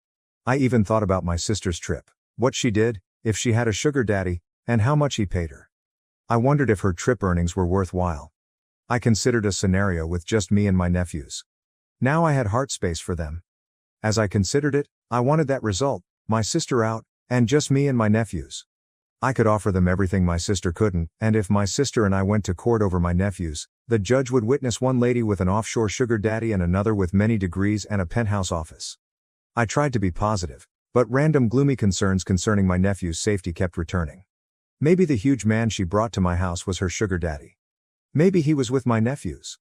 I even thought about my sister's trip, what she did, if she had a sugar daddy, and how much he paid her. I wondered if her trip earnings were worthwhile. I considered a scenario with just me and my nephews. Now I had heart space for them. As I considered it, I wanted that result, my sister out, and just me and my nephews. I could offer them everything my sister couldn't, and if my sister and I went to court over my nephews, the judge would witness one lady with an offshore sugar daddy and another with many degrees and a penthouse office. I tried to be positive, but random gloomy concerns concerning my nephew's safety kept returning. Maybe the huge man she brought to my house was her sugar daddy. Maybe he was with my nephews.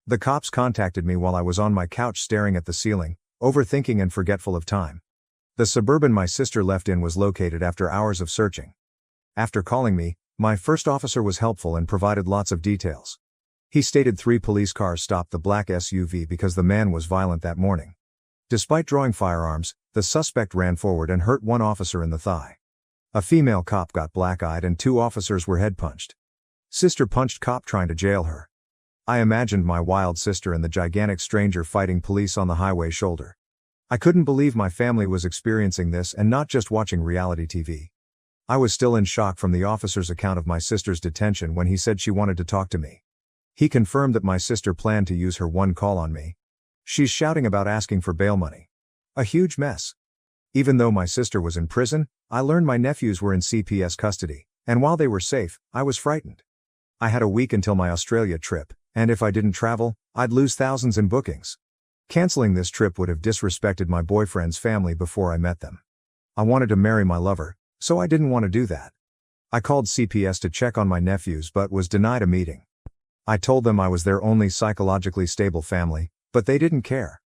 The cops contacted me while I was on my couch staring at the ceiling, overthinking and forgetful of time. The Suburban my sister left in was located after hours of searching. After calling me, my first officer was helpful and provided lots of details. He stated 3 police cars stopped the black SUV because the man was violent that morning. Despite drawing firearms, the suspect ran forward and hurt one officer in the thigh. A female cop got black-eyed and 2 officers were head-punched. Sister punched cop trying to jail her. I imagined my wild sister and the gigantic stranger fighting police on the highway shoulder. I couldn't believe my family was experiencing this and not just watching reality TV. I was still in shock from the officer's account of my sister's detention when he said she wanted to talk to me. He confirmed that my sister planned to use her one call on me. She's shouting about asking for bail money. A huge mess. Even though my sister was in prison, I learned my nephews were in CPS custody, and while they were safe, I was frightened. I had a week until my Australia trip, and if I didn't travel, I'd lose thousands in bookings. Canceling this trip would have disrespected my boyfriend's family before I met them. I wanted to marry my lover, so I didn't want to do that. I called CPS to check on my nephews but was denied a meeting. I told them I was their only psychologically stable family, but they didn't care.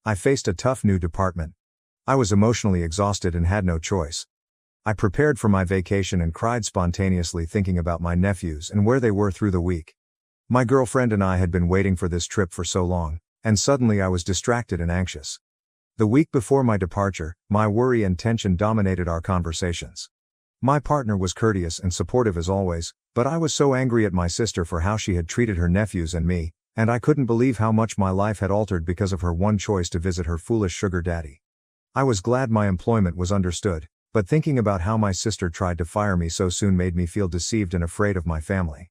I faced a tough new department. I was emotionally exhausted and had no choice. I prepared for my vacation and cried spontaneously thinking about my nephews and where they were through the week. My girlfriend and I had been waiting for this trip for so long, and suddenly I was distracted and anxious. The week before my departure, my worry and tension dominated our conversations. My partner was courteous and supportive as always, but I was so angry at my sister for how she had treated her nephews and me, and I couldn't believe how much my life had altered because of her one choice to visit her foolish sugar daddy. I was glad my employment was understood, but thinking about how my sister tried to fire me so soon made me feel deceived and afraid of my family.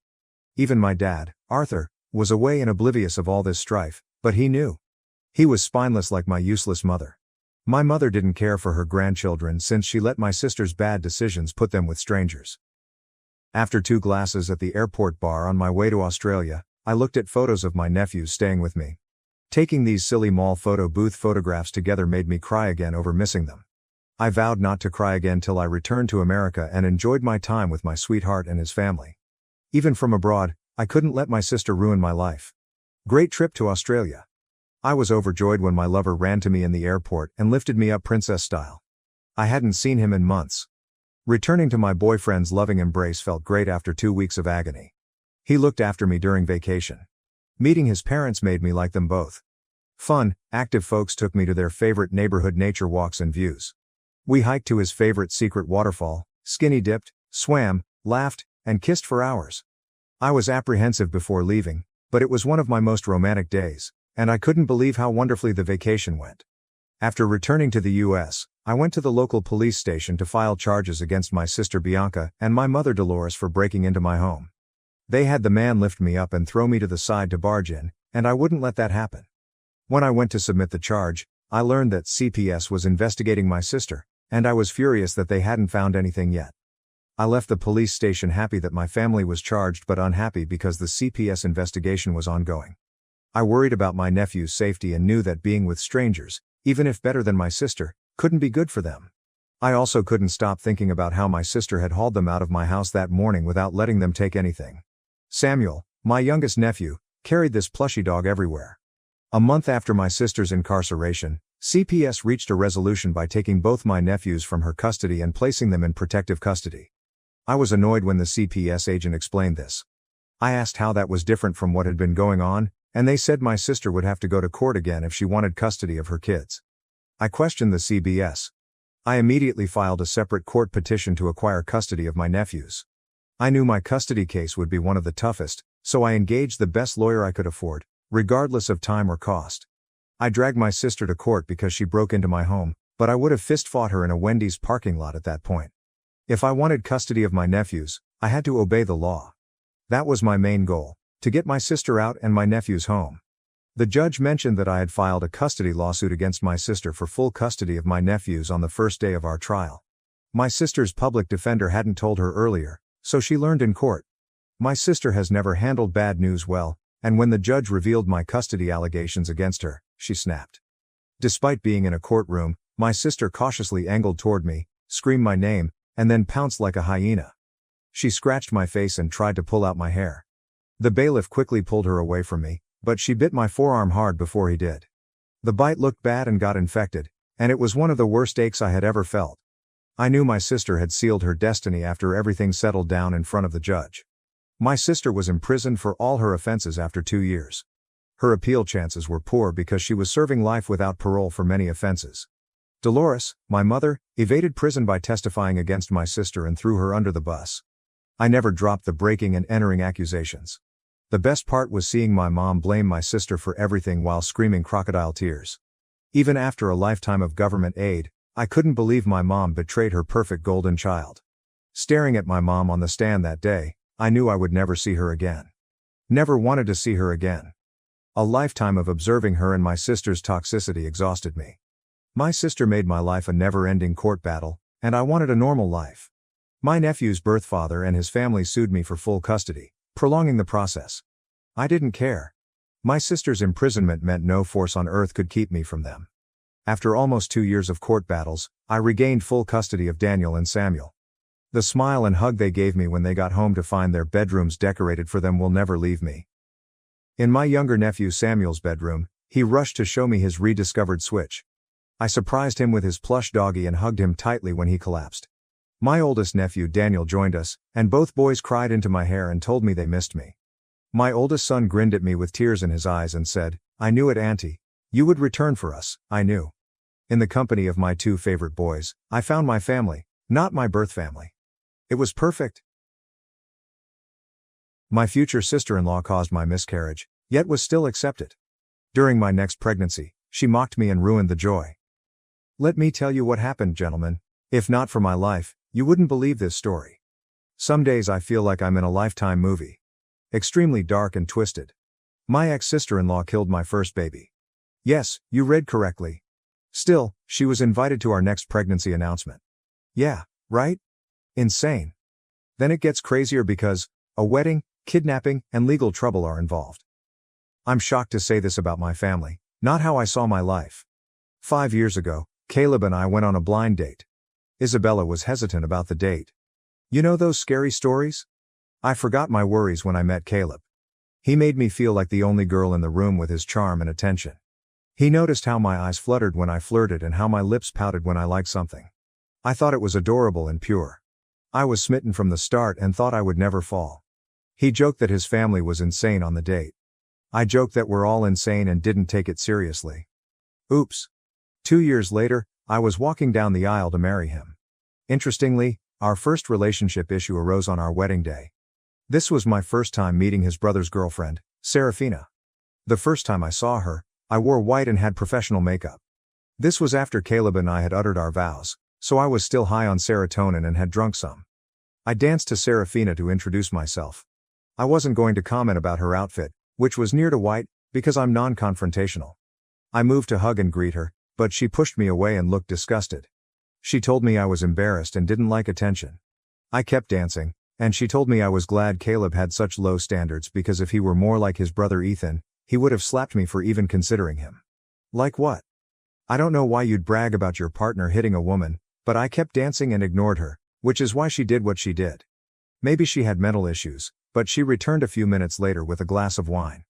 Even my dad, Arthur, was away and oblivious of all this strife, but he knew. He was spineless like my useless mother. My mother didn't care for her grandchildren since she let my sister's bad decisions put them with strangers. After 2 glasses at the airport bar on my way to Australia, I looked at photos of my nephews staying with me. Taking these silly mall photo booth photographs together made me cry again over missing them. I vowed not to cry again till I returned to America and enjoyed my time with my sweetheart and his family. Even from abroad, I couldn't let my sister ruin my life. Great trip to Australia. I was overjoyed when my lover ran to me in the airport and lifted me up princess style. I hadn't seen him in months. Returning to my boyfriend's loving embrace felt great after 2 weeks of agony. He looked after me during vacation. Meeting his parents made me like them both. Fun, active folks took me to their favorite neighborhood nature walks and views. We hiked to his favorite secret waterfall, skinny dipped, swam, laughed, and kissed for hours. I was apprehensive before leaving, but it was one of my most romantic days, and I couldn't believe how wonderfully the vacation went. After returning to the US, I went to the local police station to file charges against my sister Bianca and my mother Dolores for breaking into my home. They had the man lift me up and throw me to the side to barge in, and I wouldn't let that happen. When I went to submit the charge, I learned that CPS was investigating my sister, and I was furious that they hadn't found anything yet. I left the police station happy that my family was charged but unhappy because the CPS investigation was ongoing. I worried about my nephew's safety and knew that being with strangers, even if better than my sister, couldn't be good for them. I also couldn't stop thinking about how my sister had hauled them out of my house that morning without letting them take anything. Samuel, my youngest nephew, carried this plushy dog everywhere. A month after my sister's incarceration, CPS reached a resolution by taking both my nephews from her custody and placing them in protective custody. I was annoyed when the CPS agent explained this. I asked how that was different from what had been going on, and they said my sister would have to go to court again if she wanted custody of her kids. I questioned the CBS. I immediately filed a separate court petition to acquire custody of my nephews. I knew my custody case would be one of the toughest, so I engaged the best lawyer I could afford, regardless of time or cost. I dragged my sister to court because she broke into my home, but I would have fist-fought her in a Wendy's parking lot at that point. If I wanted custody of my nephews, I had to obey the law. That was my main goal, to get my sister out and my nephews home. The judge mentioned that I had filed a custody lawsuit against my sister for full custody of my nephews on the first day of our trial. My sister's public defender hadn't told her earlier, so she learned in court. My sister has never handled bad news well, and when the judge revealed my custody allegations against her, she snapped. Despite being in a courtroom, my sister cautiously angled toward me, screamed my name, and then pounced like a hyena. She scratched my face and tried to pull out my hair. The bailiff quickly pulled her away from me, but she bit my forearm hard before he did. The bite looked bad and got infected, and it was one of the worst aches I had ever felt. I knew my sister had sealed her destiny after everything settled down in front of the judge. My sister was imprisoned for all her offenses after 2 years. Her appeal chances were poor because she was serving life without parole for many offenses. Dolores, my mother, evaded prison by testifying against my sister and threw her under the bus. I never dropped the breaking and entering accusations. The best part was seeing my mom blame my sister for everything while screaming crocodile tears. Even after a lifetime of government aid, I couldn't believe my mom betrayed her perfect golden child. Staring at my mom on the stand that day, I knew I would never see her again. Never wanted to see her again. A lifetime of observing her and my sister's toxicity exhausted me. My sister made my life a never-ending court battle, and I wanted a normal life. My nephew's birth father and his family sued me for full custody, prolonging the process. I didn't care. My sister's imprisonment meant no force on earth could keep me from them. After almost 2 years of court battles, I regained full custody of Daniel and Samuel. The smile and hug they gave me when they got home to find their bedrooms decorated for them will never leave me. In my younger nephew Samuel's bedroom, he rushed to show me his rediscovered Switch. I surprised him with his plush doggy and hugged him tightly when he collapsed. My oldest nephew Daniel joined us, and both boys cried into my hair and told me they missed me. My oldest son grinned at me with tears in his eyes and said, "I knew it, Auntie. You would return for us, I knew." In the company of my two favorite boys, I found my family, not my birth family. It was perfect. My future sister-in-law caused my miscarriage, yet was still accepted. During my next pregnancy, she mocked me and ruined the joy. Let me tell you what happened, gentlemen. If not for my life, you wouldn't believe this story. Some days I feel like I'm in a Lifetime movie. Extremely dark and twisted. My ex-sister-in-law killed my first baby. Yes, you read correctly. Still, she was invited to our next pregnancy announcement. Yeah, right? Insane. Then it gets crazier because a wedding, kidnapping, and legal trouble are involved. I'm shocked to say this about my family, not how I saw my life. 5 years ago, Caleb and I went on a blind date. Isabella was hesitant about the date. You know those scary stories? I forgot my worries when I met Caleb. He made me feel like the only girl in the room with his charm and attention. He noticed how my eyes fluttered when I flirted and how my lips pouted when I liked something. I thought it was adorable and pure. I was smitten from the start and thought I would never fall. He joked that his family was insane on the date. I joked that we're all insane and didn't take it seriously. Oops. 2 years later, I was walking down the aisle to marry him. Interestingly, our first relationship issue arose on our wedding day. This was my first time meeting his brother's girlfriend, Serafina. The first time I saw her, I wore white and had professional makeup. This was after Caleb and I had uttered our vows, so I was still high on serotonin and had drunk some. I danced to Serafina to introduce myself. I wasn't going to comment about her outfit, which was near to white, because I'm non-confrontational. I moved to hug and greet her, but she pushed me away and looked disgusted. She told me I was embarrassed and didn't like attention. I kept dancing, and she told me I was glad Caleb had such low standards because if he were more like his brother Ethan, he would have slapped me for even considering him. Like what? I don't know why you'd brag about your partner hitting a woman, but I kept dancing and ignored her, which is why she did what she did. Maybe she had mental issues, but she returned a few minutes later with a glass of wine.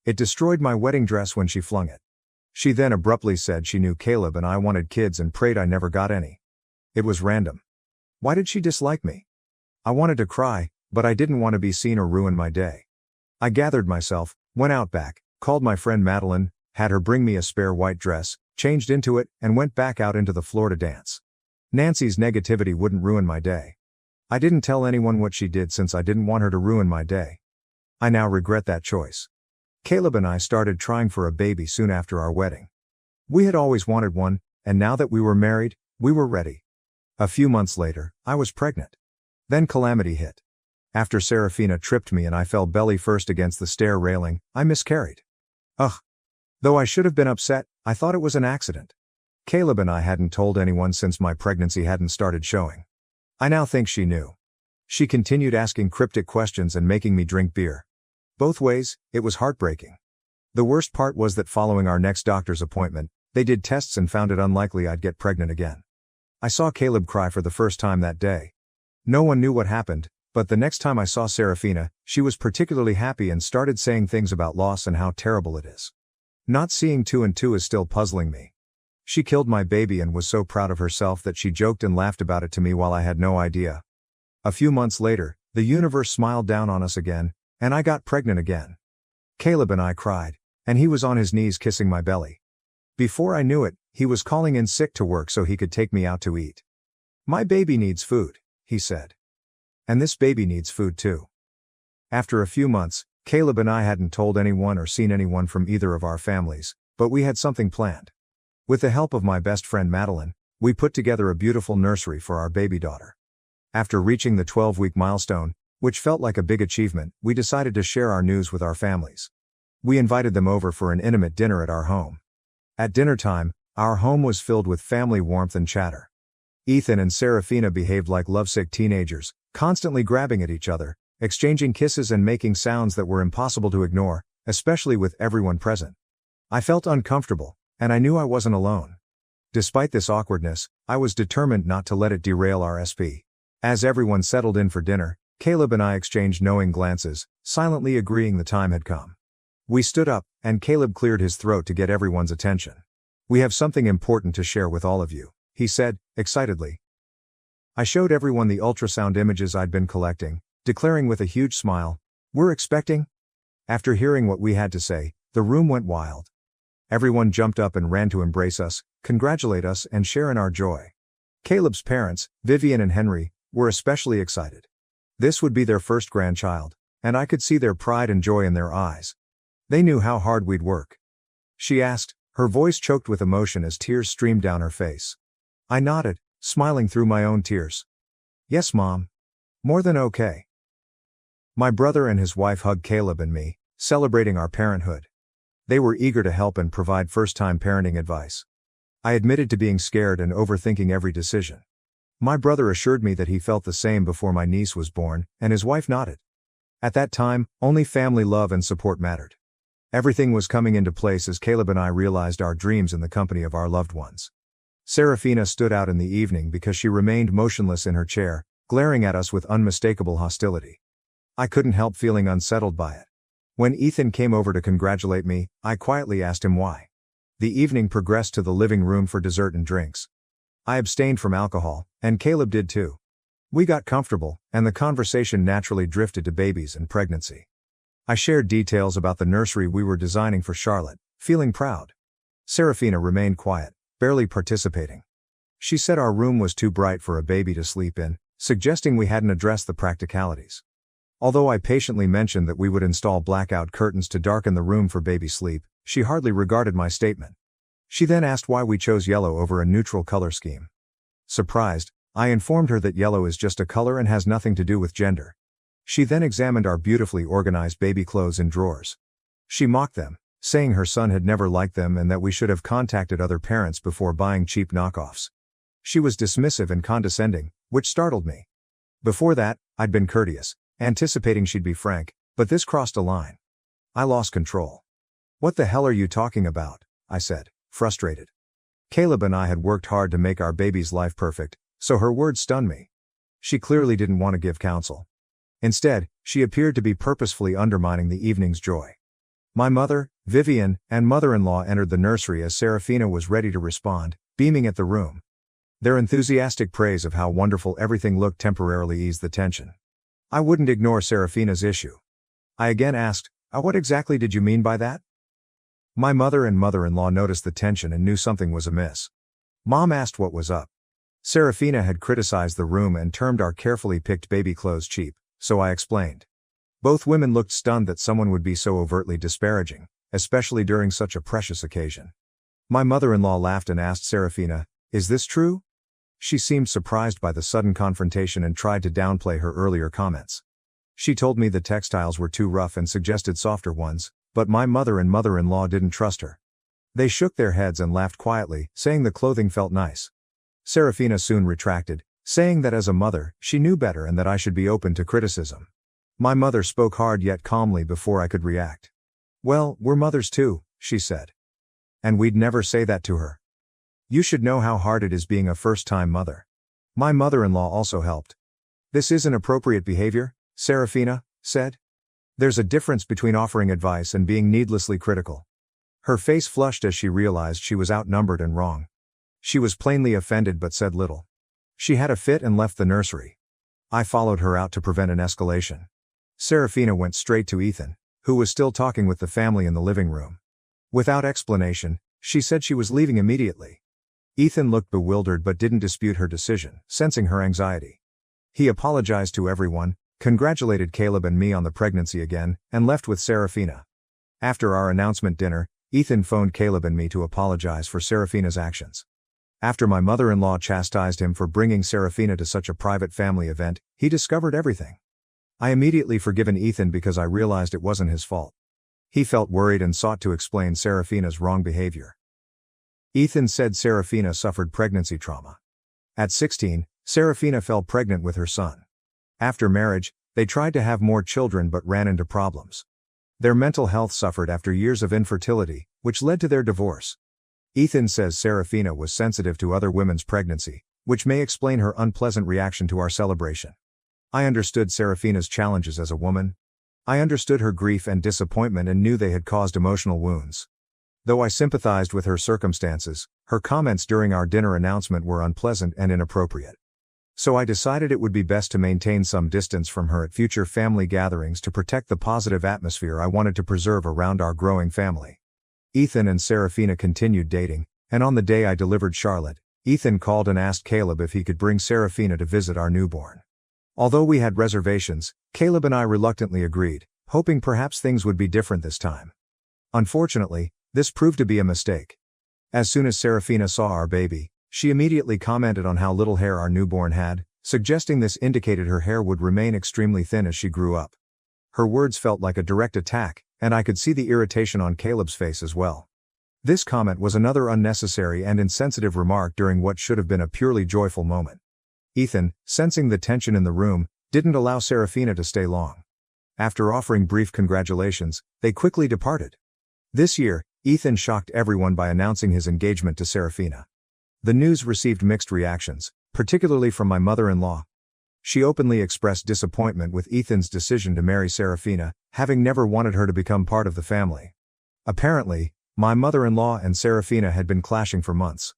It destroyed my wedding dress when she flung it. She then abruptly said she knew Caleb and I wanted kids and prayed I never got any. It was random. Why did she dislike me? I wanted to cry, but I didn't want to be seen or ruin my day. I gathered myself, went out back, called my friend Madeline, had her bring me a spare white dress, changed into it, and went back out into the floor to dance. Nancy's negativity wouldn't ruin my day. I didn't tell anyone what she did since I didn't want her to ruin my day. I now regret that choice. Caleb and I started trying for a baby soon after our wedding. We had always wanted one, and now that we were married, we were ready. A few months later, I was pregnant. Then calamity hit. After Serafina tripped me and I fell belly first against the stair railing, I miscarried. Ugh. Though I should have been upset, I thought it was an accident. Caleb and I hadn't told anyone since my pregnancy hadn't started showing. I now think she knew. She continued asking cryptic questions and making me drink beer. Both ways, it was heartbreaking. The worst part was that following our next doctor's appointment, they did tests and found it unlikely I'd get pregnant again. I saw Caleb cry for the first time that day. No one knew what happened, but the next time I saw Serafina, she was particularly happy and started saying things about loss and how terrible it is. Not seeing 2 and 2 is still puzzling me. She killed my baby and was so proud of herself that she joked and laughed about it to me while I had no idea. A few months later, the universe smiled down on us again, and I got pregnant again. Caleb and I cried, and he was on his knees kissing my belly. Before I knew it, he was calling in sick to work so he could take me out to eat. My baby needs food, he said. And this baby needs food too. After a few months, Caleb and I hadn't told anyone or seen anyone from either of our families, but we had something planned. With the help of my best friend Madeline, we put together a beautiful nursery for our baby daughter. After reaching the 12-week milestone, which felt like a big achievement, we decided to share our news with our families. We invited them over for an intimate dinner at our home. At dinner time, our home was filled with family warmth and chatter. Ethan and Serafina behaved like lovesick teenagers, constantly grabbing at each other, exchanging kisses and making sounds that were impossible to ignore, especially with everyone present. I felt uncomfortable, and I knew I wasn't alone. Despite this awkwardness, I was determined not to let it derail our SP. As everyone settled in for dinner, Caleb and I exchanged knowing glances, silently agreeing the time had come. We stood up, and Caleb cleared his throat to get everyone's attention. "We have something important to share with all of you," he said, excitedly. I showed everyone the ultrasound images I'd been collecting, declaring with a huge smile, "We're expecting?" After hearing what we had to say, the room went wild. Everyone jumped up and ran to embrace us, congratulate us, and share in our joy. Caleb's parents, Vivian and Henry, were especially excited. This would be their first grandchild, and I could see their pride and joy in their eyes. They knew how hard we'd work. She asked, her voice choked with emotion as tears streamed down her face. I nodded, smiling through my own tears. Yes, Mom. More than okay. My brother and his wife hugged Caleb and me, celebrating our parenthood. They were eager to help and provide first-time parenting advice. I admitted to being scared and overthinking every decision. My brother assured me that he felt the same before my niece was born, and his wife nodded. At that time, only family love and support mattered. Everything was coming into place as Caleb and I realized our dreams in the company of our loved ones. Serafina stood out in the evening because she remained motionless in her chair, glaring at us with unmistakable hostility. I couldn't help feeling unsettled by it. When Ethan came over to congratulate me, I quietly asked him why. The evening progressed to the living room for dessert and drinks. I abstained from alcohol, and Caleb did too. We got comfortable, and the conversation naturally drifted to babies and pregnancy. I shared details about the nursery we were designing for Charlotte, feeling proud. Serafina remained quiet, barely participating. She said our room was too bright for a baby to sleep in, suggesting we hadn't addressed the practicalities. Although I patiently mentioned that we would install blackout curtains to darken the room for baby sleep, she hardly regarded my statement. She then asked why we chose yellow over a neutral color scheme. Surprised, I informed her that yellow is just a color and has nothing to do with gender. She then examined our beautifully organized baby clothes in drawers. She mocked them, saying her son had never liked them and that we should have contacted other parents before buying cheap knockoffs. She was dismissive and condescending, which startled me. Before that, I'd been courteous, anticipating she'd be frank, but this crossed a line. I lost control. What the hell are you talking about? I said, frustrated. Caleb and I had worked hard to make our baby's life perfect, so her words stunned me. She clearly didn't want to give counsel. Instead, she appeared to be purposefully undermining the evening's joy. My mother, Vivian, and mother-in-law entered the nursery as Serafina was ready to respond, beaming at the room. Their enthusiastic praise of how wonderful everything looked temporarily eased the tension. I wouldn't ignore Serafina's issue. I again asked, what exactly did you mean by that? My mother and mother-in-law noticed the tension and knew something was amiss. Mom asked what was up. Serafina had criticized the room and termed our carefully picked baby clothes cheap, so I explained. Both women looked stunned that someone would be so overtly disparaging, especially during such a precious occasion. My mother-in-law laughed and asked Serafina, "Is this true?" She seemed surprised by the sudden confrontation and tried to downplay her earlier comments. She told me the textiles were too rough and suggested softer ones, but my mother and mother-in-law didn't trust her. They shook their heads and laughed quietly, saying the clothing felt nice. Serafina soon retracted, saying that as a mother, she knew better and that I should be open to criticism. My mother spoke hard yet calmly before I could react. "Well, we're mothers too," she said. And we'd never say that to her. "You should know how hard it is being a first-time mother." My mother-in-law also helped. "This isn't appropriate behavior," Serafina said. "There's a difference between offering advice and being needlessly critical." Her face flushed as she realized she was outnumbered and wrong. She was plainly offended but said little. She had a fit and left the nursery. I followed her out to prevent an escalation. Serafina went straight to Ethan, who was still talking with the family in the living room. Without explanation, she said she was leaving immediately. Ethan looked bewildered but didn't dispute her decision, sensing her anxiety. He apologized to everyone, congratulated Caleb and me on the pregnancy again, and left with Serafina. After our announcement dinner, Ethan phoned Caleb and me to apologize for Serafina's actions. After my mother-in-law chastised him for bringing Serafina to such a private family event, he discovered everything. I immediately forgiven Ethan because I realized it wasn't his fault. He felt worried and sought to explain Serafina's wrong behavior. Ethan said Serafina suffered pregnancy trauma. At 16, Serafina fell pregnant with her son. After marriage, they tried to have more children but ran into problems. Their mental health suffered after years of infertility, which led to their divorce. Ethan says Serafina was sensitive to other women's pregnancy, which may explain her unpleasant reaction to our celebration. I understood Serafina's challenges as a woman. I understood her grief and disappointment and knew they had caused emotional wounds. Though I sympathized with her circumstances, her comments during our dinner announcement were unpleasant and inappropriate. So I decided it would be best to maintain some distance from her at future family gatherings to protect the positive atmosphere I wanted to preserve around our growing family. Ethan and Serafina continued dating, and on the day I delivered Charlotte, Ethan called and asked Caleb if he could bring Serafina to visit our newborn. Although we had reservations, Caleb and I reluctantly agreed, hoping perhaps things would be different this time. Unfortunately, this proved to be a mistake. As soon as Serafina saw our baby, she immediately commented on how little hair our newborn had, suggesting this indicated her hair would remain extremely thin as she grew up. Her words felt like a direct attack, and I could see the irritation on Caleb's face as well. This comment was another unnecessary and insensitive remark during what should have been a purely joyful moment. Ethan, sensing the tension in the room, didn't allow Serafina to stay long. After offering brief congratulations, they quickly departed. This year, Ethan shocked everyone by announcing his engagement to Serafina. The news received mixed reactions, particularly from my mother-in-law. She openly expressed disappointment with Ethan's decision to marry Serafina, having never wanted her to become part of the family. Apparently, my mother-in-law and Serafina had been clashing for months.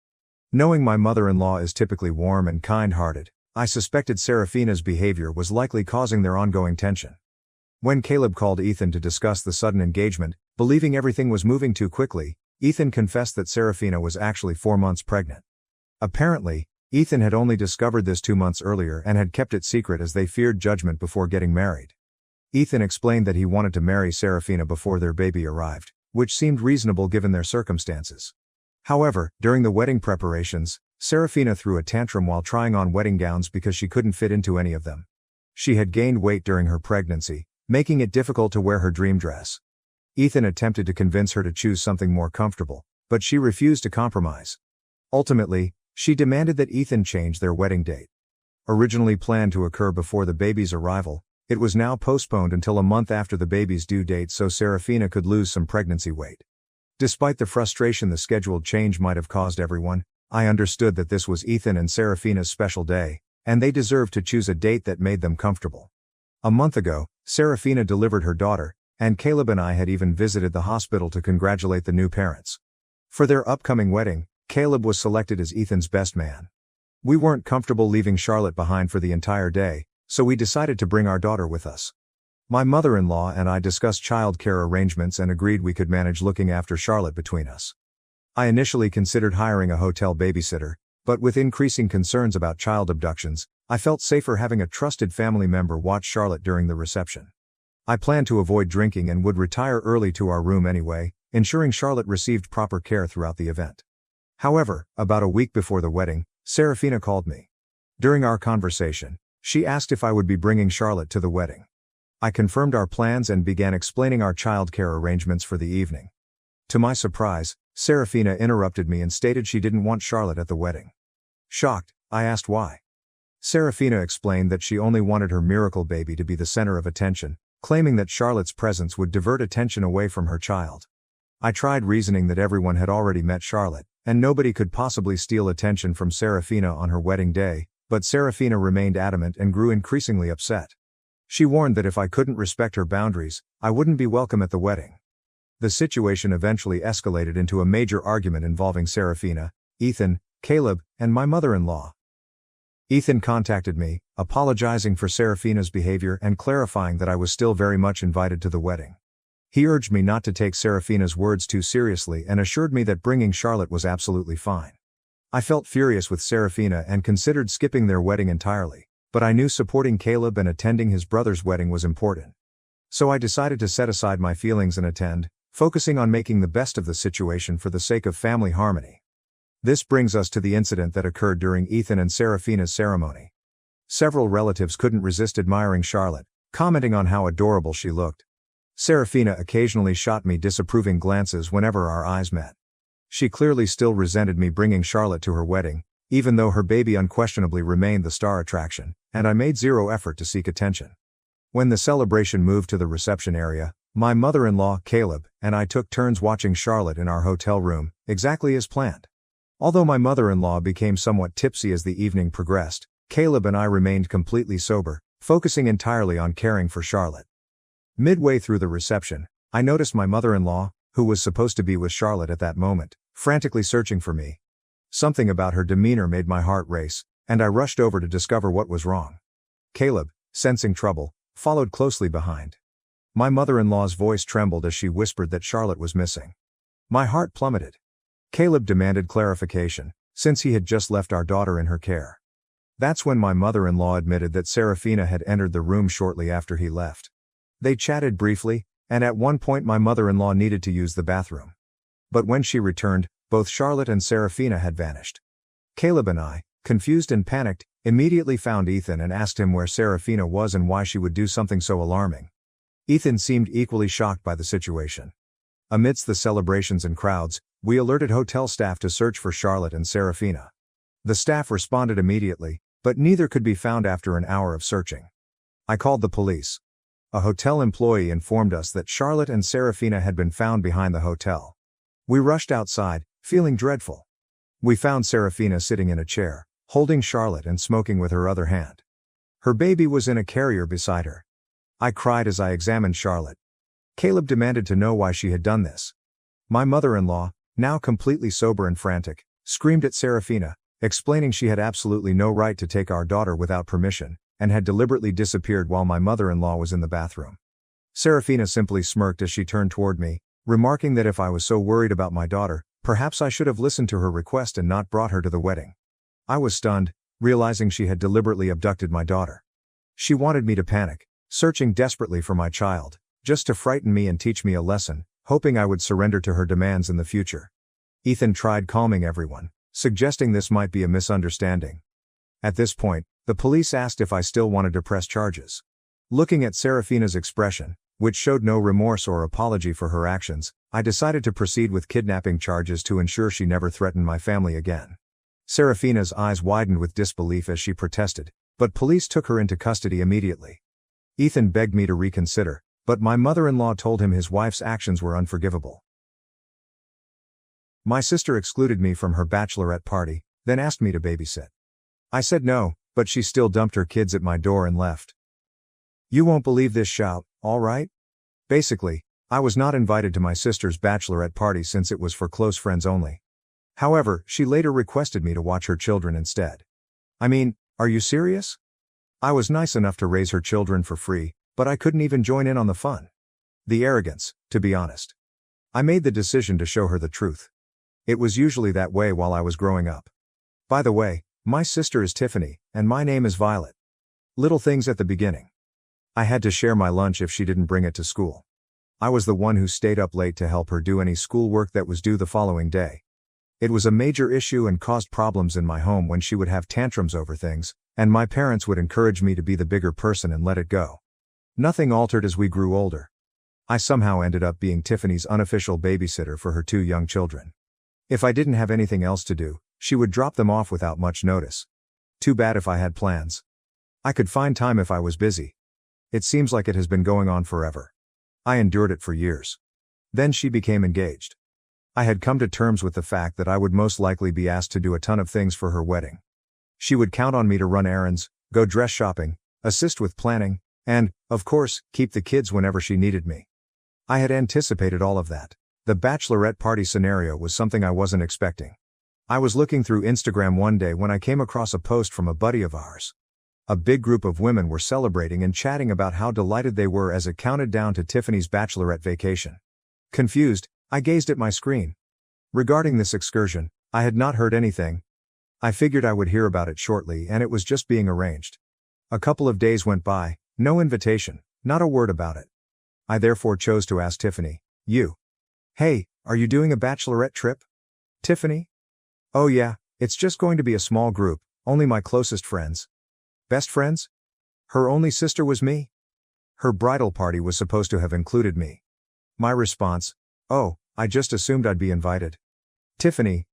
Knowing my mother-in-law is typically warm and kind-hearted, I suspected Serafina's behavior was likely causing their ongoing tension. When Caleb called Ethan to discuss the sudden engagement, believing everything was moving too quickly, Ethan confessed that Serafina was actually 4 months pregnant. Apparently, Ethan had only discovered this 2 months earlier and had kept it secret as they feared judgment before getting married. Ethan explained that he wanted to marry Serafina before their baby arrived, which seemed reasonable given their circumstances. However, during the wedding preparations, Serafina threw a tantrum while trying on wedding gowns because she couldn't fit into any of them. She had gained weight during her pregnancy, making it difficult to wear her dream dress. Ethan attempted to convince her to choose something more comfortable, but she refused to compromise. Ultimately, she demanded that Ethan change their wedding date. Originally planned to occur before the baby's arrival, it was now postponed until a month after the baby's due date so Serafina could lose some pregnancy weight. Despite the frustration the scheduled change might have caused everyone, I understood that this was Ethan and Serafina's special day, and they deserved to choose a date that made them comfortable. A month ago, Serafina delivered her daughter, and Caleb and I had even visited the hospital to congratulate the new parents. For their upcoming wedding, Caleb was selected as Ethan's best man. We weren't comfortable leaving Charlotte behind for the entire day, so we decided to bring our daughter with us. My mother-in-law and I discussed child-care arrangements and agreed we could manage looking after Charlotte between us. I initially considered hiring a hotel babysitter, but with increasing concerns about child abductions, I felt safer having a trusted family member watch Charlotte during the reception. I planned to avoid drinking and would retire early to our room anyway, ensuring Charlotte received proper care throughout the event. However, about a week before the wedding, Serafina called me. During our conversation, she asked if I would be bringing Charlotte to the wedding. I confirmed our plans and began explaining our childcare arrangements for the evening. To my surprise, Serafina interrupted me and stated she didn't want Charlotte at the wedding. Shocked, I asked why. Serafina explained that she only wanted her miracle baby to be the center of attention, claiming that Charlotte's presence would divert attention away from her child. I tried reasoning that everyone had already met Charlotte, and nobody could possibly steal attention from Serafina on her wedding day, but Serafina remained adamant and grew increasingly upset. She warned that if I couldn't respect her boundaries, I wouldn't be welcome at the wedding. The situation eventually escalated into a major argument involving Serafina, Ethan, Caleb, and my mother-in-law. Ethan contacted me, apologizing for Serafina's behavior and clarifying that I was still very much invited to the wedding. He urged me not to take Serafina's words too seriously and assured me that bringing Charlotte was absolutely fine. I felt furious with Serafina and considered skipping their wedding entirely, but I knew supporting Caleb and attending his brother's wedding was important. So I decided to set aside my feelings and attend, focusing on making the best of the situation for the sake of family harmony. This brings us to the incident that occurred during Ethan and Serafina's ceremony. Several relatives couldn't resist admiring Charlotte, commenting on how adorable she looked. Serafina occasionally shot me disapproving glances whenever our eyes met. She clearly still resented me bringing Charlotte to her wedding, even though her baby unquestionably remained the star attraction, and I made zero effort to seek attention. When the celebration moved to the reception area, my mother-in-law, Caleb, and I took turns watching Charlotte in our hotel room, exactly as planned. Although my mother-in-law became somewhat tipsy as the evening progressed, Caleb and I remained completely sober, focusing entirely on caring for Charlotte. Midway through the reception, I noticed my mother-in-law, who was supposed to be with Charlotte at that moment, frantically searching for me. Something about her demeanor made my heart race, and I rushed over to discover what was wrong. Caleb, sensing trouble, followed closely behind. My mother-in-law's voice trembled as she whispered that Charlotte was missing. My heart plummeted. Caleb demanded clarification, since he had just left our daughter in her care. That's when my mother-in-law admitted that Serafina had entered the room shortly after he left. They chatted briefly, and at one point my mother-in-law needed to use the bathroom. But when she returned, both Charlotte and Serafina had vanished. Caleb and I, confused and panicked, immediately found Ethan and asked him where Serafina was and why she would do something so alarming. Ethan seemed equally shocked by the situation. Amidst the celebrations and crowds, we alerted hotel staff to search for Charlotte and Serafina. The staff responded immediately, but neither could be found after an hour of searching. I called the police. A hotel employee informed us that Charlotte and Serafina had been found behind the hotel. We rushed outside, feeling dreadful. We found Serafina sitting in a chair, holding Charlotte and smoking with her other hand. Her baby was in a carrier beside her. I cried as I examined Charlotte. Caleb demanded to know why she had done this. My mother-in-law, now completely sober and frantic, screamed at Serafina, explaining she had absolutely no right to take our daughter without permission, and had deliberately disappeared while my mother-in-law was in the bathroom. Serafina simply smirked as she turned toward me, remarking that if I was so worried about my daughter, perhaps I should have listened to her request and not brought her to the wedding. I was stunned, realizing she had deliberately abducted my daughter. She wanted me to panic, searching desperately for my child, just to frighten me and teach me a lesson, hoping I would surrender to her demands in the future. Ethan tried calming everyone, suggesting this might be a misunderstanding. At this point, the police asked if I still wanted to press charges. Looking at Serafina's expression, which showed no remorse or apology for her actions, I decided to proceed with kidnapping charges to ensure she never threatened my family again. Serafina's eyes widened with disbelief as she protested, but police took her into custody immediately. Ethan begged me to reconsider, but my mother-in-law told him his wife's actions were unforgivable. My sister excluded me from her bachelorette party, then asked me to babysit. I said no, but she still dumped her kids at my door and left. You won't believe this, shout, all right? Basically, I was not invited to my sister's bachelorette party since it was for close friends only. However, she later requested me to watch her children instead. I mean, are you serious? I was nice enough to raise her children for free, but I couldn't even join in on the fun. The arrogance, to be honest. I made the decision to show her the truth. It was usually that way while I was growing up. By the way, my sister is Tiffany, and my name is Violet. Little things at the beginning. I had to share my lunch if she didn't bring it to school. I was the one who stayed up late to help her do any schoolwork that was due the following day. It was a major issue and caused problems in my home when she would have tantrums over things, and my parents would encourage me to be the bigger person and let it go. Nothing altered as we grew older. I somehow ended up being Tiffany's unofficial babysitter for her 2 young children. If I didn't have anything else to do, she would drop them off without much notice. Too bad if I had plans. I could find time if I was busy. It seems like it has been going on forever. I endured it for years. Then she became engaged. I had come to terms with the fact that I would most likely be asked to do a ton of things for her wedding. She would count on me to run errands, go dress shopping, assist with planning, and, of course, keep the kids whenever she needed me. I had anticipated all of that. The bachelorette party scenario was something I wasn't expecting. I was looking through Instagram one day when I came across a post from a buddy of ours. A big group of women were celebrating and chatting about how delighted they were as it counted down to Tiffany's bachelorette vacation. Confused, I gazed at my screen. Regarding this excursion, I had not heard anything. I figured I would hear about it shortly and it was just being arranged. A couple of days went by, no invitation, not a word about it. I therefore chose to ask Tiffany, Hey, are you doing a bachelorette trip? Tiffany? Oh yeah, it's just going to be a small group, only my closest friends. Best friends? Her only sister was me? Her bridal party was supposed to have included me. My response, oh, I just assumed I'd be invited. Tiffany,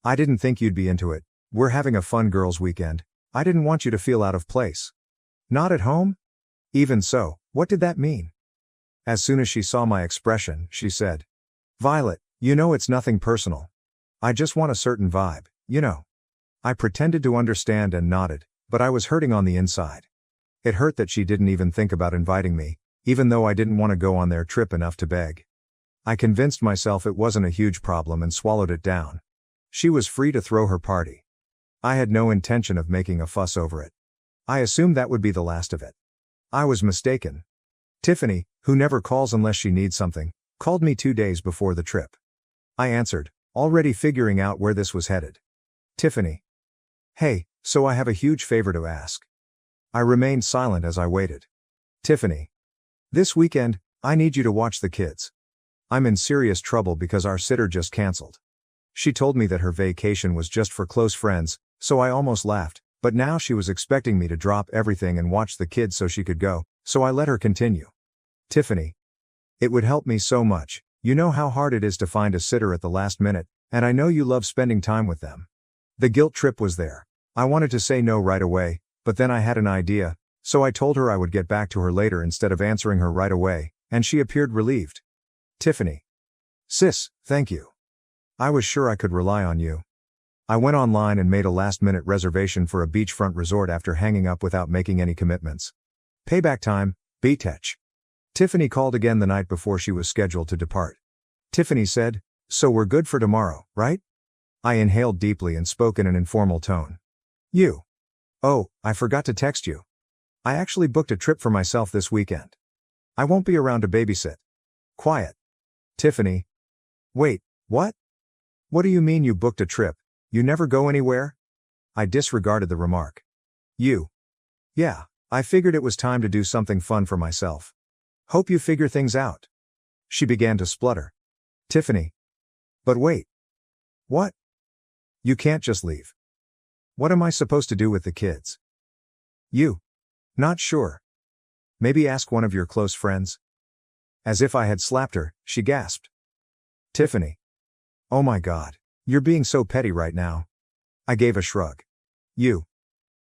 I didn't think you'd be into it. We're having a fun girls' weekend. I didn't want you to feel out of place. Not at home? Even so, what did that mean? As soon as she saw my expression, she said, Violet, you know it's nothing personal. I just want a certain vibe, you know. I pretended to understand and nodded, but I was hurting on the inside. It hurt that she didn't even think about inviting me, even though I didn't want to go on their trip enough to beg. I convinced myself it wasn't a huge problem and swallowed it down. She was free to throw her party. I had no intention of making a fuss over it. I assumed that would be the last of it. I was mistaken. Tiffany, who never calls unless she needs something, called me 2 days before the trip. I answered, already figuring out where this was headed. Tiffany. Hey, so I have a huge favor to ask. I remained silent as I waited. Tiffany. This weekend, I need you to watch the kids. I'm in serious trouble because our sitter just canceled. She told me that her vacation was just for close friends, so I almost laughed, but now she was expecting me to drop everything and watch the kids so she could go, so I let her continue. Tiffany. It would help me so much. You know how hard it is to find a sitter at the last minute, and I know you love spending time with them. The guilt trip was there. I wanted to say no right away, but then I had an idea, so I told her I would get back to her later instead of answering her right away, and she appeared relieved. Tiffany. Sis, thank you. I was sure I could rely on you. I went online and made a last-minute reservation for a beachfront resort after hanging up without making any commitments. Payback time, BTech. Tiffany called again the night before she was scheduled to depart. Tiffany said, so we're good for tomorrow, right? I inhaled deeply and spoke in an informal tone. You. Oh, I forgot to text you. I actually booked a trip for myself this weekend. I won't be around to babysit. Quiet. Tiffany. Wait, what? What do you mean you booked a trip? You never go anywhere? I disregarded the remark. You. Yeah, I figured it was time to do something fun for myself. Hope you figure things out. She began to splutter. Tiffany. But wait. What? You can't just leave. What am I supposed to do with the kids? You. Not sure. Maybe ask one of your close friends? As if I had slapped her, she gasped. Tiffany. Oh my God, you're being so petty right now. I gave a shrug. You.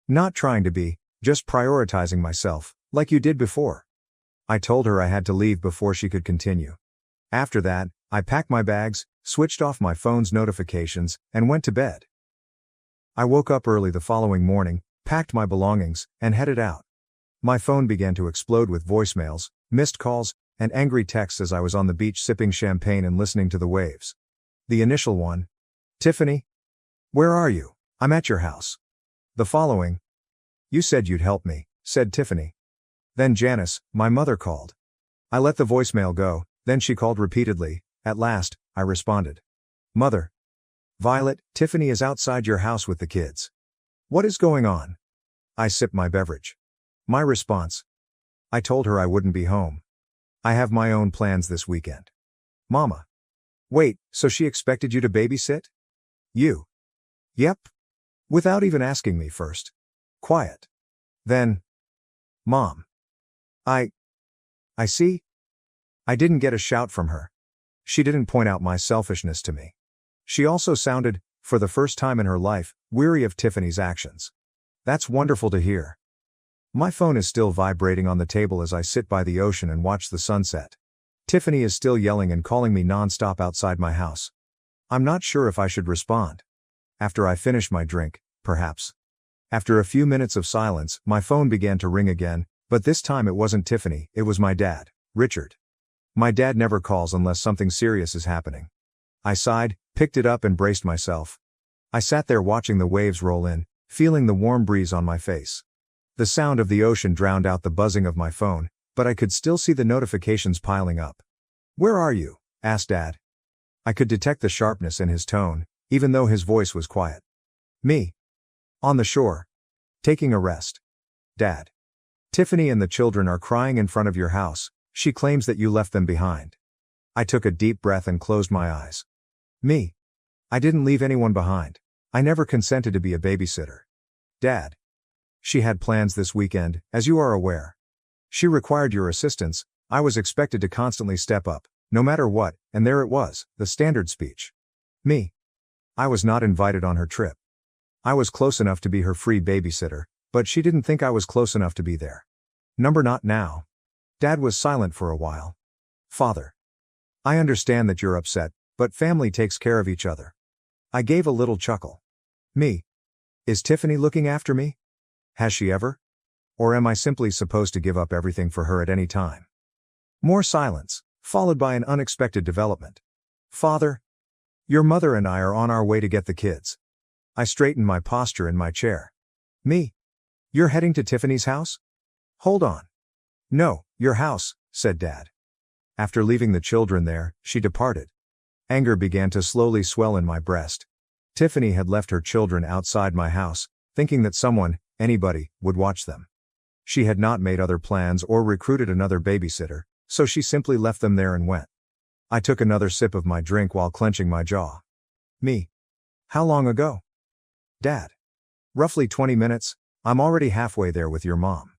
Not trying to be, just prioritizing myself, like you did before. I told her I had to leave before she could continue. After that, I packed my bags, switched off my phone's notifications, and went to bed. I woke up early the following morning, packed my belongings, and headed out. My phone began to explode with voicemails, missed calls, and angry texts as I was on the beach sipping champagne and listening to the waves. The initial one. Tiffany? Where are you? I'm at your house. The following. You said you'd help me, said Tiffany. Then Janice, my mother, called. I let the voicemail go, then she called repeatedly. At last, I responded. Mother. Violet, Tiffany is outside your house with the kids. What is going on? I sipped my beverage. My response. I told her I wouldn't be home. I have my own plans this weekend. Mama. Wait, so she expected you to babysit? You. Yep. Without even asking me first. Quiet. Then. Mom. I see. I didn't get a shout from her. She didn't point out my selfishness to me. She also sounded, for the first time in her life, weary of Tiffany's actions. That's wonderful to hear. My phone is still vibrating on the table as I sit by the ocean and watch the sunset. Tiffany is still yelling and calling me non-stop outside my house. I'm not sure if I should respond. After I finish my drink, perhaps. After a few minutes of silence, my phone began to ring again, but this time it wasn't Tiffany, it was my dad, Richard. My dad never calls unless something serious is happening. I sighed, picked it up and braced myself. I sat there watching the waves roll in, feeling the warm breeze on my face. The sound of the ocean drowned out the buzzing of my phone, but I could still see the notifications piling up. Where are you? Asked Dad. I could detect the sharpness in his tone, even though his voice was quiet. Me. On the shore. Taking a rest. Dad. Tiffany and the children are crying in front of your house. She claims that you left them behind. I took a deep breath and closed my eyes. Me. I didn't leave anyone behind. I never consented to be a babysitter. Dad. She had plans this weekend, as you are aware. She required your assistance. I was expected to constantly step up, no matter what, and there it was, the standard speech. Me. I was not invited on her trip. I was close enough to be her free babysitter, but she didn't think I was close enough to be there. Number not now. Dad was silent for a while. Father. I understand that you're upset, but family takes care of each other. I gave a little chuckle. Me. Is Tiffany looking after me? Has she ever? Or am I simply supposed to give up everything for her at any time? More silence, followed by an unexpected development. Father. Your mother and I are on our way to get the kids. I straightened my posture in my chair. Me? You're heading to Tiffany's house? Hold on. No, your house, said Dad. After leaving the children there, she departed. Anger began to slowly swell in my breast. Tiffany had left her children outside my house, thinking that someone, anybody, would watch them. She had not made other plans or recruited another babysitter, so she simply left them there and went. I took another sip of my drink while clenching my jaw. Me? How long ago? Dad. Roughly 20 minutes, I'm already halfway there with your mom.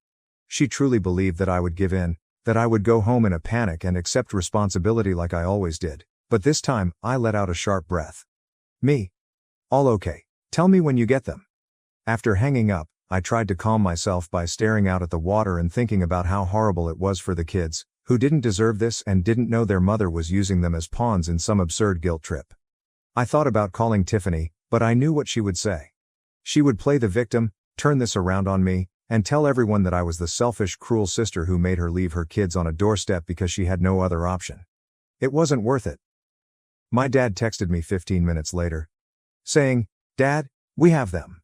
She truly believed that I would give in, that I would go home in a panic and accept responsibility like I always did, but this time, I let out a sharp breath. Me? All okay. Tell me when you get them. After hanging up, I tried to calm myself by staring out at the water and thinking about how horrible it was for the kids, who didn't deserve this and didn't know their mother was using them as pawns in some absurd guilt trip. I thought about calling Tiffany, but I knew what she would say. She would play the victim, turn this around on me, and tell everyone that I was the selfish, cruel sister who made her leave her kids on a doorstep because she had no other option. It wasn't worth it. My dad texted me 15 minutes later, saying, "Dad, we have them."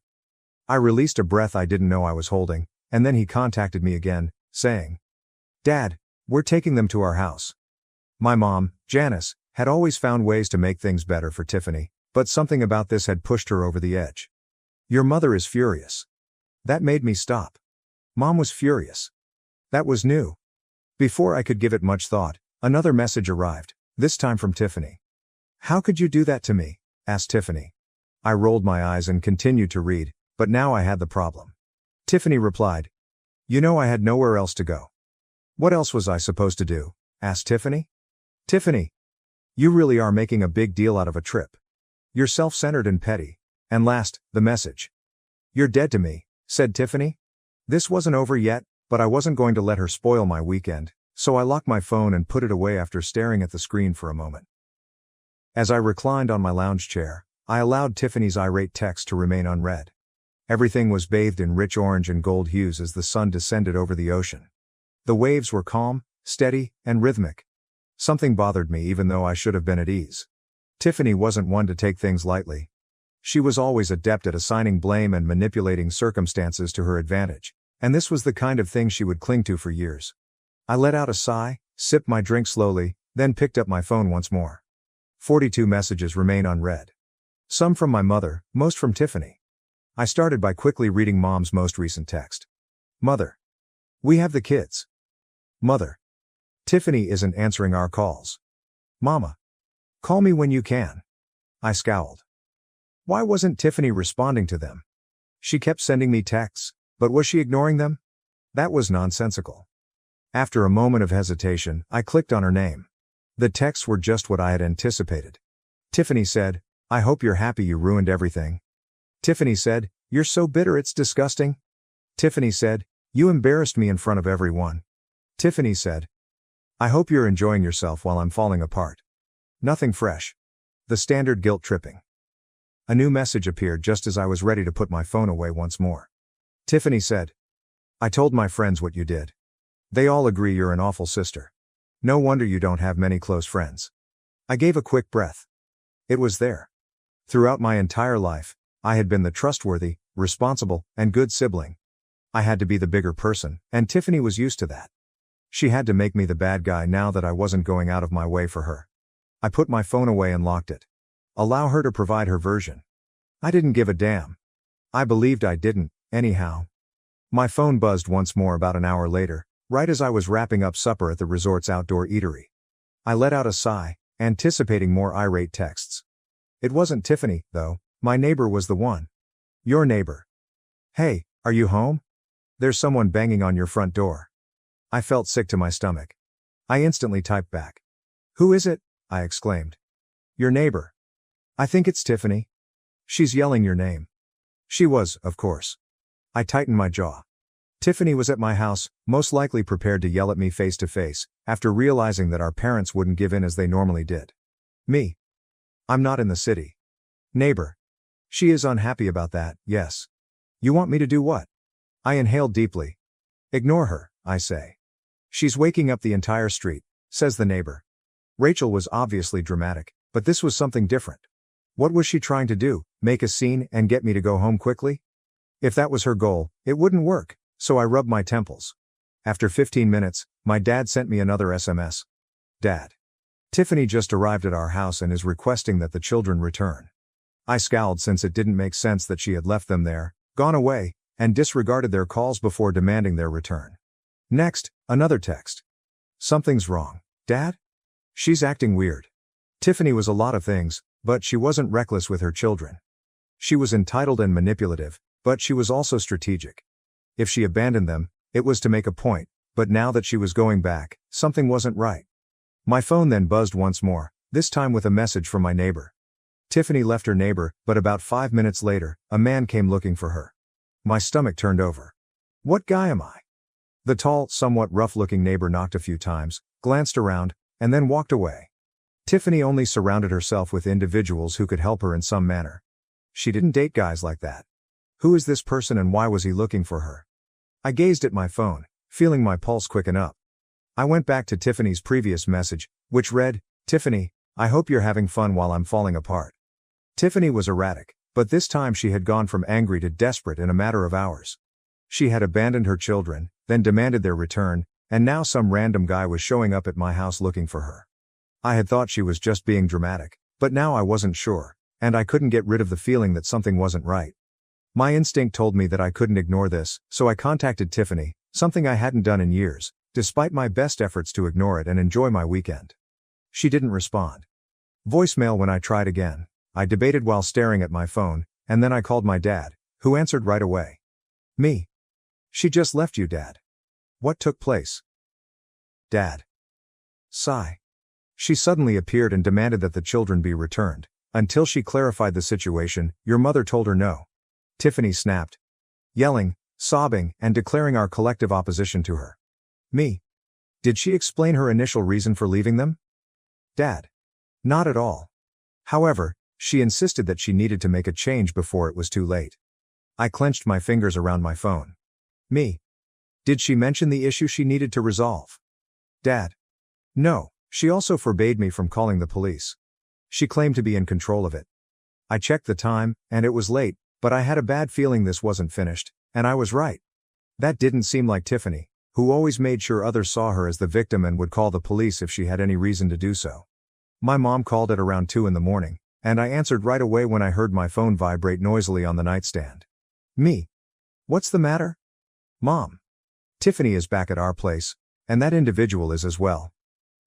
I released a breath I didn't know I was holding, and then he contacted me again, saying, "Dad, we're taking them to our house." My mom, Janice, had always found ways to make things better for Tiffany, but something about this had pushed her over the edge. "Your mother is furious." That made me stop. Mom was furious. That was new. Before I could give it much thought, another message arrived, this time from Tiffany. "How could you do that to me?" asked Tiffany. I rolled my eyes and continued to read, but now I had the problem. Tiffany replied, "You know I had nowhere else to go." "What else was I supposed to do?" asked Tiffany. "Tiffany, you really are making a big deal out of a trip. You're self-centered and petty." And last, the message. "You're dead to me," said Tiffany. This wasn't over yet, but I wasn't going to let her spoil my weekend, so I locked my phone and put it away after staring at the screen for a moment. As I reclined on my lounge chair, I allowed Tiffany's irate text to remain unread. Everything was bathed in rich orange and gold hues as the sun descended over the ocean. The waves were calm, steady, and rhythmic. Something bothered me even though I should have been at ease. Tiffany wasn't one to take things lightly. She was always adept at assigning blame and manipulating circumstances to her advantage, and this was the kind of thing she would cling to for years. I let out a sigh, sipped my drink slowly, then picked up my phone once more. 42 messages remain unread. Some from my mother, most from Tiffany. I started by quickly reading Mom's most recent text. "Mother. We have the kids." "Mother. Tiffany isn't answering our calls." "Mama. Call me when you can." I scowled. Why wasn't Tiffany responding to them? She kept sending me texts, but was she ignoring them? That was nonsensical. After a moment of hesitation, I clicked on her name. The texts were just what I had anticipated. Tiffany said, "I hope you're happy you ruined everything." Tiffany said, "You're so bitter it's disgusting." Tiffany said, "You embarrassed me in front of everyone." Tiffany said, "I hope you're enjoying yourself while I'm falling apart." Nothing fresh. The standard guilt tripping. A new message appeared just as I was ready to put my phone away once more. Tiffany said, "I told my friends what you did. They all agree you're an awful sister. No wonder you don't have many close friends." I gave a quick breath. It was there. Throughout my entire life, I had been the trustworthy, responsible, and good sibling. I had to be the bigger person, and Tiffany was used to that. She had to make me the bad guy now that I wasn't going out of my way for her. I put my phone away and locked it. Allow her to provide her version. I didn't give a damn. I believed I didn't, anyhow. My phone buzzed once more about an hour later, right as I was wrapping up supper at the resort's outdoor eatery. I let out a sigh, anticipating more irate texts. It wasn't Tiffany, though. My neighbor was the one. "Your neighbor. Hey, are you home? There's someone banging on your front door." I felt sick to my stomach. I instantly typed back. "Who is it?" I exclaimed. "Your neighbor. I think it's Tiffany. She's yelling your name." She was, of course. I tightened my jaw. Tiffany was at my house, most likely prepared to yell at me face to face, after realizing that our parents wouldn't give in as they normally did. Me. I'm not in the city. Neighbor. She is unhappy about that, yes. You want me to do what? I inhaled deeply. Ignore her, I say. She's waking up the entire street, says the neighbor. Rachel was obviously dramatic, but this was something different. What was she trying to do, make a scene and get me to go home quickly? If that was her goal, it wouldn't work, so I rubbed my temples. After 15 minutes, my dad sent me another SMS. Dad. Tiffany just arrived at our house and is requesting that the children return. I scowled since it didn't make sense that she had left them there, gone away, and disregarded their calls before demanding their return. Next, another text. Something's wrong, Dad? She's acting weird. Tiffany was a lot of things, but she wasn't reckless with her children. She was entitled and manipulative, but she was also strategic. If she abandoned them, it was to make a point, but now that she was going back, something wasn't right. My phone then buzzed once more, this time with a message from my neighbor. Tiffany left her neighbor, but about 5 minutes later, a man came looking for her. My stomach turned over. What guy am I? The tall, somewhat rough-looking neighbor knocked a few times, glanced around, and then walked away. Tiffany only surrounded herself with individuals who could help her in some manner. She didn't date guys like that. Who is this person and why was he looking for her? I gazed at my phone, feeling my pulse quicken up. I went back to Tiffany's previous message, which read, Tiffany, I hope you're having fun while I'm falling apart. Tiffany was erratic, but this time she had gone from angry to desperate in a matter of hours. She had abandoned her children, then demanded their return, and now some random guy was showing up at my house looking for her. I had thought she was just being dramatic, but now I wasn't sure, and I couldn't get rid of the feeling that something wasn't right. My instinct told me that I couldn't ignore this, so I contacted Tiffany, something I hadn't done in years, despite my best efforts to ignore it and enjoy my weekend. She didn't respond. Voicemail when I tried again. I debated while staring at my phone, and then I called my dad, who answered right away. Me. She just left you, Dad. What took place? Dad. Sigh. She suddenly appeared and demanded that the children be returned. Until she clarified the situation, your mother told her no. Tiffany snapped. Yelling, sobbing, and declaring our collective opposition to her. Me. Did she explain her initial reason for leaving them? Dad. Not at all. However, she insisted that she needed to make a change before it was too late. I clenched my fingers around my phone. Me. Did she mention the issue she needed to resolve? Dad. No, she also forbade me from calling the police. She claimed to be in control of it. I checked the time, and it was late, but I had a bad feeling this wasn't finished, and I was right. That didn't seem like Tiffany, who always made sure others saw her as the victim and would call the police if she had any reason to do so. My mom called at around 2 in the morning, and I answered right away when I heard my phone vibrate noisily on the nightstand. Me. What's the matter? Mom. Tiffany is back at our place, and that individual is as well.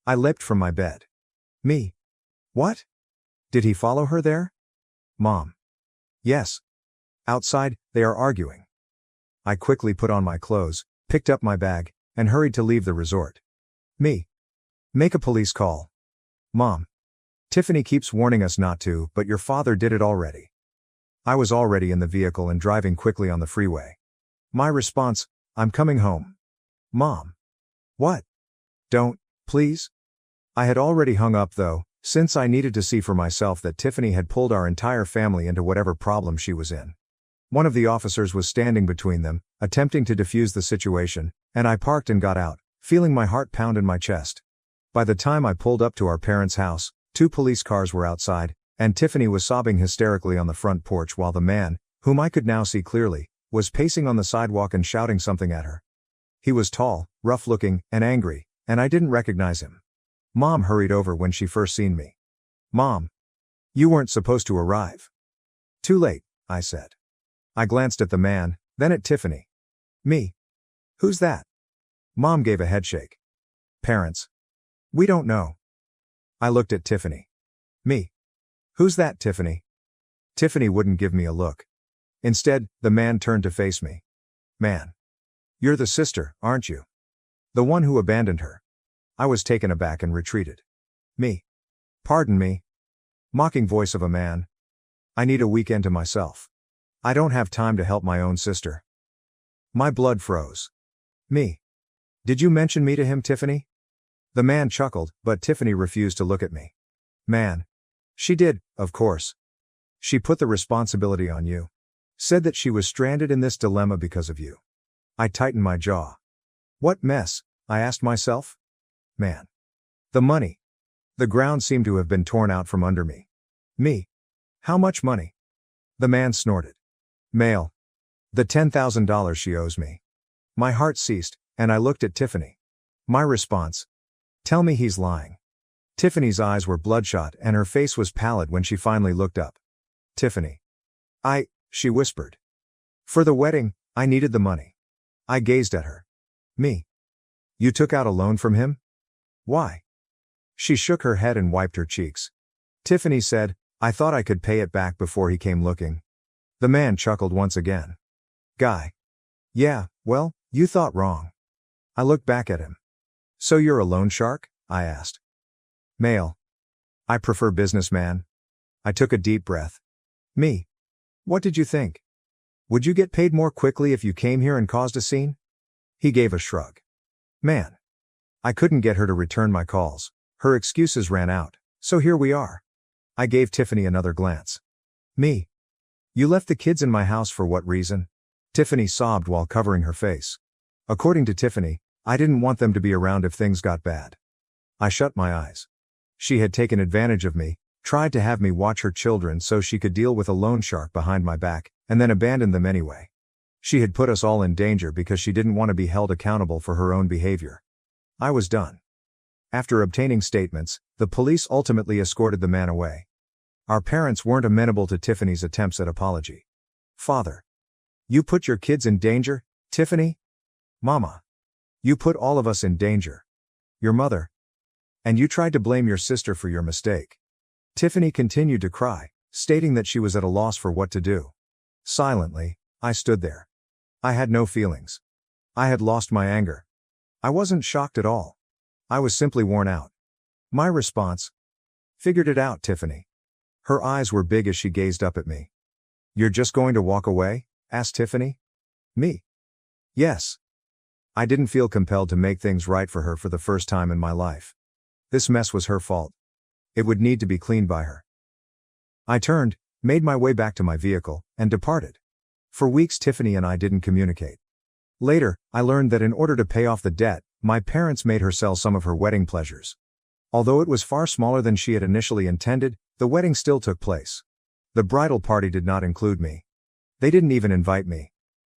I leapt from my bed. Me. What? Did he follow her there? Mom. Yes. Outside, they are arguing. I quickly put on my clothes, picked up my bag, and hurried to leave the resort. Me. Make a police call. Mom. Tiffany keeps warning us not to, but your father did it already. I was already in the vehicle and driving quickly on the freeway. My response, I'm coming home. Mom. What? Don't, please? I had already hung up though, since I needed to see for myself that Tiffany had pulled our entire family into whatever problem she was in. One of the officers was standing between them, attempting to defuse the situation, and I parked and got out, feeling my heart pound in my chest. By the time I pulled up to our parents' house, 2 police cars were outside, and Tiffany was sobbing hysterically on the front porch while the man, whom I could now see clearly, was pacing on the sidewalk and shouting something at her. He was tall, rough-looking, and angry, and I didn't recognize him. Mom hurried over when she first seen me. Mom. You weren't supposed to arrive. Too late, I said. I glanced at the man, then at Tiffany. Me. Who's that? Mom gave a headshake. Parents. We don't know. I looked at Tiffany. Me. Who's that, Tiffany? Tiffany wouldn't give me a look. Instead, the man turned to face me. Man. You're the sister, aren't you? The one who abandoned her. I was taken aback and retreated. Me. Pardon me. Mocking voice of a man. I need a weekend to myself. I don't have time to help my own sister. My blood froze. Me. Did you mention me to him, Tiffany? The man chuckled, but Tiffany refused to look at me. Man. She did, of course. She put the responsibility on you. Said that she was stranded in this dilemma because of you. I tightened my jaw. What mess? I asked myself. Man. The money. The ground seemed to have been torn out from under me. Me. How much money? The man snorted. Mail. The $10,000 she owes me. My heart ceased, and I looked at Tiffany. My response? Tell me he's lying. Tiffany's eyes were bloodshot and her face was pallid when she finally looked up. Tiffany. She whispered. For the wedding, I needed the money. I gazed at her. Me. You took out a loan from him? Why? She shook her head and wiped her cheeks. Tiffany said, I thought I could pay it back before he came looking. The man chuckled once again. Guy. Yeah, well, you thought wrong. I looked back at him. So you're a loan shark? I asked. Male. I prefer businessman. I took a deep breath. Me. What did you think? Would you get paid more quickly if you came here and caused a scene? He gave a shrug. Man. I couldn't get her to return my calls. Her excuses ran out, so here we are. I gave Tiffany another glance. Me. You left the kids in my house for what reason? Tiffany sobbed while covering her face. According to Tiffany, I didn't want them to be around if things got bad. I shut my eyes. She had taken advantage of me, tried to have me watch her children so she could deal with a loan shark behind my back, and then abandoned them anyway. She had put us all in danger because she didn't want to be held accountable for her own behavior. I was done. After obtaining statements, the police ultimately escorted the man away. Our parents weren't amenable to Tiffany's attempts at apology. Father. You put your kids in danger, Tiffany? Mama. You put all of us in danger. Your mother. And you tried to blame your sister for your mistake. Tiffany continued to cry, stating that she was at a loss for what to do. Silently, I stood there. I had no feelings. I had lost my anger. I wasn't shocked at all. I was simply worn out. My response? Figured it out, Tiffany. Her eyes were big as she gazed up at me. You're just going to walk away? Asked Tiffany. Me. Yes. I didn't feel compelled to make things right for her for the first time in my life. This mess was her fault. It would need to be cleaned by her. I turned, made my way back to my vehicle, and departed. For weeks Tiffany and I didn't communicate. Later, I learned that in order to pay off the debt, my parents made her sell some of her wedding pleasures. Although it was far smaller than she had initially intended, the wedding still took place. The bridal party did not include me. They didn't even invite me.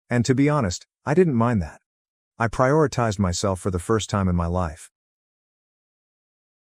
And to be honest, I didn't mind that. I prioritized myself for the first time in my life.